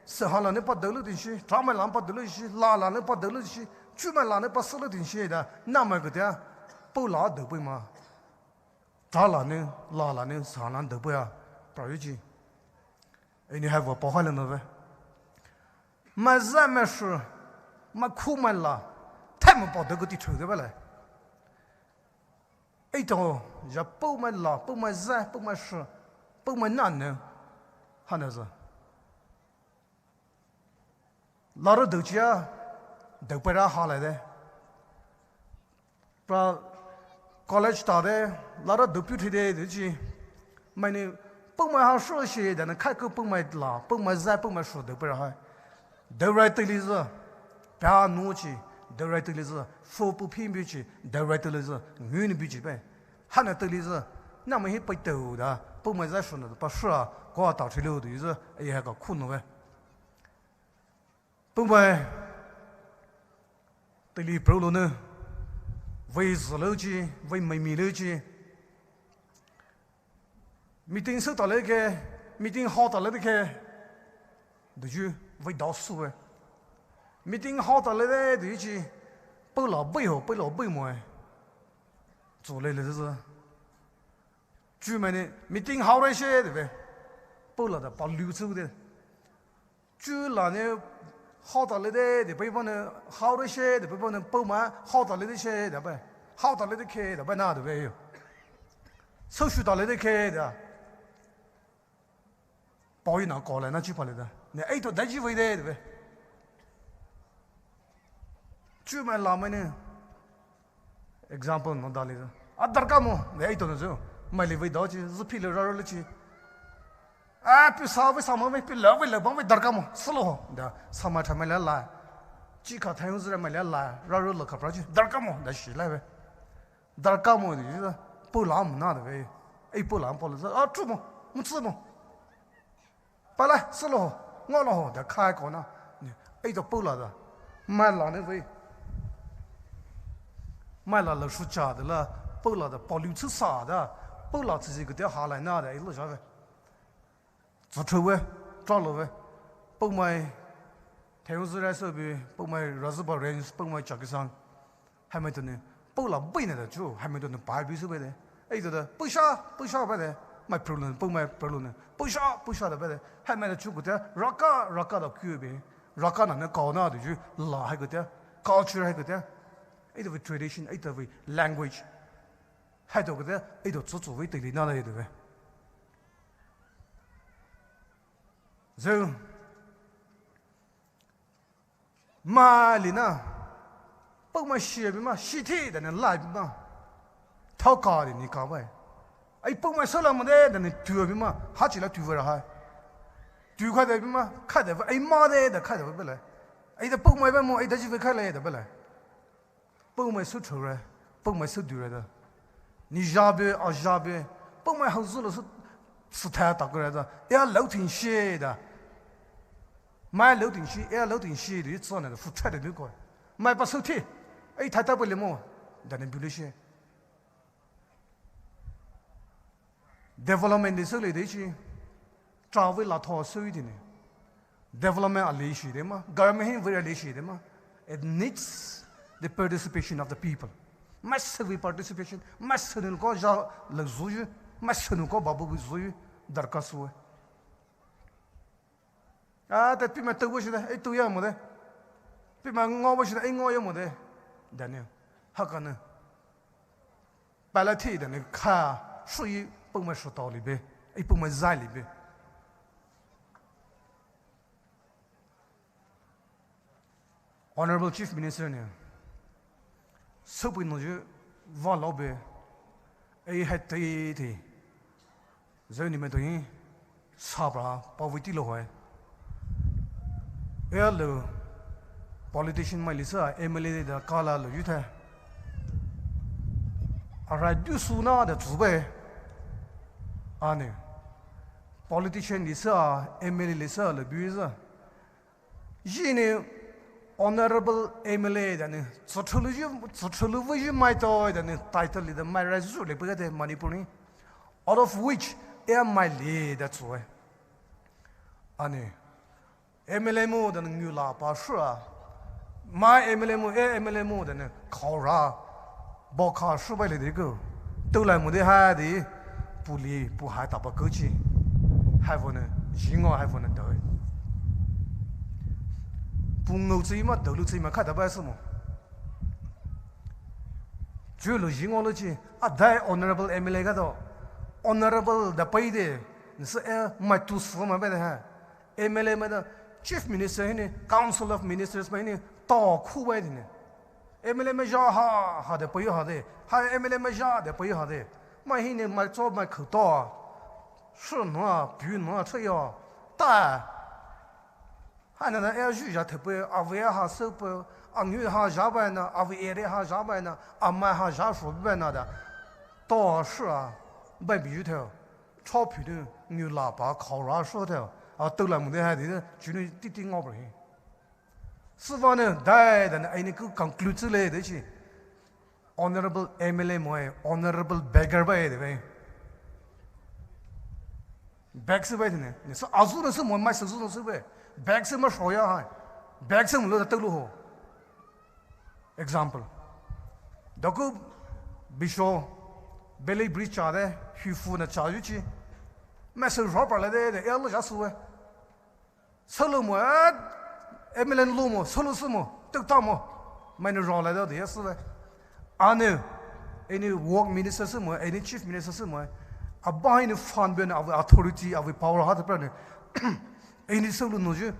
Speaker 14: Sahala nepa doubt in she, Trama lampa delusion, La nepa delusion, Chuma lane pa solid in she, Namagoda, Pola de Bima, Talane, Lane, Salan de Boya, Prodigy. And you have a Pohalan of it. Mazamesher, Makumala, Tamapo the good to the valley. Eto, Japo my la, put my zap, put my sure, put my none. Hanaza Lara Ducia, the Pera holiday. College started, Lara deputy day, did she? My name, put my house so shade and a kaku put my la, put my zap, put my shoulder, Pera high. The right Liza, Pa Nuchi, the right Liza, Fopu Pimbuchi, the right Liza, Unibuchi Bay, Hana Liza, Nama hit by Toda, put my zap on the Pasha. 我到处溜的，是也个苦恼呗。不买，这里不路呢，为自楼去，为没米楼去。米丁收到那个，米丁好到那个，那就为导数呗。米丁好到那个，那就不老背后，不老背么？做来了就是，专门的米丁好那些对呗。 不了的，把流走的，就那呢，好到来的，的北方呢，好的些的北方呢，不满好到来的些的呗，好到来的开的呗，那的呗，手续到来的开的，包一拿过来那就跑来的，你爱到哪几位的呗，就买拉面呢 ，example 弄到来的，啊，大家么，你爱到那时候，买来味道去，是皮了绕绕了去。 啊，比稍微什么为比老为老帮为大家么，是喽，的，什么他们来，几个太阳子们来，绕绕了可不去，大家么，那是来呗，大家么的就是不拉么那的呗，哎不拉不了，啊住么，没吃么，不来是喽，我喽的开个呢，哎就不了的，买了那位，买了暑假的了，不了的，保留吃啥的，不了自己个点下来那的，一路啥呗。 做车位，抓了位，不买太阳自然设备，不买热水宝人，不买加个上，还没得呢，不了背呢的就还没得呢，白笔设备的，哎对的，不下白的，买 problem 不买 problem 呢，不下的白的，还没得就个的，raka 的 Q 呗，raka 那搞那的就拉还个的 ，culture 还个的，哎对为 tradition， 哎对为 language， 还对个的，哎对做为对的那的对呗。 So, Malina, but my ship, my shitty, and a life, talk card in the car. I put my solemn dead and two of him, Hatchila two very high. Do you cut a cut of a mother, the cut of a belly? I put my memo, I does the belly. Put my suture, put my sudura. Nijabe or Jabe, put my house. Stata grada, loading shade. My loading shade, it's on the foot tread of my basoti, a tatable more than a bullish. Development is solidity, travel at all Sweden. Development alishi dema, government very alishi dema. It needs the participation of the people. Massive participation, massive koja, lazuju. Massanuko babu with Darkasue. Ah, that Pima wish that a 2 year mother. Pima wish that ain't your mother. Daniel, how can I? Balati than a car, Sui Pumasotoli be, a Pumazali be. Honorable Chief Minister ne Subin Noju Valobe A had tea Zoni Medoin Sabra Poviti Lohe Hello politician Melissa Emily the Kala Luyuta Aradu Suna the Tube Ane politician Lisa Emily Lisa Le Buiza Gene Honorable Emily than Sotuluji my toy than the title is the Marazu Lepugate Manipuri, out of which am my lead, that's why. Ane Emily more than Nula Pashura. My Emily more than a Kora Boka Shubali de go. Tula Mudehadi Puli Puhata Bakuchi. Have on a Jingo, have on a doy. Pungozima, Doluzima Catabasimo. Julu Jingology, a die honorable Emily Gado, honorable the Paide, my two former better. Emily Mother, Chief Minister, Council of Ministers, many talk who wedding. Emily Major had the Poyade, High Emily Major, the Poyade. My hinny, my job, my Kotor. Sure, no, Puna, Trio, die. Another air juja to pay Avia has super, a new Hajabana, Avia Hajabana, a my Hajafu Benada. Tor sure, baby you tell. Chop you new lapa, Cora Shotel, or Tulam they had it, Junior teaching over him. Savannah died and I could conclude to lay the she. Honorable Emily Moy, honorable beggar by the way. Bags away, so as soon as someone my sons away. Bags him a shoya high. Bags him little Tulu. Example. Doku Bisho Belly Breach are there, Hufuna Chajuchi. Master Robert Lade, the Ella Jasue. Solomo, Emilien Lumo, Solosumo, Tuktamo, Manero Lada, the Yasue. I know any work minister somewhere, any chief minister somewhere, a buying a fund of authority of the power of the brother. Any solo noju,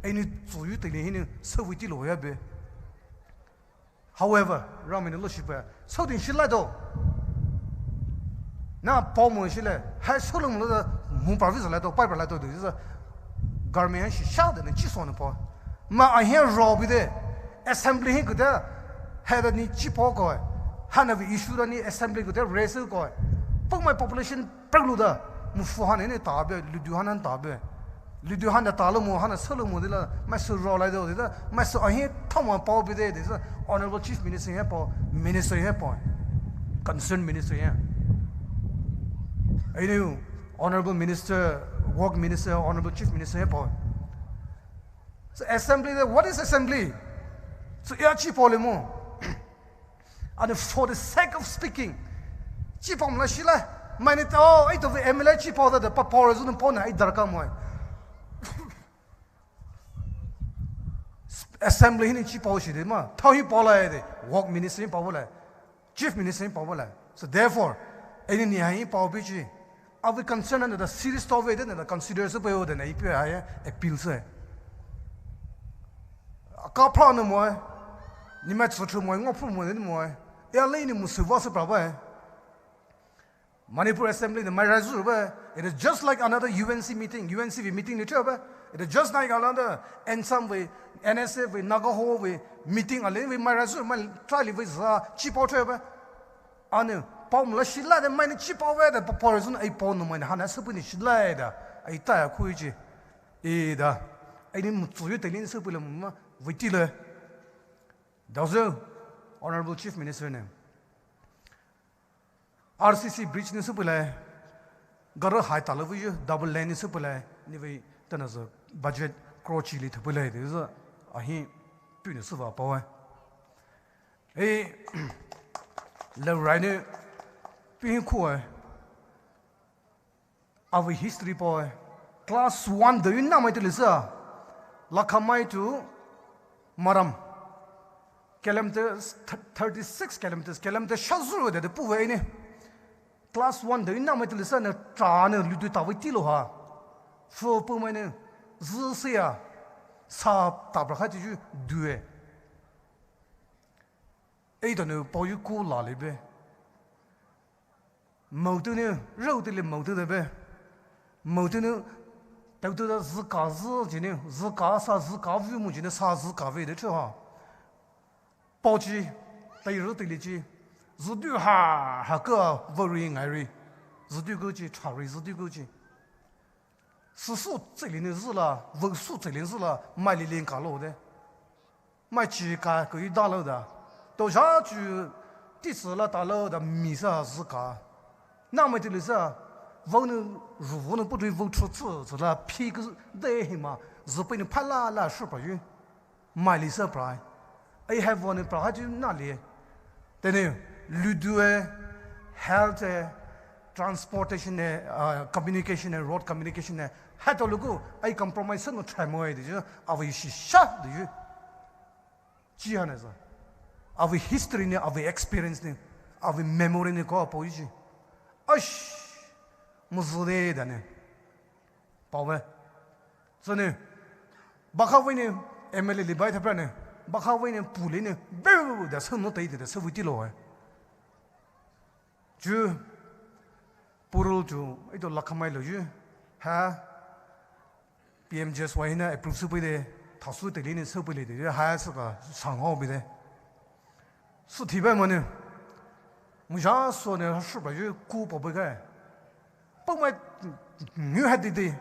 Speaker 14: any so you take in so we deal with. However, Ramin Lushipa, so did she let go. Now, Poumai Shile has solo Mupavis letter, Piper letter, this is a garment she shouted and cheese on the point. Ma, I hear Robbie there. Assembly he could there had any cheap or Hanavi issued any assembly could there race a goy. Poumai population Preluda, Mufuhan in a tabe, Luduhan and tabe. Liduhan the Talamu, Hana Solomodilla, Master Rolado, Master I hear Toma Paul be there, this Honorable Chief Minister here, Minister here point, concerned Minister here. I knew Honorable Minister, Work Minister, Honorable Chief Minister here point. So assembly, what is assembly? So Yachi Polimo. And for the sake of speaking, Chipom Lashila, Manito, 8 of the MLA Chipo, the Papa Zun Pona, Idarkamoi. Assembly in Chipo Shidima, Tony Pola, Work Minister in Pavola, Chief Minister in Pavola. So therefore, any Niai Pawbichi, are we concerned that the serious of it and the considers the way than API appeals? A couple of more, Nimet Sotumo, no problem anymore. They are laying Musuvasa Brava. Manipur Assembly, the Marazu, it is just like another UNC meeting, UNCV meeting, it is just like another, and some way, NSF, with Nagaho, with meeting, a little with Marazu, my trial with cheap or Anu, Pom Lashila, the money cheap over the proportion, a pond when Hannah Supinish later, a tire Kuiji, either. I didn't to you telling Supilum, Vitilla. Dozo, Honorable Chief Minister name. RCC bridge ni supula garo high television double lane ni supula ni we tanazo budget crochy li thupula de zo ahi pu ni suwa pawa e le right pi khu our history boy class 1 de na mai telisa lakamai to maram kilometers 36 kilometers shazuru de puwe ni Class 1 the na mai tu listen na tra na lu tu ta wi ti lo ha fo po mai ne zi sia sa ta bra kha ji du ấy đó nữa bao nhiêu cú là lấy về màu tư nữa râu tư là màu tư đấy về màu tư nữa đầu tư là自家自己呢自家啥自家父母亲的啥自家为的吃哈包起对肉对里去自对哈个 worrying airy 自对过去查瑞自对过去是数这里的日了文数这里日了买里连卡路的买几个可以打路的都下去第四了打路的米啥自家那么的里是我呢，如果呢不对我出资，是啦，批个对嘛，是被你拍啦是不是？买里是不来，哎还我呢，不还就那里，对呢，旅游诶，health 诶 ，transportation 诶，communication 诶，road communication 诶，还到那个哎 compromise 呢，拆没的就，啊为是啥的就，几样呢是，啊为 history 呢，啊为 experience 呢，啊为 memory 呢，搞不一起，哎。么子的呢？宝贝，真的，巴卡威呢？MLA 礼拜他不呢？巴卡威呢？布里呢？不的，是弄对的，是为地路哎。就布鲁就一到拉卡麦了就，哈 ，PMJS 呢，approve 是不的，他说的呢是不的，就还是个上好不的。是提白么呢？我想说呢，是不就古宝贝个？不买女孩子的，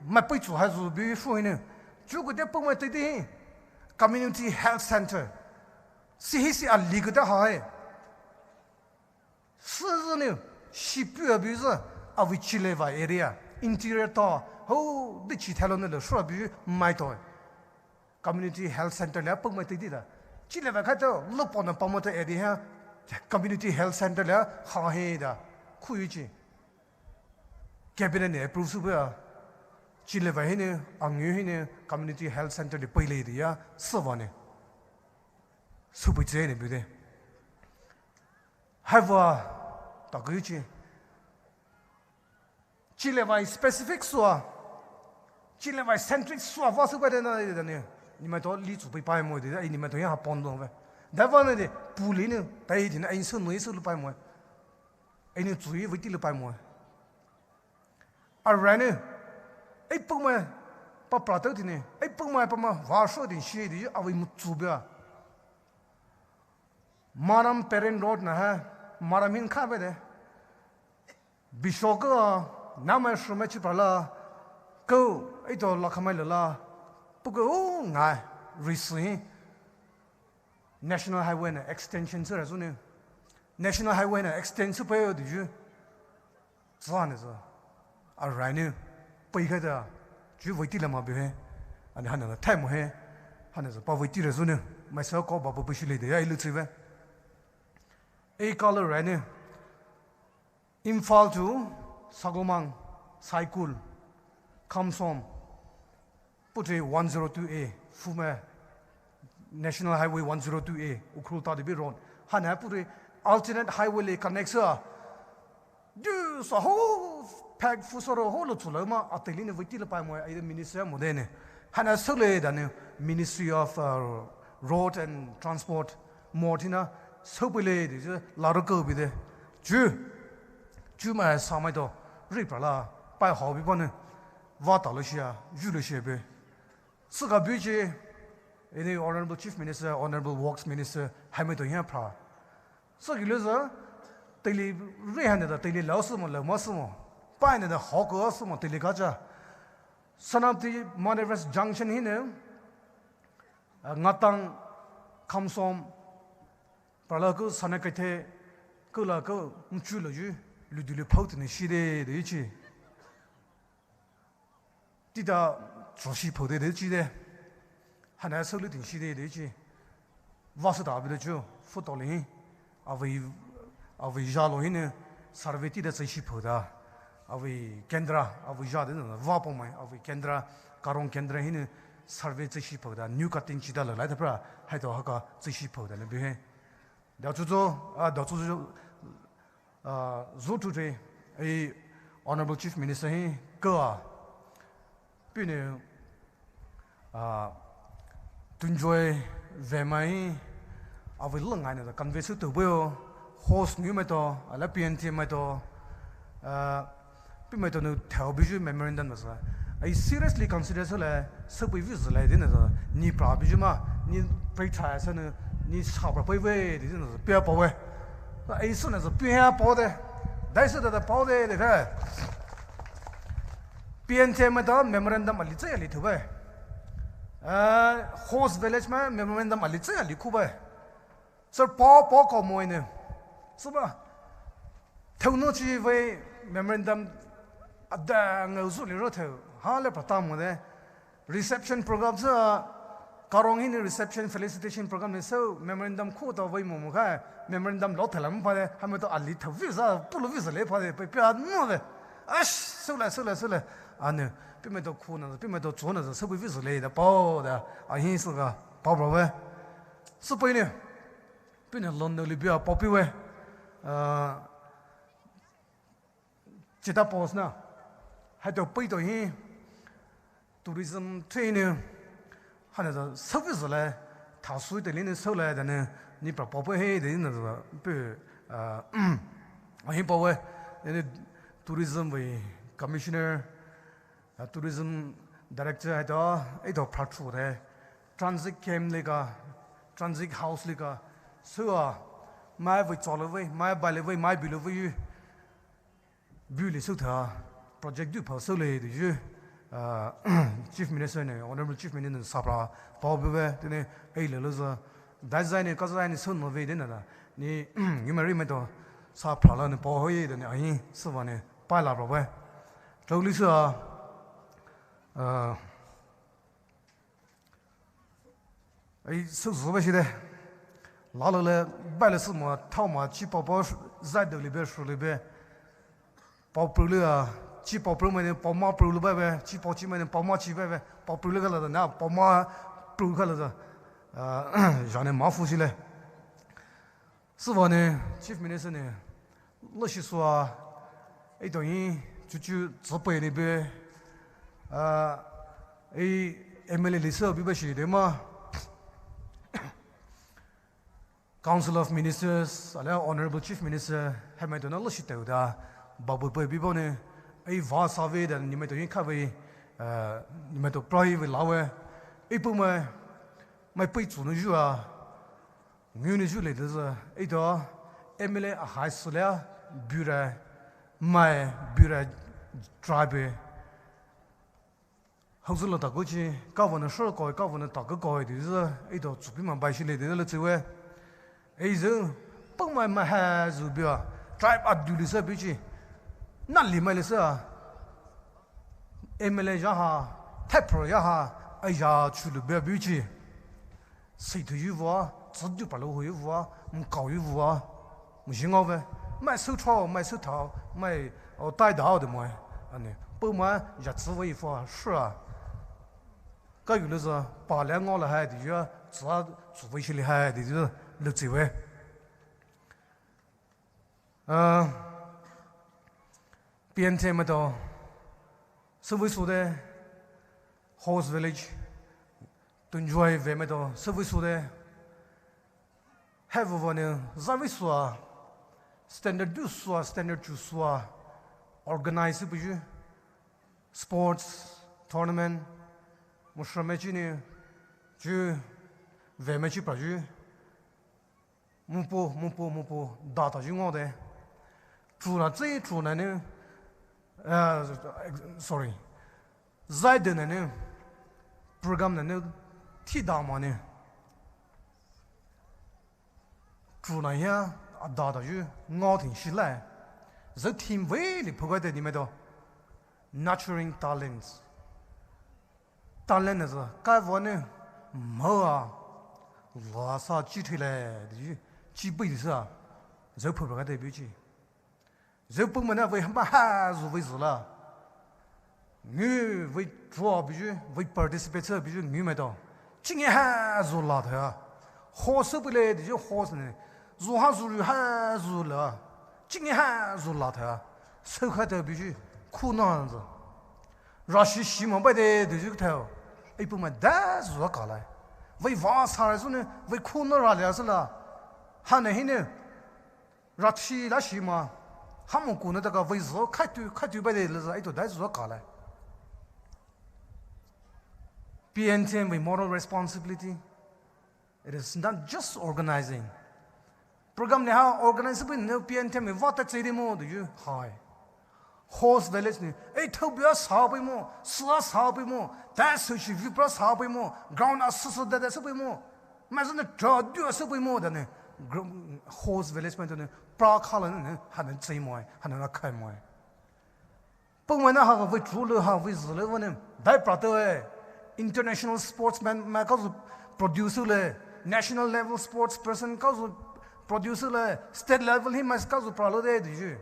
Speaker 14: 买背主还是比说呢？如果在不买对的 ，community health center， 是啊，离个的好哎。是呢，西边比如说啊，为起来话 area，interior 到好的其他人呢，说比如买到 community health center 了，不买对的，起来话看到路旁的帮忙的 area，community health center 了，好黑的，可以去。cabinet 呢 approve 是不是？起来话呢，昂于呢 community health center 的背来的呀，是吧呢？是不这呢，对不对？还有大概去，起来话 specific 说，起来话 centric 说，我是为了那的呢？你们都理主被摆么的？哎，你们都要帮助呗。那话呢的，不理呢，第一天哎，手没手了摆么？哎，你注意为地了摆么？而然呢，哎，不嘛，把不到的呢，哎，不嘛，话说的些的，啊，为么做不啊？Maram parent road 呢哈，Maram hin看不的，比说个那么什么去把啦，够哎都拉开买了啦，不过哦哎，recently national highway 呢 extension 是来说呢 ，national highway 呢 extension 不要的就，这呢是。啊，然呢，背开的，就为地了嘛，别嘿，啊，你看那个太么嘿，看那是把为地了说呢，买小搞把不是来的，哎，路子呗。A color right呢，Imphal to Sagomang, Saikul, Kamsom, Putri 102A, Poumai, National Highway 102A, Ukrul Tadibi Road, Hana Putri alternate highway le connection. Du so ho pack fusoro ho lo chula ma ateli ne viti le pai mo ai ministry mo de ne hana sole da ne Ministry of Road and Transport mortina sobele de je la ro ko bi de ju ma sa mai do ri pra la pai ho bi bo ne wa ta lo xia yu lo xie be si ga bi je any honorable chief minister honorable works minister hai me do yan pra so gi lo zo 对里瑞汉的对里老师么老么事么，办的好个事么对里个着，上那的 Monterey Junction hin呢，我当 Kamsom， 把那个上那个的，个那个我住了就，绿的绿跑的那些的一起，地道主席跑的一起的，还那手里的些的一起，瓦斯大不的就辅导林，啊为。अभी जालो ही ने सर्वेती the सही पोदा अभी केंद्र अभी जादे न वापो में अभी केंद्र कारों केंद्र ही ने सर्वे सही पोदा न्यू कटिंग चिदा ललाई था परा है तो हका सही पोदा ने भी दाचुजो जो टुडे ए honorable chief minister ही कहा पिने तुंजोए वेमाई will learn I know the convey to will host new metal, a la PNTM metal, Pimeto no television memorandum was I seriously consider so we visit like in the ni probijuma, ni pretrials and ni sharp way, the beer boy. As soon as a beer powder, that's the powder they had. PNTM metal memorandum a little way. Host village man memorandum a little way. Sir Paul Poco Moine. So, Taunochi way memorandum. Adang usuli roto hale pratam de reception programs karong in reception felicitation program so memorandum ko to vai mo kha memorandum lo thalam pa de hame to ali thav visa pulu visa le pa de pe pya no de ash sula ane pe me to khu na pe me to zo na so bi visa le da pa da a hin so ga pa bro we so pe ne pe ne lon no li bia pa pi we chita pos na had to pay to him tourism training. Had a service like Tasu the Linen Solar than Nipper Papa head in the Himpower, and tourism way commissioner, tourism director at all, 8 of Pratru there, transit came like a transit house like a so my way all away, my by the way, my below you. Bully Suta. Project du Pasole, the Jew, Chief Minister, Honorable Chief Minister Sabra, Paul Bewe, a Loza, Dazine, Kazan, son of Vedena, ni Numerimento, Sapra, and Paul Hoy, and I, Savane, Pila Rowe. Tolisa, I so Zobashide, Lala, Balasuma, Toma, Chipa Bosch, Zad Liber, Liber, Popular. Chi Poumai, Poumai, Poumai, Chi Poumai, Poumai, Chi Poumai, now Poumai, Poumai, Jean Mafusile. Savane, Chief Minister, Lushiswa, Etoin, Chuchu, Zope, a Emily Lisa Bibashi, Dema, Council of Ministers, Honorable Chief Minister, Hamadona Lushita, Babu Bibone. A vast survey and you met to cover, you met to private lower. A Poumai, my pitch on you are municipal leaders, a door, Emily, a high solar, Bura, my Bura tribe. Household Taguchi, Governor Shurko, Governor Takako, it is a door to be my bicycle, let's say, a zoo, Poumai, my has will be a tribe at Dulisa Bichi. Nali Melissa Emile Yaha, Tepro Yaha, Aya Chulu Bebuchi. Say to you, Zudupalo, you were, Mukau, you were, Mujingove, my sutra, my suta, my or died out of my, and Poumai, Yatsaway for sure. Kayuluza, Palangola had you, Zad, sufficiently had you, Lutsiwe. PNTM metal, service for the host village to enjoy the metal, service for the have one Zaviswa, standard Duswa, standard Chuswa, organize sports, tournament, Mushamachini, Jew, Vemachi Praju, Mupo, data Jungode, True Nanu. Sorry. Zaiden program na Tidamane. True na here, a data you, not in Chile. The team really provided the medal. Nurturing talents. Talent is a Kavane, Moa, Lasa Chitile, Chibisa, the provided beauty. The Poumana has Vizula. New, we draw, we participate, new metal. Ching has a lot here. Horse blade, your horse, Zuhazu has Zula. Ching has a lot here. So had a busy, Kunans. Rashi Shima by the Jutel. A Puma does Wakala. We vast Harazuna, we Kuna Raliasala. hana hine ratshi la shima hamu kuna daga vizo khatu ba de la ito dai zo kala PNTM with moral responsibility. It is not just organizing. Program ne ha organize bin no PNTM with what that's it mo do you high host village ne ei thobya sabi mo sla sabi mo that's so she vipra sabi mo ground asso da sabi mo imagine the draw do sabi mo da ne host village man ne pra khalan ne han chei mo han na khai mo Poumai na ha we true ha we zle one dai prato international sportsman ma ka producer le national level sports person ka producer le state level he mas ka pralo de ju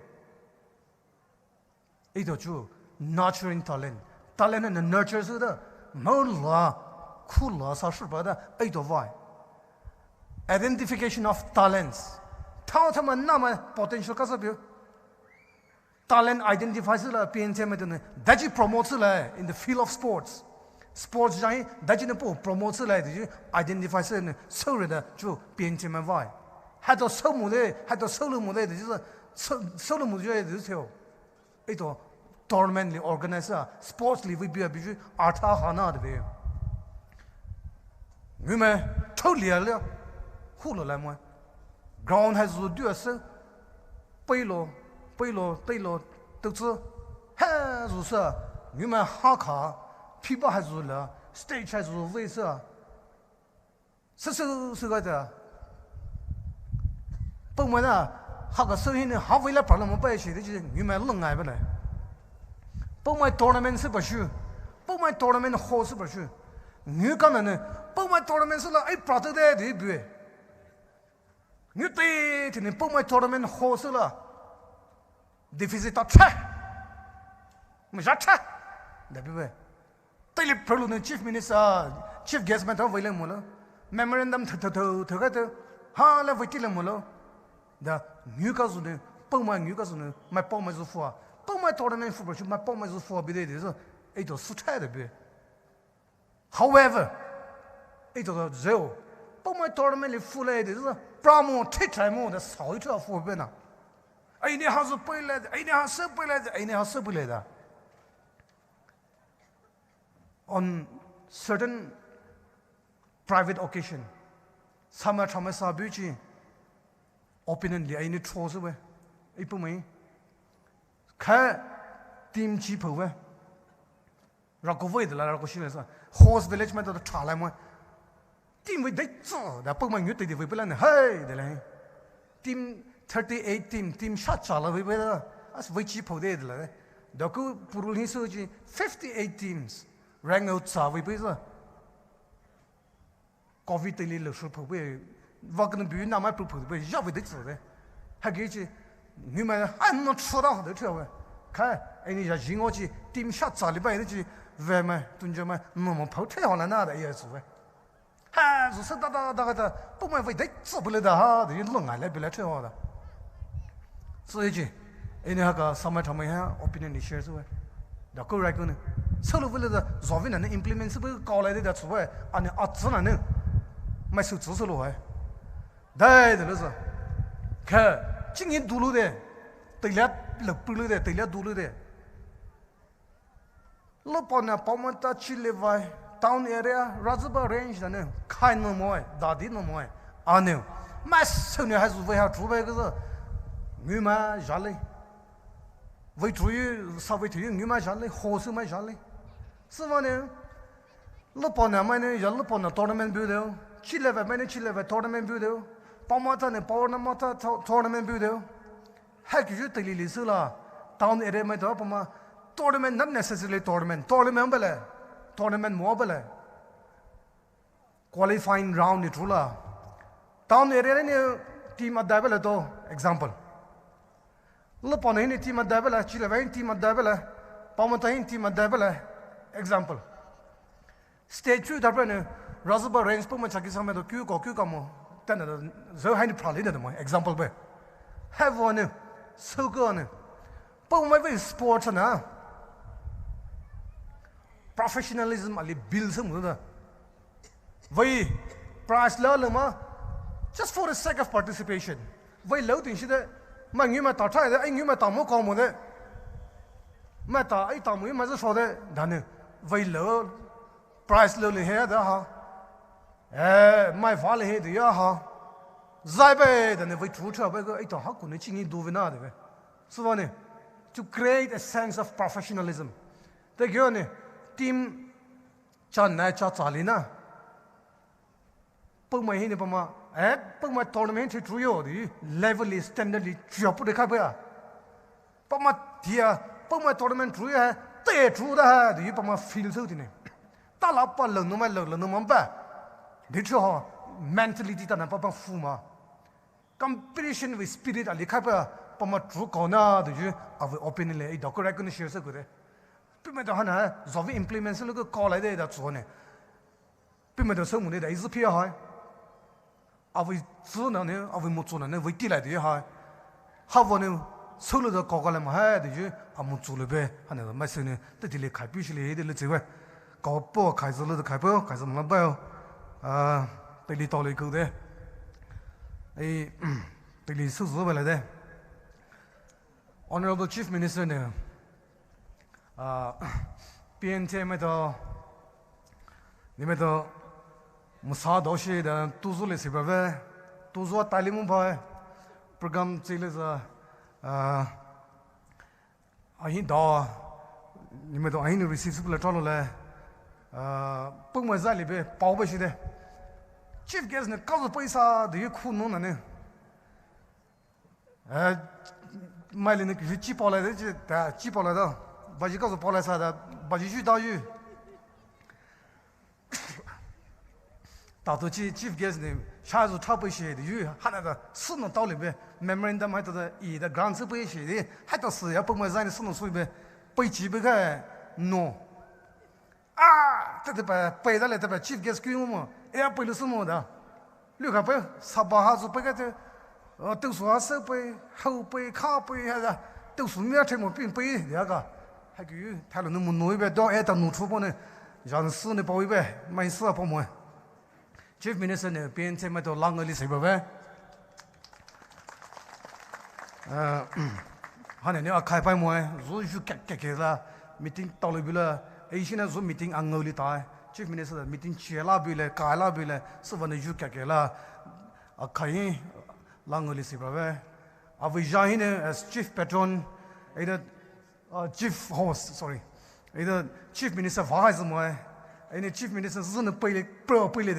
Speaker 14: ito chu nurturing talent and nurture su da mo la cool la sa shi ba da ito vai identification of talents ta ta man na ma potential ka sa bi talent identifies la PNTM de daji promotes la in the field of sports jai daji ne po promotes la de identify se ne so re da chu PNTM vai ha do so mu de ha do so lu mu de so lu mu de de teo ito tournament li organizer sports li vi bi bi artha hana de be mi me totally le hu lo la mo ground has to do so pai lo tu zu ha zu sa mi me ha ka people has to la stage has to we sa so ga da Poumai na ha ga so hin ha we la problem ba shi de ji mi me lung ai ba le Poumai tournament se ba shu Poumai tournament ho se ba shu ni ka na ne Poumai tournament se la ai prata de bi ni te ni Poumai tournament ho se la deficit a cha me ja cha da bi be tele prolu ne chief minister chief guest man ta vile mo lo memorandum tho ga de ha la viti le mo lo da ni ka zu ne Poumai ni ka zu ne mai Poumai zu fu Poumai tournament fu ba shu mai Poumai zu fu bi de so ai to su cha de bi however ai to zo Poumai tournament li fu le de so promo te mo da sao i to fu be na ai ne ha zu pai le ai ne ha se pai le ai ne ha se pai le da on certain private occasion sama chama sa bu chi opinion li ai ne tro se we ai Poumai ka team chi po we ra ko voi de la ra ko shi le sa host village ma da tra la mo team we dai zo da Poumai nyu te de we pe la ne hey de la team 38 team shot chala we da as we chi po de la da ku purul hi so ji 58 teams rank out sa we pe sa covid te le shu po we wa kan bu na ma po po we ja we de zo de ha ge ji ni ma I'm not sure of the two ka any ja jingo ji team shot sa li ba de ji ve ma tun je ma mo po te ho la na da ye zo we ha zo sa da Poumai we de zo bu le da ha de lung ai le bi le te ho da so ye ji any ha ka sama thama ha opinion ni share zo we da ko right ko ne so lo bu le da zo vi na ne implement se bu ka la de da zo we ani a zo na ne mai su zo lo hai dai de le zo ka chính in dulu de tây lát lực bự de tây lát dulu de lo pona pomata chile vai town area razaba range da ne khai no moi dadi no moi ane mas ne has we have to be ga ngi ma jale we tru sa we tu ngi ma jale ho su ma jale su ma ne lo pona ma ne ya lo pona tournament bu de chile va ma ne chile va tournament bu de Pomata ne Pournamata tournament build. Hack you to Lilisula, town area metopoma, tournament not necessarily tournament mobile. Qualifying round it rula. Town area team at Davila, example. Lupon any team at Davila, Chilevain team at Davila, Pomatain team at Davila, example. State true Dabana, Razaba range Pomachakisama, Kukamo. So high probably the example be have one so good Poumai sports na professionalism ali build some we price la ma just for the sake of participation. Vậy lâu thì sẽ mà người mà tạo ra anh người mà tạo một con một đấy, mà tạo ấy tạo một mà rất số đấy, đàn này vậy lâu price lâu liền hết đó ha, mai phá liền hết đấy ha, giải bài đàn này vậy chủ trở vậy cái ấy tạo học của nó chỉ nghĩ đủ với nào đấy, so vậy này, to create a sense of professionalism, thế kiểu này team chân này cho trả lý na, Poumai hi này bao mà Poumai tournament thì chủ yếu thì level standard thì chưa bút được khai bây à, bao mà thì Poumai tournament chủ yếu tệ chủ đó thì bao mà feel sâu thì này, ta là bao lần nó mà ba, để cho họ mentality ta nằm bao phu mà, competition with spirit à, lý khai bây à, bao mà chủ còn à thì chứ, à với opinion này, đó có recognition sao cái đấy, bây giờ đó là do vi implement sao cái call lại đây đó chỗ này, bây giờ sao muốn đây là ý pia hỏi. À vì chỗ nào này, à vì một chỗ nào này với tỷ lệ thì hay, học vấn này số lượng đó có cái mà hay thì chứ, à một chỗ này về, anh này mà xem này, tới tỷ lệ khai biểu là gì là gì vậy, có bao khai số lượng khai số mà bao, tỷ lệ to lên cứ thế, ấy tỷ lệ số vậy là thế. Honorable Chief Minister này, PNTM đó,นี่มันตัวมุสาดอชีเดนตุจุเลสิบะเวตุจุตาลิมุบายโปรแกรมจิเลซะอาหินดอนี่มันตัวอาหินรีซีฟเลยทอลเลยปุ่มมาใจเลยเบป้าวไปสิเด Chief Guest เนี่ยก้าวไปซะเดี๋ยวคุณนู้นน่ะเนี่ยไม่เลยเนี่ยคือจีปอเลยเด้แต่จีปอเลยเด้อบาจีก้าวปอเลยซะเด้บาจีจุดดาวอยู่大多 chief guest 呢，下次差不些的有，还那个是能道理呗，memorandum 还都是一的 grants 不一些的，还都是要不么让你是能所以呗，背几百个 no， 啊，这背下来这边 chief guest 给我们，哎，背了什么的，六个背，18下子背个这，都说手背、后背、卡背还是，都是面这么并背那个，还给他了那么弄一边到哎到弄出不呢，让死呢包一边，没事不么。Chief Minister 呢，PNTM 咪到啷个哩谁不呗？可能你要开会么？如就给啦，meeting 到了不了？以前呢如 meeting 安欧哩大，Chief Minister meeting 切啦不了，改啦不了，是不能就给啦，开啷个哩谁不呗？为啥呢 ？As Chief Patron， 一个Chief Host，sorry， 一个 Chief Minister 话还是么？哎，你 Chief Minister 是能背的，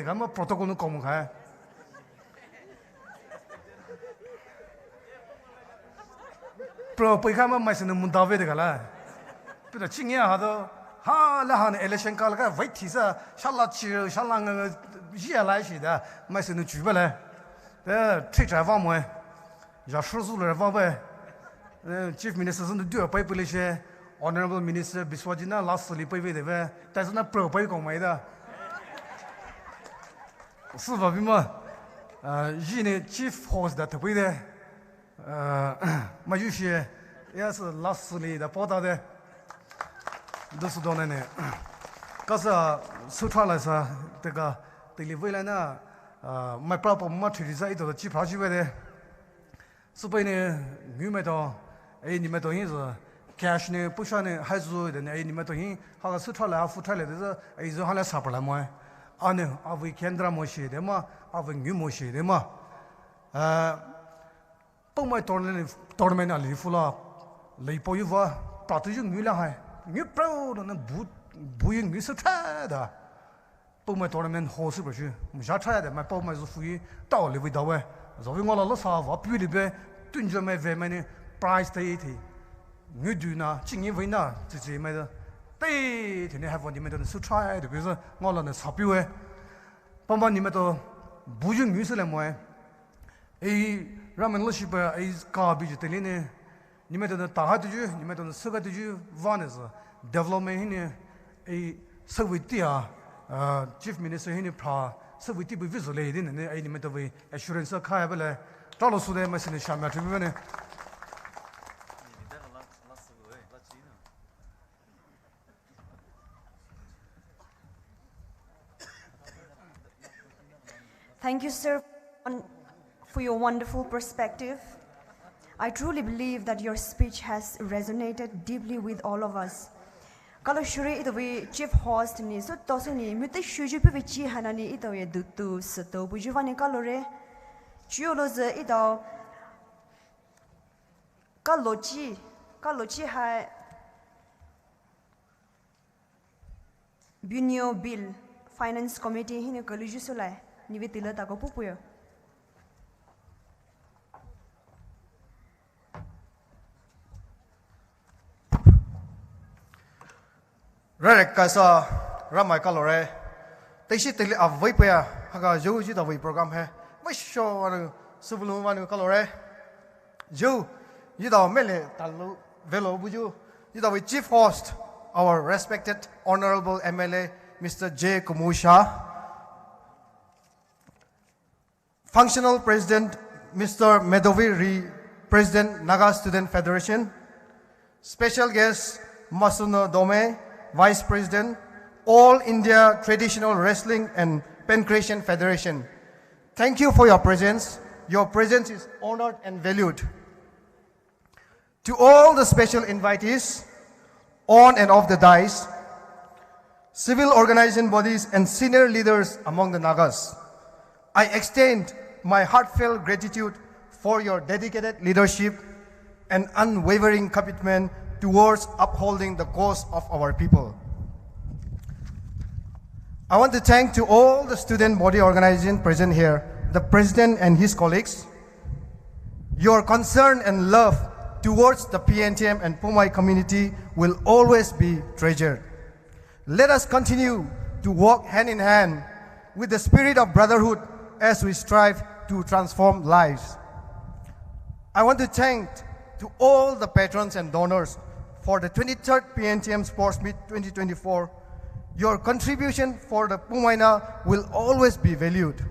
Speaker 14: 干嘛 protocol 能搞么开？背看嘛，没是能mun dawe的个啦。比如今年哈都，哈那哈呢 election 搞了个问题是，下拉起下那个热来些的，没是能举不来。推展方面，要说出来方面，Chief Minister 是能对背那些。Honorable Minister Biswajina last 里背背的呗，但是那不背讲没的，是吧？比嘛，以呢 Chief Host 的特别的，嘛有些也是last 里的报道的，都是当然的。可是说出来是这个，对里未来呢，买不了嘛推的在一头机票去外的，是被呢你们到，哎你们等于是。cash 呢，不算呢，还是的呢，哎，你们等于好像收出来、付出来的是，哎，就好像差不了么？啊呢，啊为kendra么写的嘛，啊为女么写的嘛，不买多那里付了，来包一副，把这就女了还，女不那不用女是差的，不买多那好是不是？没啥差的，买包买是属于到里味道喂，所以我老啥话比里边，对着买外面呢 price 的一提。女主呢，经营为呢，这买的，对，天天还问你们都收差的，比如说我那钞票哎，帮帮你们都不用女士来买，哎，让们老师把哎搞比就对了呢，你们都能打下去，你们都能收个去，玩的是 development 呢，哎，社会地啊，Chief Minister 呢怕社会地不 visual 来的呢，哎，你们都为 assurance 开不来，找了书的嘛是呢下面这边呢。
Speaker 2: Thank you, sir, on for your wonderful perspective. I truly believe that your speech has resonated deeply with all of us. Kalau shuri itu we chief host ni so tosu ni mute shuju pe vichi hanani itu ye dutu seto buju vani kalore chiolo ze itu kalochi hai bunyo bill finance committee hine kaluju sulai ni vetila ta ko pupuyo.
Speaker 15: Rek kaisa ramai kalore teisi tele avai paya haga jo ji da vai program hai vai show anu subulu manu kalore jo ji da mele talu velo buju ji da vai chief host our respected honorable MLA Mr. J. Kumusha, functional president Mr. Medovi Ri, president Naga Student Federation, special guest Masuno Dome, Vice President, All India Traditional Wrestling and Pancration Federation. Thank you for your presence. Your presence is honored and valued. To all the special invitees, on and off the dais, civil organization bodies and senior leaders among the Nagas, I extend my heartfelt gratitude for your dedicated leadership and unwavering commitment towards upholding the cause of our people. I want to thank to all the student body organization present here, the president and his colleagues. Your concern and love towards the PNTM and Poumai community will always be treasured. Let us continue to walk hand in hand with the spirit of brotherhood as we strive to transform lives. I want to thank to all the patrons and donors for the 23rd PNTM Sports Meet 2024. Your contribution for the Poumaina will always be valued.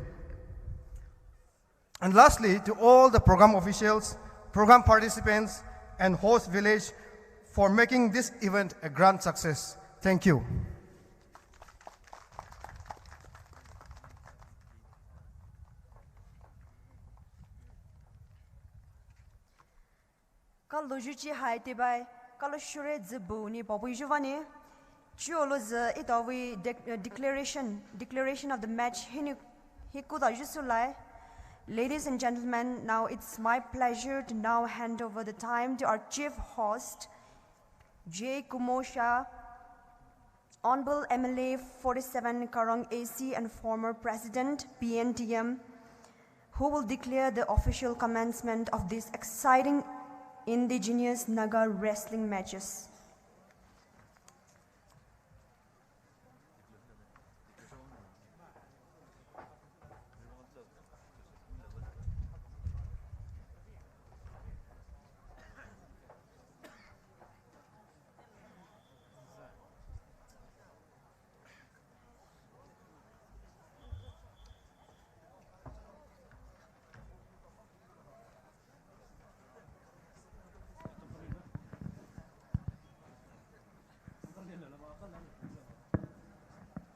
Speaker 15: And lastly, to all the program officials, program participants, and host village for making this event a grand success. Thank you.
Speaker 2: Kalau juji hai tibai, kalau shure zebu ni babu juvani, juolo ze itawi declaration of the match hikuda jusulai. Ladies and gentlemen, now it's my pleasure to now hand over the time to our chief host, J. Kumosha, Honorable MLA 47 Karong AC and former President PNTM, who will declare the official commencement of this exciting indigenous Naga wrestling matches.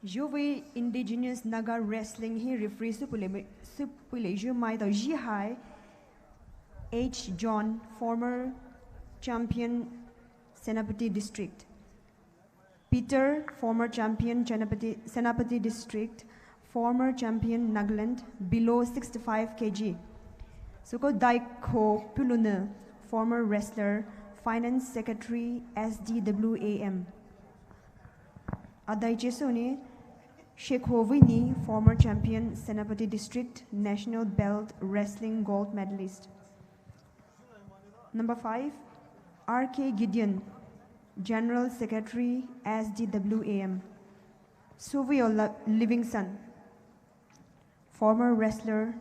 Speaker 2: Juvi indigenous Naga wrestling he refers to Puleju Maito Jihai H. John, former champion Senapati district. Peter, former champion Senapati district, former champion Nagaland below 65 kg. Suko Daiko Puluna, former wrestler, finance secretary SDWAM. Adai Jesuni Shekhovini, former champion Senapati district, national belt wrestling gold medalist. Number 5, R.K. Gideon, general secretary SDWAM. Suvio Livingston, former wrestler,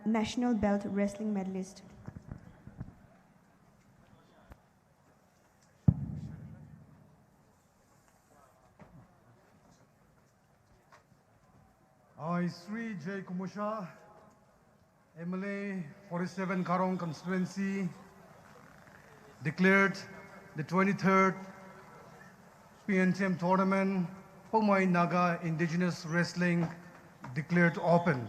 Speaker 2: national belt wrestling medalist.
Speaker 14: I, Sri J. Kumusha, MLA 47 Karong constituency, declared the 23rd PNTM tournament, Poumai Naga Indigenous Wrestling, declared open.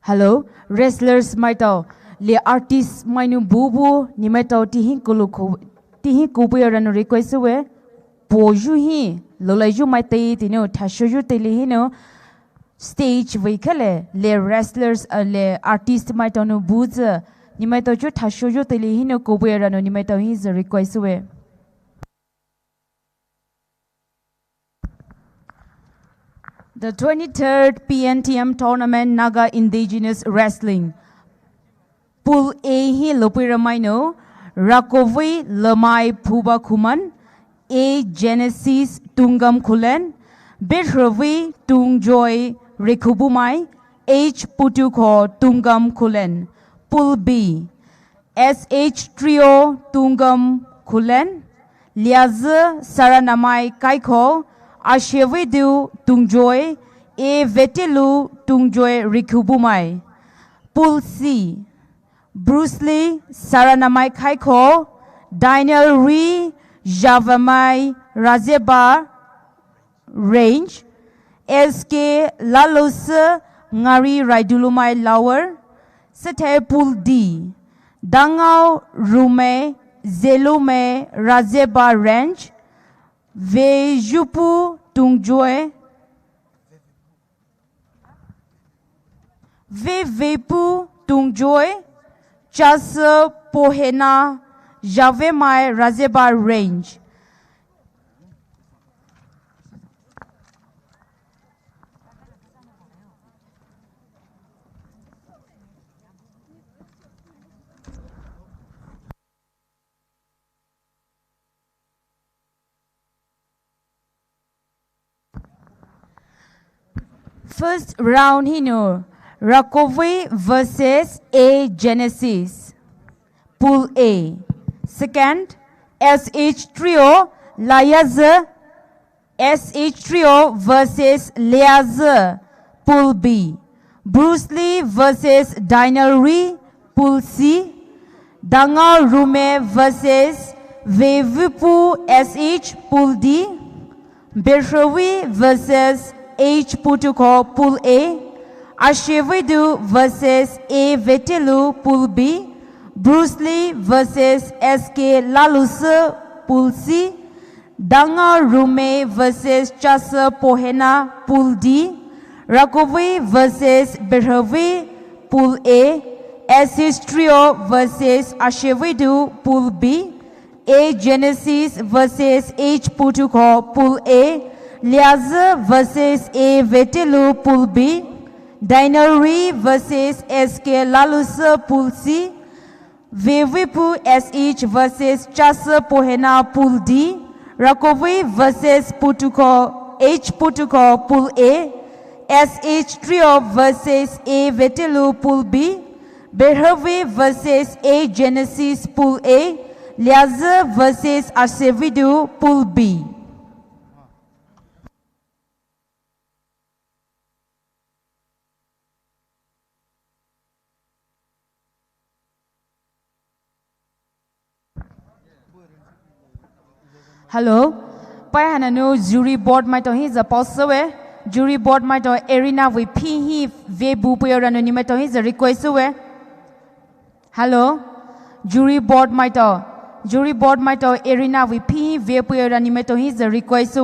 Speaker 5: Hello, wrestlers maito le artists mainu bubu ni maito tihin kuluko tihin kubuyaran request we poju hi lolaju maitai tino thashoju telihino stage vehicle le wrestlers le artist maito no buz ni maito ju thashoju telihino kubuyaran ni maito his request we. The 23rd PNTM tournament Naga Indigenous Wrestling. Pool A hi Lopiramaino, Rakovi Lamai Puba Kuman, A Genesis Tungam Kulen, Bitravi Tungjoy Rekubumai, H Putuko Tungam Kulen. Pool B, SH Trio Tungam Kulen, Liaz Saranamai Kaiko, Ashevidu Tungjoy, A Vetilu Tungjoy Rikubumai. Pool C, Bruce Lee Saranamai Kaiko, Daniel Ri Javamai Razeba Range, SK Lalus Ngari Raidulumai Lower, Sete Pool D, Dangao Rume Zelume Razeba Range, Vejupu Tungjoy, Vepu Tungjoy, Chas Pohena Javemai Razeba Range. First round hino Rakovi versus A Genesis. Pool A. Second, SH Trio Layaz SH Trio versus Leaz. Pool B. Bruce Lee versus Dinary. Pool C. Dangal Rume versus Vevupu SH. Pool D. Bershrawi versus H Putuko. Pool A. Ashevidu versus A Vetilu. Pool B. Bruce Lee versus SK Lalus. Pool C. Danga Rume versus Chasa Pohena. Pool D. Rakovi versus Berhavi. Pool A. SH Trio versus Ashevidu. Pool B. A Genesis versus H Putuko. Pool A. Liaz versus A Vetilu. Pool B. Dinary versus SK Lalus. Pool C. Vevipu SH versus Chasa Pohena. Pool D. Rakovi versus Putuko. H Putuko. Pool A. SH Trio versus A Vetilu. Pool B. Berhavi versus A Genesis. Pool A. Liaz versus Ashevidu. Pool B. Hello, Pai Hanano jury board my to his apostle. Jury board my to arena we he vebu puyorano nimato his request. Hello, jury board my to arena we vepu yoranimato his request.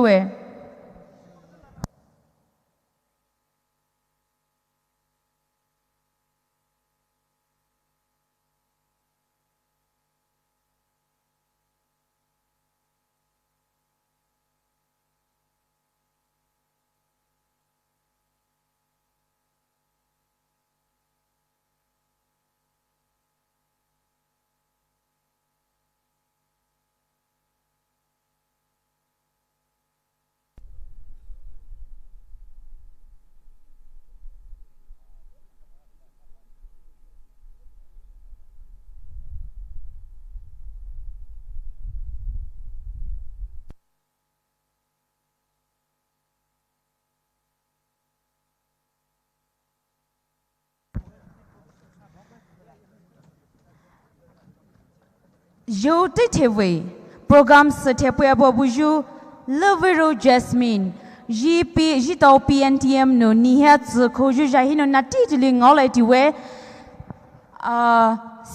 Speaker 5: Yote tewe program satepuya babuju Lovero Jasmine ji tàu PNTM no ni ha zu ko ju ja hi no na ti li ngau lai ti we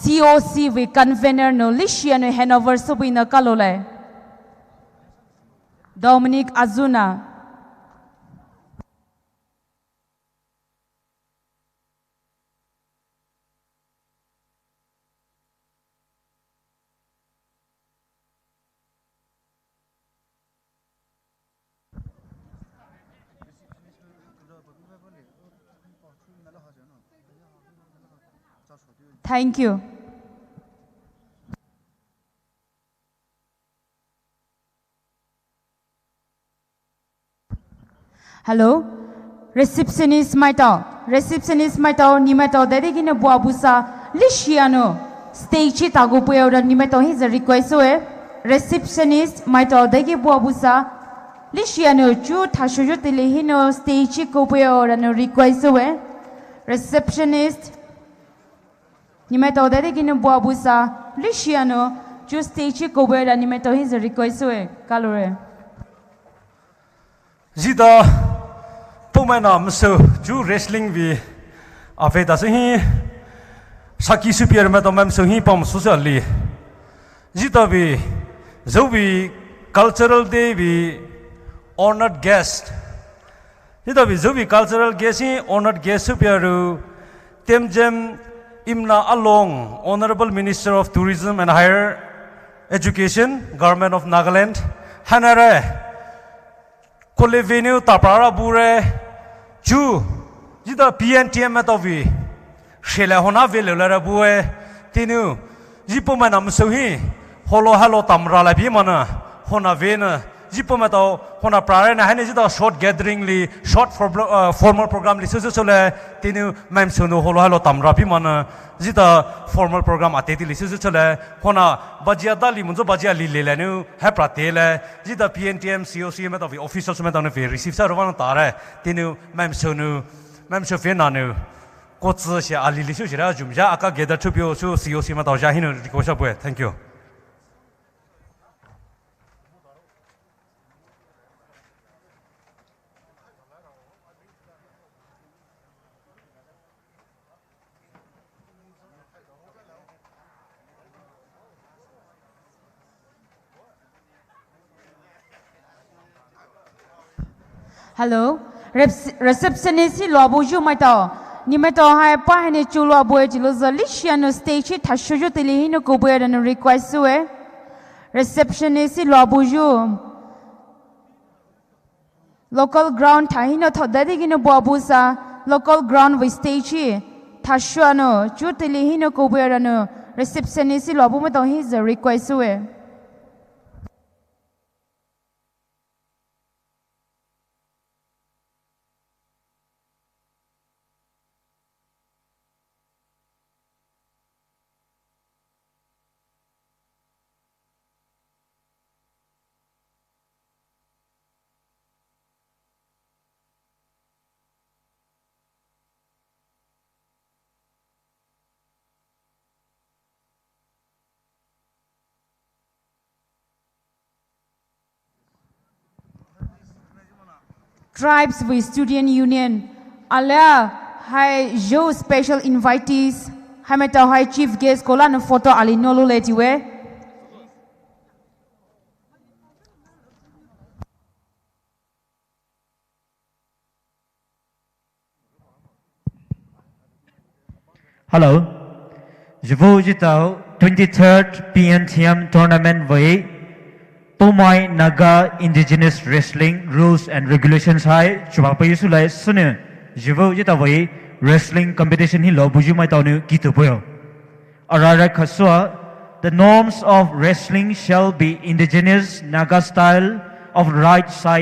Speaker 5: COC we convener no Lishia no Hanover so we na kalole Dominic Azuna. Thank you. Hello, receptionist Maito, ni Maito, dedicate Buabusa, Lishiano, stage Tagopuyo, ni Maito, he's a request, receptionist Maito, Degi Buabusa, Lishiano, Ju Tashuju Tilihino, stage Copuyo, and a request, receptionist. Ni Maito, dedicate Buabusa, Lishiano, Ju stage Copuyo, and ni Maito, he's a request, Calore.
Speaker 4: Zida. Poumai nam so ju wrestling vi afe da hi saki superior ma tom so hi pom socially jita vi zo vi cultural day vi honored guest jita vi zo vi cultural guest hi honored guest superior temjem imna along honorable minister of tourism and higher education government of Nagaland hanare Kolevenu tapara bure Ju, jida PNTM metovi, shela hona velela bue, tinu, jipo mana musuhi, holo halo tamra labi mana, hona vena, jipo meto, hona prare na hene jida short gathering li, short formal program li susu sole, tinu mem sunu holo halo tamra pi mana, jida formal program ateti li susu sole, hona bajia dali munzo bajia li lelenu, hepra tele, jida PNTM COC metovi officials metone ve receive sa rovan tare, tinu mem sunu, mem sofe nanu. Kotsu xia ali li shu xira jumja aka gather to pyo su COC metaw ja hinu rikosha bue. Thank you.
Speaker 5: Hello, receptionist Lobuju Maito. Ni Maito hai pa hene chulo boy jilo Zalishiano stage tashuju tilihino kubuer and request sue. Receptionist Lobuju. Local ground tahino thodadikino boabusa. Local ground with stage tashuano chutilihino kubuer and receptionist Lobu Maito his request sue. Tribes with Student Union, Alia Hai Jo special invitees, Hameta Hai Chief Guest Kolan photo Ali Nolo Letiwe.
Speaker 16: Hello, je vous jitao 23rd PNTM tournament với Poumai Naga Indigenous Wrestling Rules and Regulations Hai chuba pa yusu lai sune je vous jitao với wrestling competition hi lo buju mai tau nu kitu poyo arara khaswa the norms of wrestling shall be indigenous Naga style of right side